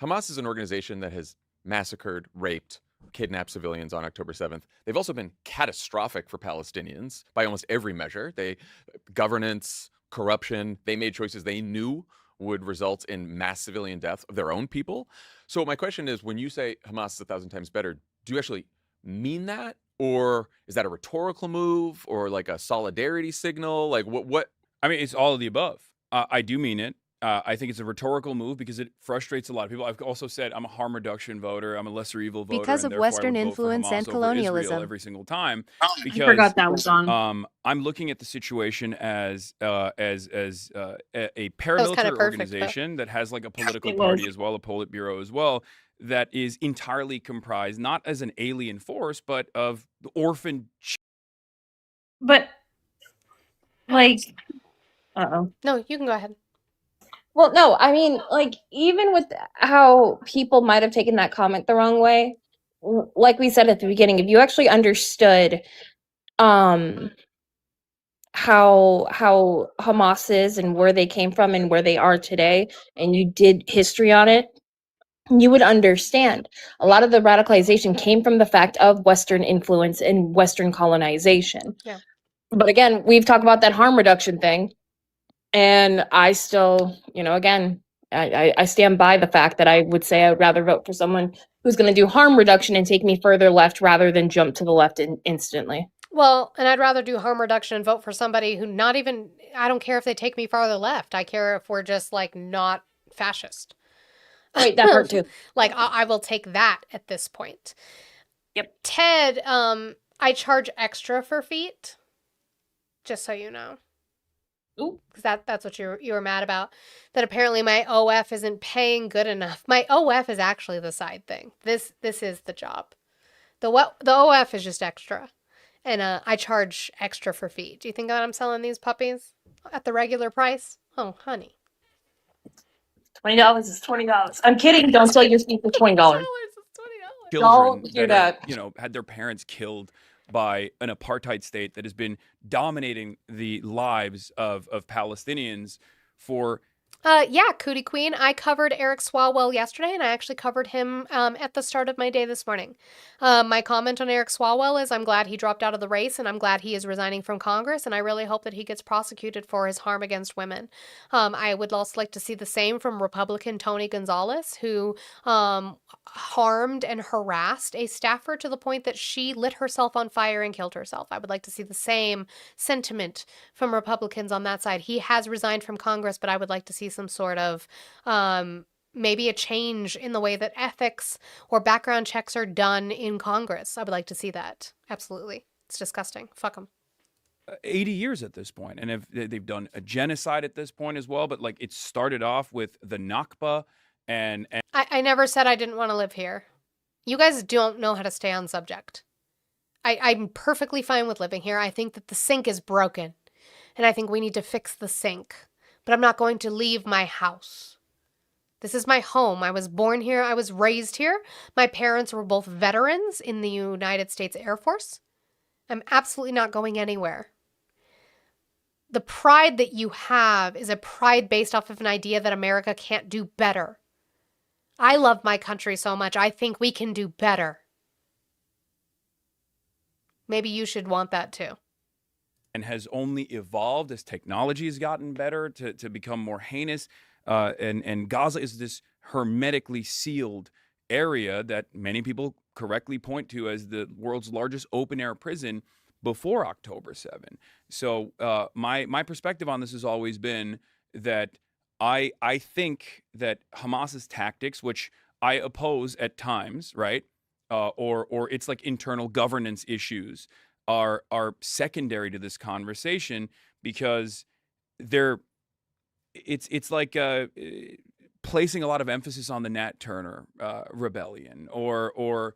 Hamas is an organization that has massacred, raped, kidnapped civilians on October 7th. They've also been catastrophic for Palestinians by almost every measure. Governance, corruption, they made choices they knew would result in mass civilian death of their own people. So my question is, when you say Hamas is 1,000 times better, do you actually mean that? Or is that a rhetorical move or a solidarity signal? What? I mean, it's all of the above. I do mean it. I think it's a rhetorical move because it frustrates a lot of people. I've also said I'm a harm reduction voter. I'm a lesser evil voter, Because and of therefore I Western would vote for influence and Hamas over Israel colonialism. every single time. I Because forgot that was on. I'm looking at the situation as a That was kind paramilitary of perfect, though. organization that has like a political It party was. as well, a Politburo as well, that is entirely comprised not as an alien force, but of the orphan. But like, uh-oh. No, you can go ahead. Well, no, I mean, like, even with how people might have taken that comment the wrong way, like we said at the beginning, if you actually understood um how Hamas is and where they came from and where they are today, and you did history on it, you would understand a lot of the radicalization came from the fact of Western influence and Western colonization. Yeah. But again, we've talked about that harm reduction thing, and I still, again, I stand by the fact that I would say I would rather vote for someone who's going to do harm reduction and take me further left rather than jump to the left instantly. Well, and I'd rather do harm reduction and vote for somebody who not even, I don't care if they take me farther left. I care if we're just like not fascist. Wait, that part too. Like I will take that at this point. Yep. Ted, I charge extra for feet. Just so you know. Ooh. Because that's what you were mad about. That apparently my OF isn't paying good enough. My OF is actually the side thing. This is the job. The OF is just extra. And I charge extra for feet. Do you think that I'm selling these puppies at the regular price? Oh, honey. $20 is $20. I'm kidding. Don't sell your feet for $20. Children Don't do that that. are, had their parents killed by an apartheid state that has been dominating the lives of Palestinians for. Yeah, Cootie Queen. I covered Eric Swalwell yesterday, and I actually covered him at the start of my day this morning. My comment on Eric Swalwell is I'm glad he dropped out of the race, and I'm glad he is resigning from Congress, and I really hope that he gets prosecuted for his harm against women. I would also like to see the same from Republican Tony Gonzalez, who harmed and harassed a staffer to the point that she lit herself on fire and killed herself. I would like to see the same sentiment from Republicans on that side. He has resigned from Congress, but I would like to see some sort of maybe a change in the way that ethics or background checks are done in Congress. I would like to see that. Absolutely. It's disgusting. Fuck them. 80 years at this point, and they've done a genocide at this point as well. But like it started off with the Nakba, and I never said I didn't want to live here. You guys don't know how to stay on subject. I'm perfectly fine with living here. I think that the sink is broken, and I think we need to fix the sink. But I'm not going to leave my house. This is my home. I was born here. I was raised here. My parents were both veterans in the United States Air Force. I'm absolutely not going anywhere. The pride that you have is a pride based off of an idea that America can't do better. I love my country so much. I think we can do better. Maybe you should want that too. and has only evolved as technology has gotten better to become more heinous. And Gaza is this hermetically sealed area that many people correctly point to as the world's largest open-air prison before October 7. So my perspective on this has always been that I think that Hamas's tactics, which I oppose at times, right, or it's like internal governance issues, are secondary to this conversation because it's like placing a lot of emphasis on the Nat Turner rebellion, or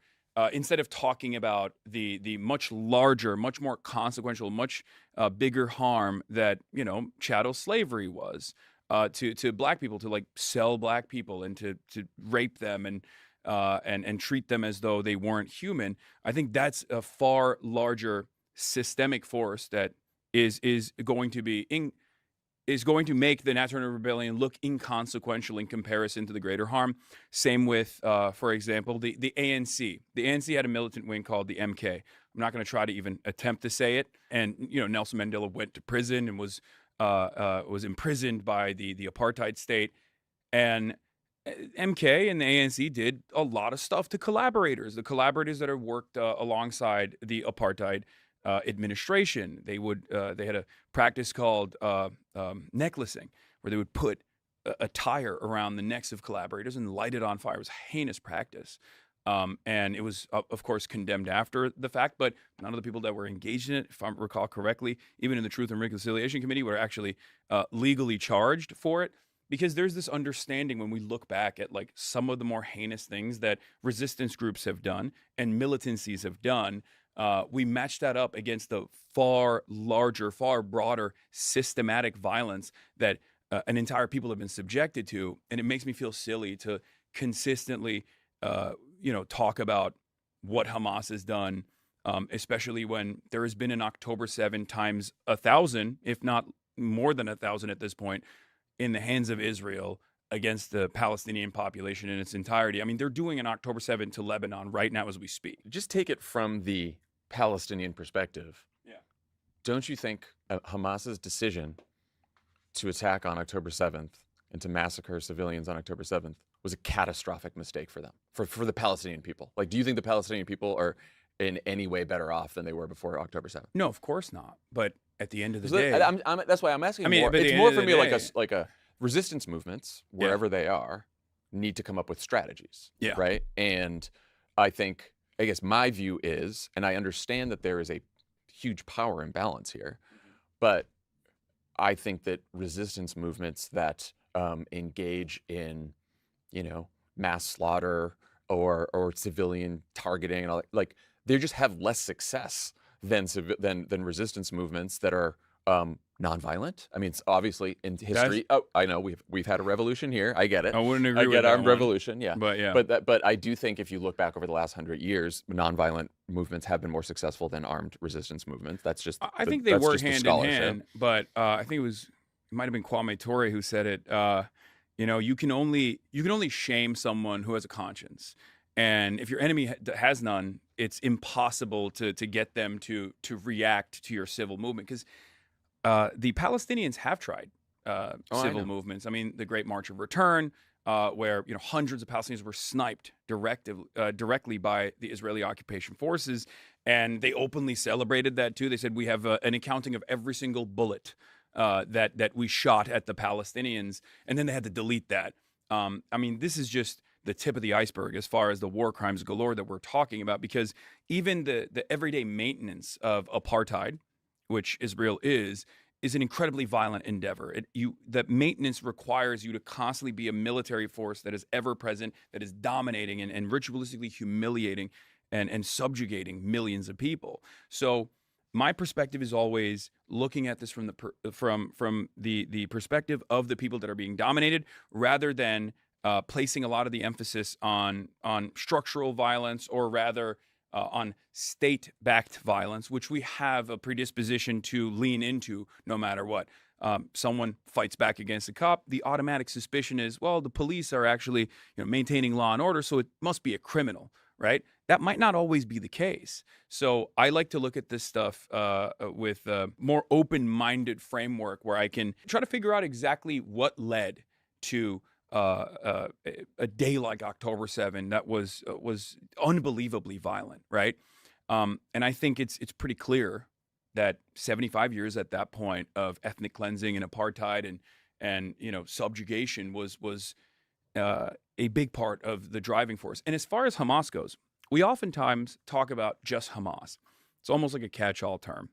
instead of talking about the much larger, much more consequential, much bigger harm that chattel slavery was to black people, to like sell black people and to rape them and treat them as though they weren't human. I think that's a far larger systemic force that is going to make the Nat Turner Rebellion look inconsequential in comparison to the greater harm. Same with, for example, the ANC. The ANC had a militant wing called the MK. I'm not going to try to even attempt to say it. And Nelson Mandela went to prison and was imprisoned by the apartheid state. And MK and the ANC did a lot of stuff to collaborators, the collaborators that have worked alongside the apartheid administration. They had a practice called necklacing, where they would put a tire around the necks of collaborators and light it on fire. It was heinous practice. And it was, of course, condemned after the fact, but none of the people that were engaged in it, if I recall correctly, even in the Truth and Reconciliation Committee, were actually legally charged for it. Because there's this understanding when we look back at like some of the more heinous things that resistance groups have done and militancies have done, we match that up against the far larger, far broader systematic violence that an entire people have been subjected to. And it makes me feel silly to consistently talk about what Hamas has done, especially when there has been an October 7 times 1,000, if not more than 1,000 at this point, in the hands of Israel against the Palestinian population in its entirety. I mean, they're doing an October 7 to Lebanon right now as we speak. Just take it from the Palestinian perspective. Yeah. Don't you think Hamas's decision to attack on October 7th and to massacre civilians on October 7th was a catastrophic mistake for them, for the Palestinian people? Like, do you think the Palestinian people are in any way better off than they were before October 7th? No, of course not. But at the end of the So day, that's why I'm asking. I mean, more. but at It's the more end for of me the like a resistance movements wherever they are need to come up with strategies. Yeah. Right. And I guess my view is, and I understand that there is a huge power imbalance here, but I think that resistance movements that engage in, mass slaughter or civilian targeting and all that, like, they just have less success than resistance movements that are nonviolent. I mean, it's obviously in history. I know we've had a revolution here. I get it. I wouldn't agree I with get that armed one. revolution. Yeah. But yeah. But I do think if you look back over the last 100 years, nonviolent movements have been more successful than armed resistance movements. That's just. I think they work hand in hand, but I think it might have been Kwame Ture who said it. You can only shame someone who has a conscience, and if your enemy has none, it's impossible to get them to react to your civil movement. Because the Palestinians have tried civil movements. I mean, the Great March of Return, where hundreds of Palestinians were sniped directly by the Israeli occupation forces, and they openly celebrated that too. They said, we have an accounting of every single bullet that we shot at the Palestinians, and then they had to delete that. I mean, this is just the tip of the iceberg as far as the war crimes galore that we're talking about, because even the everyday maintenance of apartheid, which Israel is an incredibly violent endeavor. That maintenance requires you to constantly be a military force that is ever present, that is dominating and ritualistically humiliating and subjugating millions of people. So my perspective is always looking at this from the perspective of the people that are being dominated, rather than placing a lot of the emphasis on structural violence, or rather on state-backed violence, which we have a predisposition to lean into no matter what. Someone fights back against a cop, the automatic suspicion is, well, the police are actually maintaining law and order, so it must be a criminal, right? That might not always be the case. So I like to look at this stuff with a more open-minded framework, where I can try to figure out exactly what led to a day like October 7 that was unbelievably violent, right? And I think it's pretty clear that 75 years at that point of ethnic cleansing and apartheid and subjugation was a big part of the driving force. And as far as Hamas goes, we oftentimes talk about just Hamas. It's almost like a catch-all term.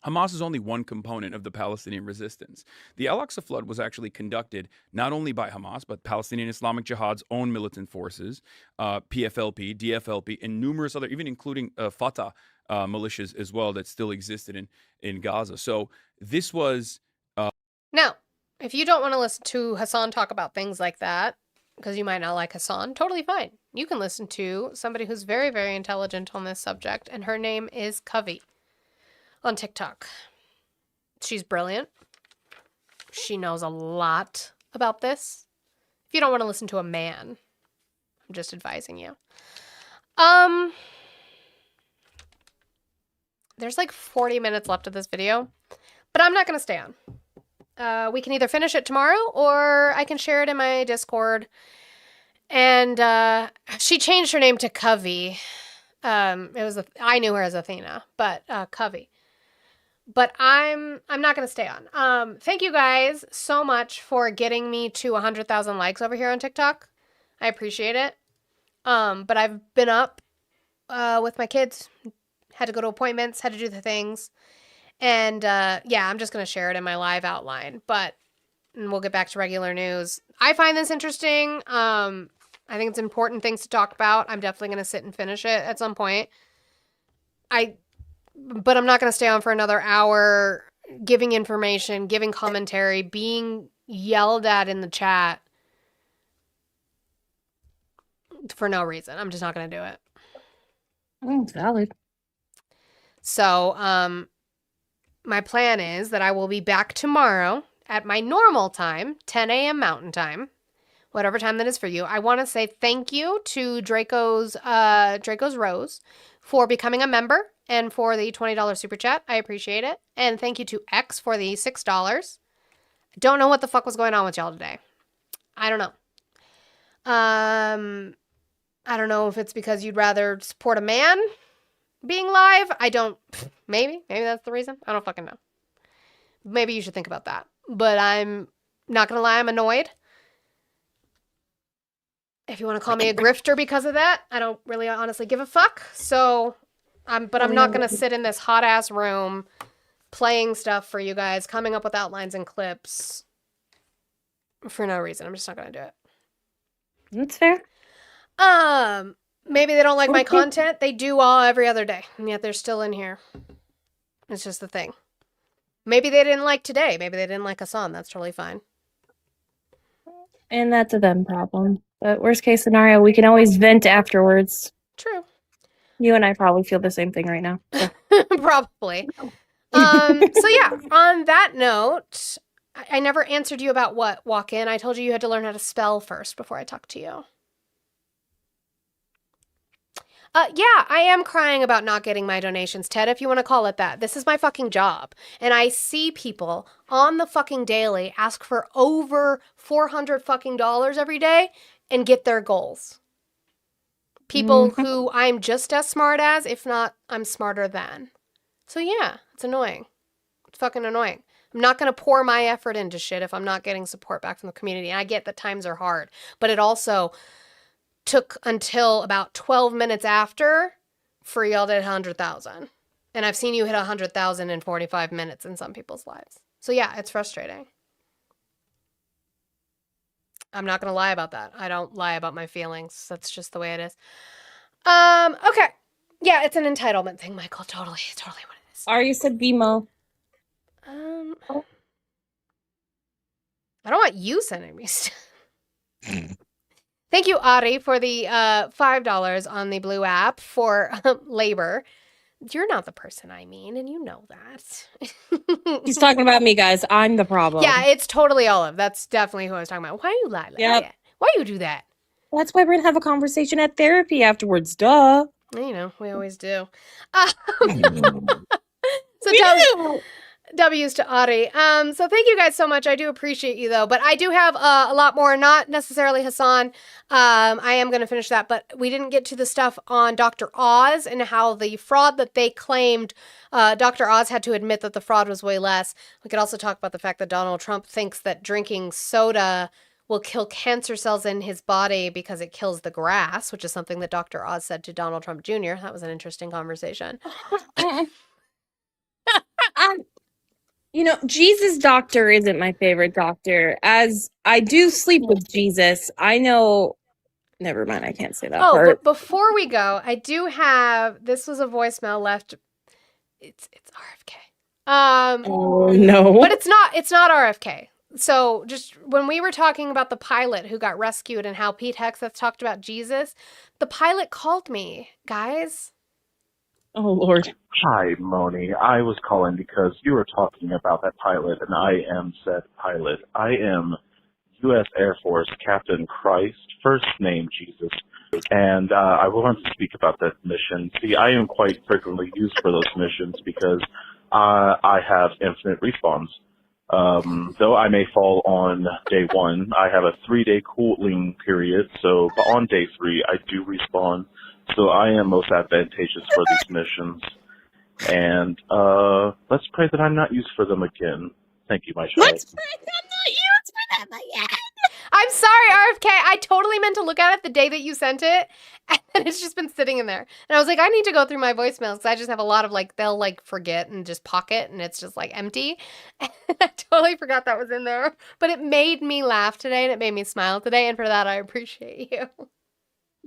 Hamas is only one component of the Palestinian resistance. The Al-Aqsa flood was actually conducted not only by Hamas, but Palestinian Islamic Jihad's own militant forces, PFLP, DFLP, and numerous other, even including Fatah militias as well, that still existed in Gaza. So this was... Now, if you don't want to listen to Hassan talk about things like that, because you might not like Hassan, totally fine. You can listen to somebody who's very, very intelligent on this subject, and her name is Covey on TikTok. She's brilliant. She knows a lot about this. If you don't want to listen to a man, I'm just advising you. There's like 40 minutes left of this video, but I'm not going to stay on. We can either finish it tomorrow, or I can share it in my Discord. And she changed her name to Covey. I knew her as Athena, but Covey. But I'm not gonna stay on. Thank you guys so much for getting me to 100,000 likes over here on TikTok. I appreciate it. But I've been up with my kids, had to go to appointments, had to do the things. And yeah, I'm just gonna share it in my live outline, but we'll get back to regular news. I find this interesting. I think it's important things to talk about. I'm definitely gonna sit and finish it at some point. But I'm not gonna stay on for another hour giving information, giving commentary, being yelled at in the chat for no reason. I'm just not gonna do it. It's valid. So, my plan is that I will be back tomorrow at my normal time, 10 a.m. Mountain Time, whatever time that is for you. I want to say thank you to Draco's Rose for becoming a member and for the $20 super chat. I appreciate it. And thank you to X for the $6. Don't know what the fuck was going on with y'all today. I don't know. I don't know if it's because you'd rather support a man being live. Maybe that's the reason. I don't fucking know. Maybe you should think about that. But I'm not gonna lie, I'm annoyed. If you want to call me a grifter because of that, I don't really honestly give a fuck. So, I'm not gonna sit in this hot ass room playing stuff for you guys, coming up with outlines and clips for no reason. I'm just not gonna do it. That's fair. Maybe they don't like my content. They do all every other day, and yet they're still in here. It's just the thing. Maybe they didn't like today. Maybe they didn't like us on. That's totally fine. And that's a them problem. But worst case scenario, we can always vent afterwards. True. You and I probably feel the same thing right now. So. Probably. So yeah, on that note, I never answered you about what walk in. I told you had to learn how to spell first before I talked to you. Yeah, I am crying about not getting my donations, Ted, if you want to call it that. This is my fucking job. And I see people on the fucking daily ask for over $400 fucking dollars every day and get their goals. People who I'm just as smart as, if not, I'm smarter than. So yeah, it's annoying. It's fucking annoying. I'm not going to pour my effort into shit if I'm not getting support back from the community. And I get that times are hard, but it also took until about 12 minutes after for y'all to hit 100,000. And I've seen you hit 100,000 in 45 minutes in some people's lives. So yeah, it's frustrating. I'm not going to lie about that. I don't lie about my feelings. That's just the way it is. Okay. Yeah, it's an entitlement thing, Michael. Totally what it is. Are you said BMO? I don't want you sending me stuff. Thank you, Ari, for the $5 on the Blue app for labor. You're not the person I mean, and you know that. He's talking about me, guys. I'm the problem. Yeah, it's totally Olive. That's definitely who I was talking about. Why you lie like that? Why you do that? That's why we're going to have a conversation at therapy afterwards. Duh. You know, we always do. So W's to Ari. So thank you guys so much. I do appreciate you though, but I do have a lot more, not necessarily Hassan. I am going to finish that, but we didn't get to the stuff on Dr. Oz and how the fraud that they claimed, Dr. Oz had to admit that the fraud was way less. We could also talk about the fact that Donald Trump thinks that drinking soda will kill cancer cells in his body because it kills the grass, which is something that Dr. Oz said to Donald Trump Jr. That was an interesting conversation. You know, Jesus doctor isn't my favorite doctor. As I do sleep with Jesus, I know. Never mind, I can't say that part. But before we go, I do have. This was a voicemail left. It's RFK. Oh no! But it's not. It's not RFK. So just when we were talking about the pilot who got rescued and how Pete Hegseth talked about Jesus, the pilot called me, guys. Oh, Lord. Hi, Moni. I was calling because you were talking about that pilot, and I am said pilot. I am U.S. Air Force Captain Christ, first name Jesus, and I wanted to speak about that mission. See, I am quite frequently used for those missions because I have infinite respawns. Though I may fall on day 1, I have a 3-day cooling period, so on day 3, I do respawn. So I am most advantageous for these missions. And let's pray that I'm not used for them again. Thank you, my child. Let's pray I'm not used for them again. I'm sorry, RFK. I totally meant to look at it the day that you sent it, and it's just been sitting in there. And I was like, I need to go through my voicemails because I just have a lot of like, they'll like forget and just pocket, and it's just like empty. And I totally forgot that was in there. But it made me laugh today, and it made me smile today, and for that, I appreciate you.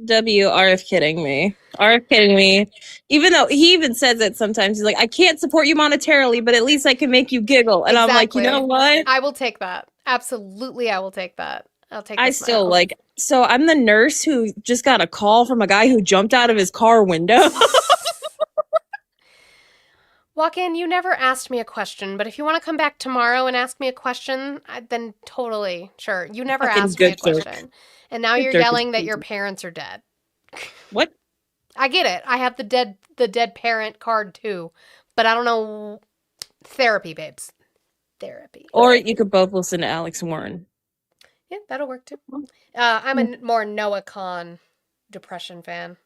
RF kidding me. RF kidding me. Even though he even says it sometimes. He's like, I can't support you monetarily, but at least I can make you giggle. And I'm like, you know what? I will take that. Absolutely, I will take that. I'll take I the still smile. like, so I'm the nurse who just got a call from a guy who jumped out of his car window. Walk-in, you never asked me a question, but if you want to come back tomorrow and ask me a question, then totally, sure. You never Fucking asked me a good jerk. question. And now Good you're jerk is yelling that crazy. your parents are dead. What? I get it. I have the dead parent card too. But I don't know. Therapy, babes. Therapy. Or you could both listen to Alex Warren. Yeah, that'll work too. I'm a more Noah Khan depression fan.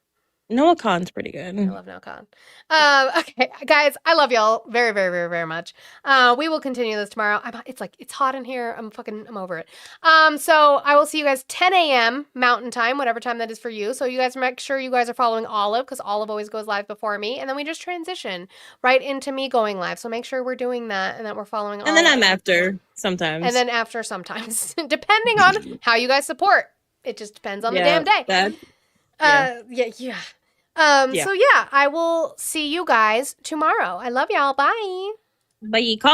Noah Khan's pretty good. I love Noah Khan. Okay, guys, I love y'all very, very, very, very much. We will continue this tomorrow. It's hot in here. I'm over it. So I will see you guys 10 a.m. Mountain Time, whatever time that is for you. So you guys make sure you guys are following Olive, because Olive always goes live before me, and then we just transition right into me going live. So make sure we're doing that and that we're following Olive. And then I'm after sometimes. And then after sometimes, depending on how you guys support. It just depends on the damn day. Yeah. So yeah, I will see you guys tomorrow. I love y'all. Bye. Bye. Call